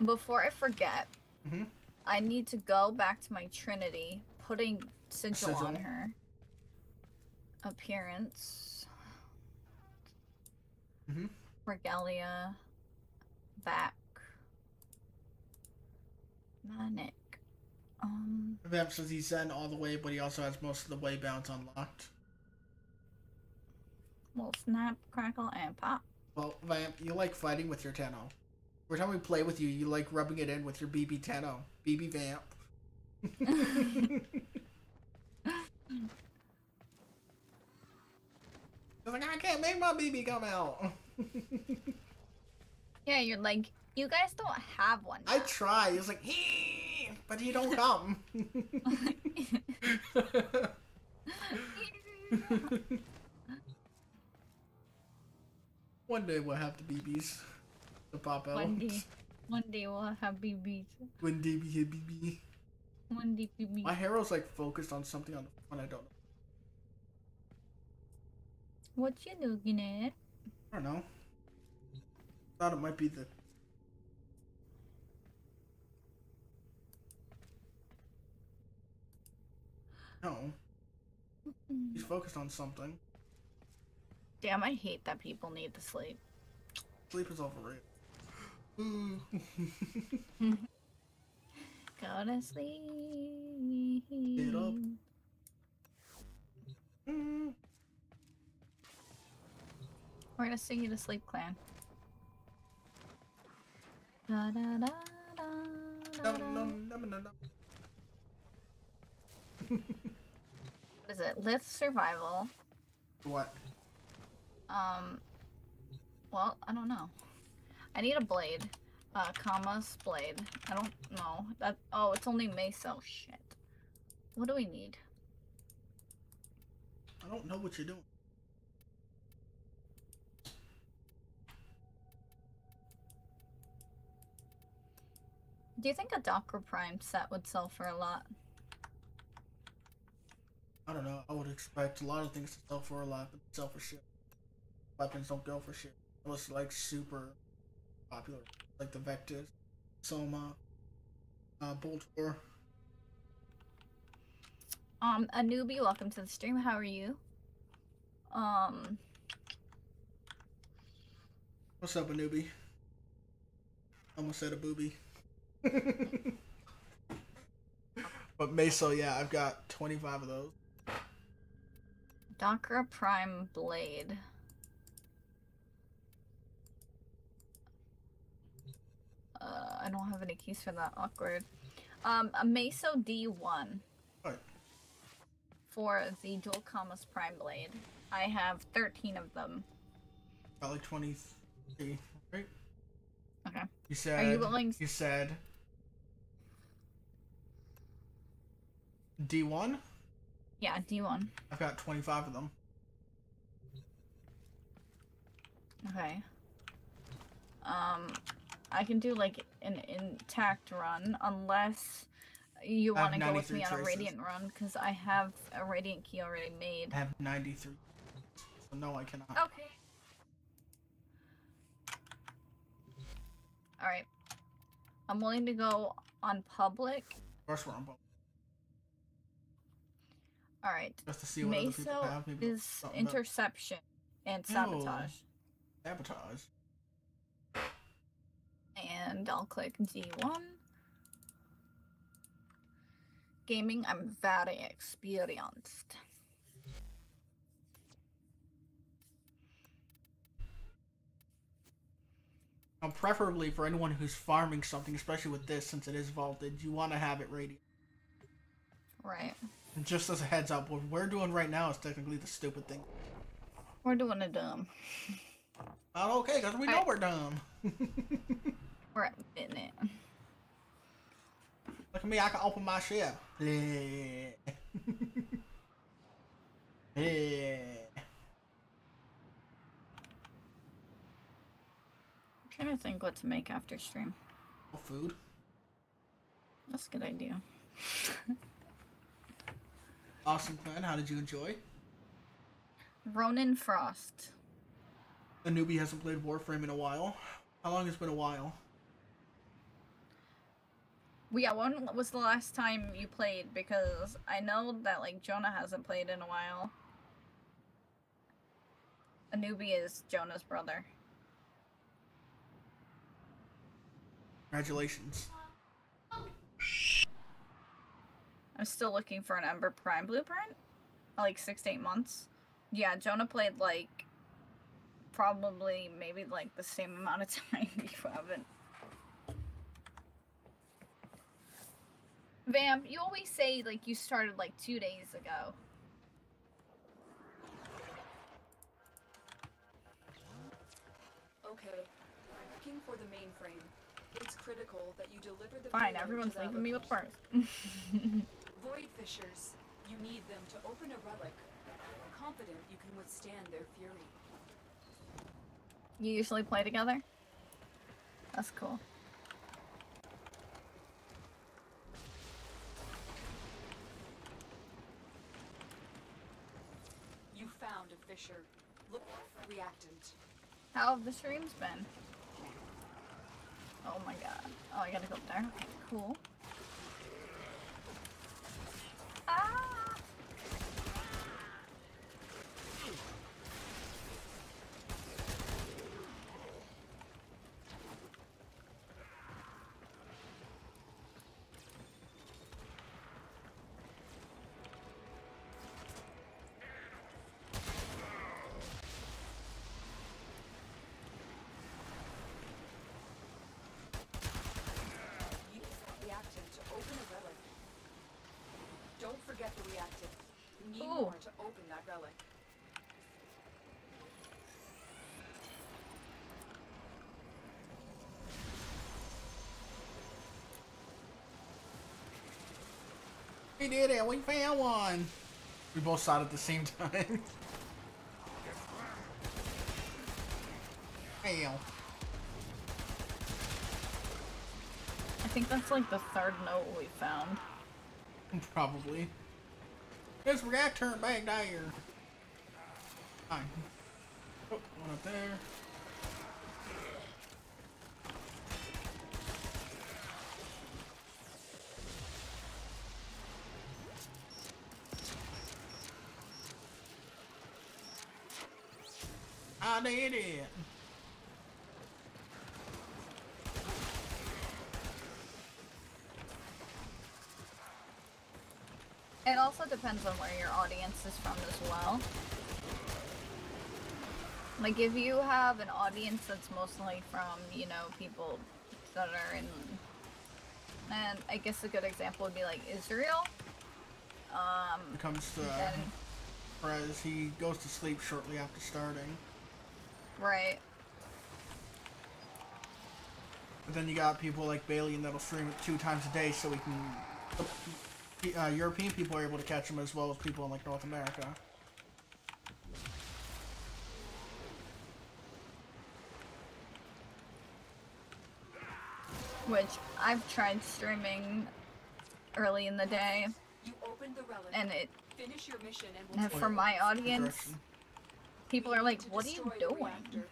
Before I forget, I need to go back to my Trinity, putting sigil on her. Appearance. Mm-hmm. Regalia. Back. Manic. Vamp says he's Zen all the way, but he also has most of the way bounds unlocked. Will snap, crackle, and pop. Well, Vamp, you like fighting with your Tenno. Every time we play with you, you like rubbing it in with your BB Tenno. BB Vamp. You're like, I can't make my BB come out. Yeah, you're like, you guys don't have one now. I try. It's like, hee, but he don't come. One day we'll have the BBs to pop out. One day we'll have BBs. One day we hit BB. One day BB. My arrow's like focused on something on the front. I don't know. What you looking at? I don't know. Thought it might be the. No. He's focused on something. Damn, I hate that people need to sleep. Sleep is overrated. Go to sleep. Get up. We're gonna sing you to sleep, clan. Da, da, da, da, da, da. What is it? Lift survival. What? Well, I don't know. I need a blade. Commas, blade. I don't know. That. Oh, it's only meso. Shit. What do we need? I don't know what you're doing. Do you think a Docker Prime set would sell for a lot? I don't know. I would expect a lot of things to sell for a lot, but sell for shit. Weapons don't go for shit. Unless like super popular, like the Vectis, Soma, Boltor. A newbie, welcome to the stream. How are you? What's up, a newbie? Almost said a booby. But Meso, yeah, I've got 25 of those. Docker Prime Blade. I don't have any keys for that. Awkward. A Meso D1. What? For the Dual Commas Prime Blade. I have 13 of them. Got like 23, right? Okay. You said. Are you willing? You said. D1? Yeah, D1. I've got 25 of them. Okay. I can do like an intact run unless you want to go with me on a radiant run because I have a radiant key already made. I have 93. So no, I cannot. Okay. Alright. I'm willing to go on public. Of course we're on both. Alright. Just to see what other people have. Meso Maybe is interception and sabotage. Sabotage. And I'll click D1. Gaming, I'm very experienced. Preferably for anyone who's farming something, especially with this, since it is vaulted, you want to have it radiant. Right. And just as a heads up, what we're doing right now is technically the stupid thing. We're doing it dumb. Not okay, because we know we're dumb. We're admitting it. Look at me, I can open my ship. Yeah. Yeah. I'm trying to think what to make after stream. Food. That's a good idea. Awesome plan. How did you enjoy? Ronin Frost. A newbie hasn't played Warframe in a while. How long has been a while? Well, yeah, when was the last time you played? Because I know that, like, Jonah hasn't played in a while. A newbie is Jonah's brother. Congratulations. I'm still looking for an Ember Prime blueprint. Like 6 to 8 months. Yeah, Jonah played like probably maybe like the same amount of time you haven't. Vamp, you always say like you started like 2 days ago. Okay. Looking for the mainframe. It's critical that you deliver the Fine, payload everyone's to that leaving me with location. first. Void fissures. You need them to open a relic. Confident you can withstand their fury. You usually play together? That's cool. You found a fissure. Look, reactant. How have the streams been? Oh my god. Oh, I gotta go up there. Okay, cool. Ah! Reactant to open a relic. Don't forget the reactant. You need Ooh. more to open that relic. We did it! We found one! We both saw it at the same time. Fail. I think that's like the 3rd note we found. Probably. This reactor back there. Fine. Oh, one up there. I did it. It also depends on where your audience is from as well. Like if you have an audience that's mostly from, you know, people that are in, and I guess a good example would be like Israel. When it comes to Then, Perez, he goes to sleep shortly after starting. right. But then you got people like Bailey and that'll stream it 2 times a day so we can... European people are able to catch him as well as people in like North America. Which I've tried streaming early in the day, You opened the relic. and it, Finish your mission and we'll and take for it. my audience, Direction. people We are need like, to "What are you destroy the doing?" reactor.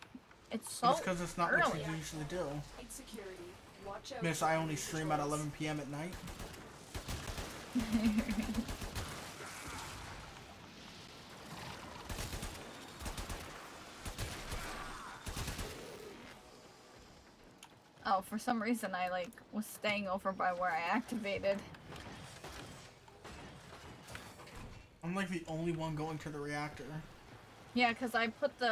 It's so It's because it's not early. what you usually do. Need security. Watch out. Miss, for I only enemy stream at patrols. 11 p.m. at night. Oh, for some reason I like was staying over by where I activated. I'm like the only one going to the reactor. Yeah, because I put the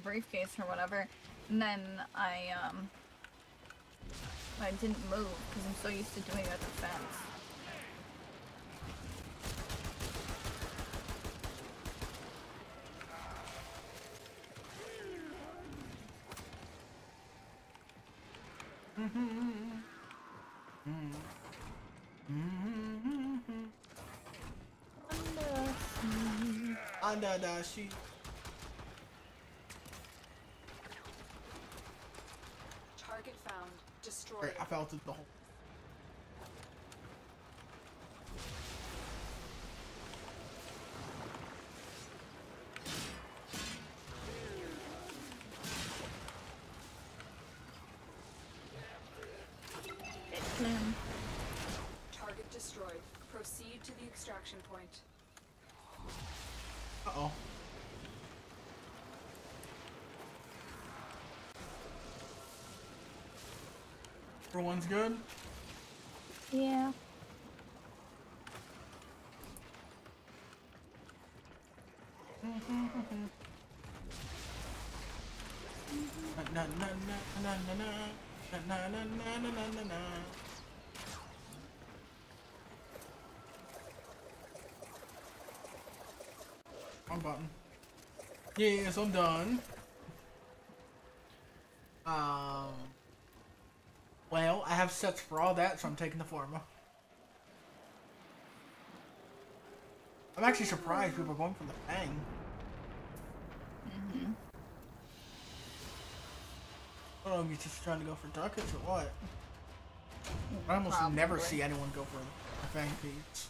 briefcase or whatever, and then I didn't move because I'm so used to doing it at the fence. Under the sheet. Target found. Destroy Great, it. I fell through the hole. Target destroyed. Proceed to the extraction point. Uh-oh. Everyone's good? Yeah. Na, na, na, na, na, na, na, na, na, na, na, na, na. Wrong button. Yes, I'm done. Well, I have sets for all that, so I'm taking the former. I'm actually surprised people are going for the Fang. I don't know if you're just trying to go for ducats or what. I almost never see anyone go for a Fang piece.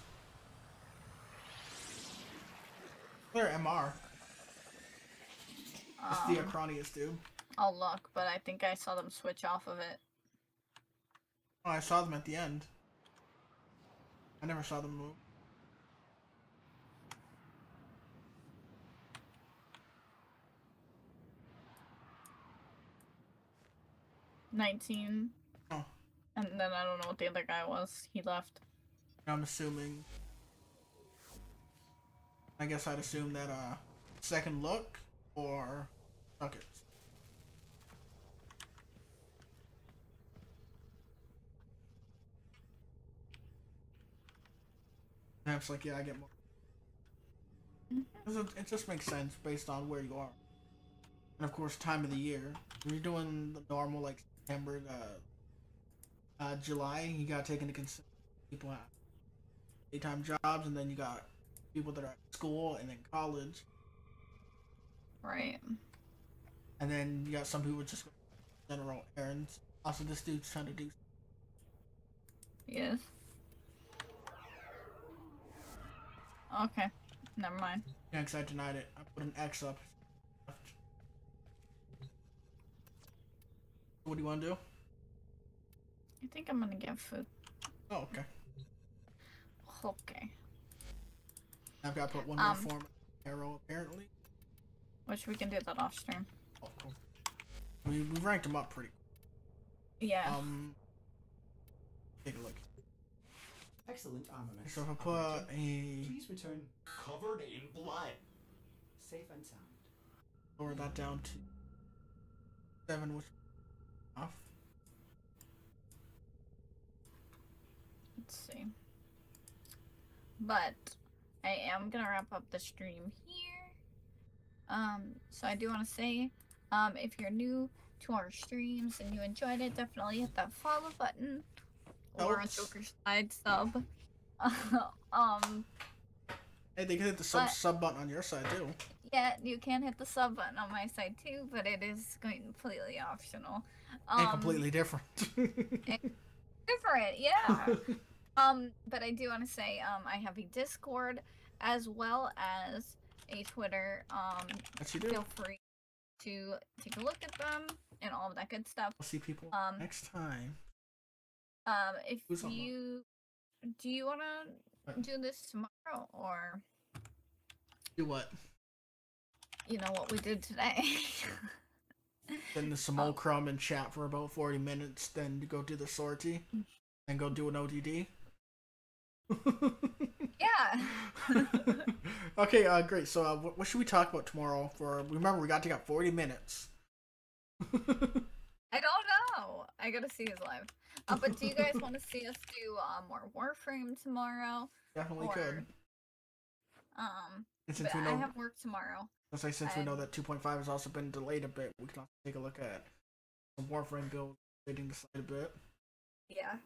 They're MR. It's the Acronius dude. I'll look, but I think I saw them switch off of it. Oh, I saw them at the end. I never saw them move. $19. Oh. And then I don't know what the other guy was. He left. I'm assuming. I guess I'd assume that second look or ducats. Perhaps like yeah, I get more. It just makes sense based on where you are, and of course time of the year. If you're doing the normal like September to July, you gotta take into consideration people have daytime jobs, and then you got people that are at school and then college, Right. and then you got some people just general errands. Also, this dude's trying to do. Yes. Okay. Never mind. Yeah, because I denied it. I put an X up. What do you want to do? I think I'm gonna get food. Oh, okay. Okay. I've got to put one more form arrow apparently. Which we can do that off stream. Oh, cool. We ranked them up pretty. Yeah. Take a look. Excellent armament. So if I put Operator, a please return Covered in blood. safe and sound. lower that down to 7, which is off. Let's see. But I am gonna wrap up the stream here. So I do want to say, if you're new to our streams and you enjoyed it, definitely hit that follow button or a Joker side sub. Hey, they can hit the sub button on your side too. Yeah, you can hit the sub button on my side too, but it is completely optional. And completely different. Different, yeah. But I do want to say, I have a Discord as well as a Twitter. Yes, you do. Feel free to take a look at them and all of that good stuff. We'll see people next time. If you do you want to do this tomorrow, or do what? You know what we did today. Then the simulacrum and chat for about 40 minutes, then to go do the sortie, and go do an ODD. Yeah. Okay, great. So, what should we talk about tomorrow? Remember, we got to got 40 minutes. I don't know. I gotta see his live. But do you guys want to see us do more Warframe tomorrow? Definitely could. And since but we know, I have work tomorrow. Since we know that 2.5 has also been delayed a bit, we can also take a look at some Warframe builds, waiting to slide a bit. Yeah.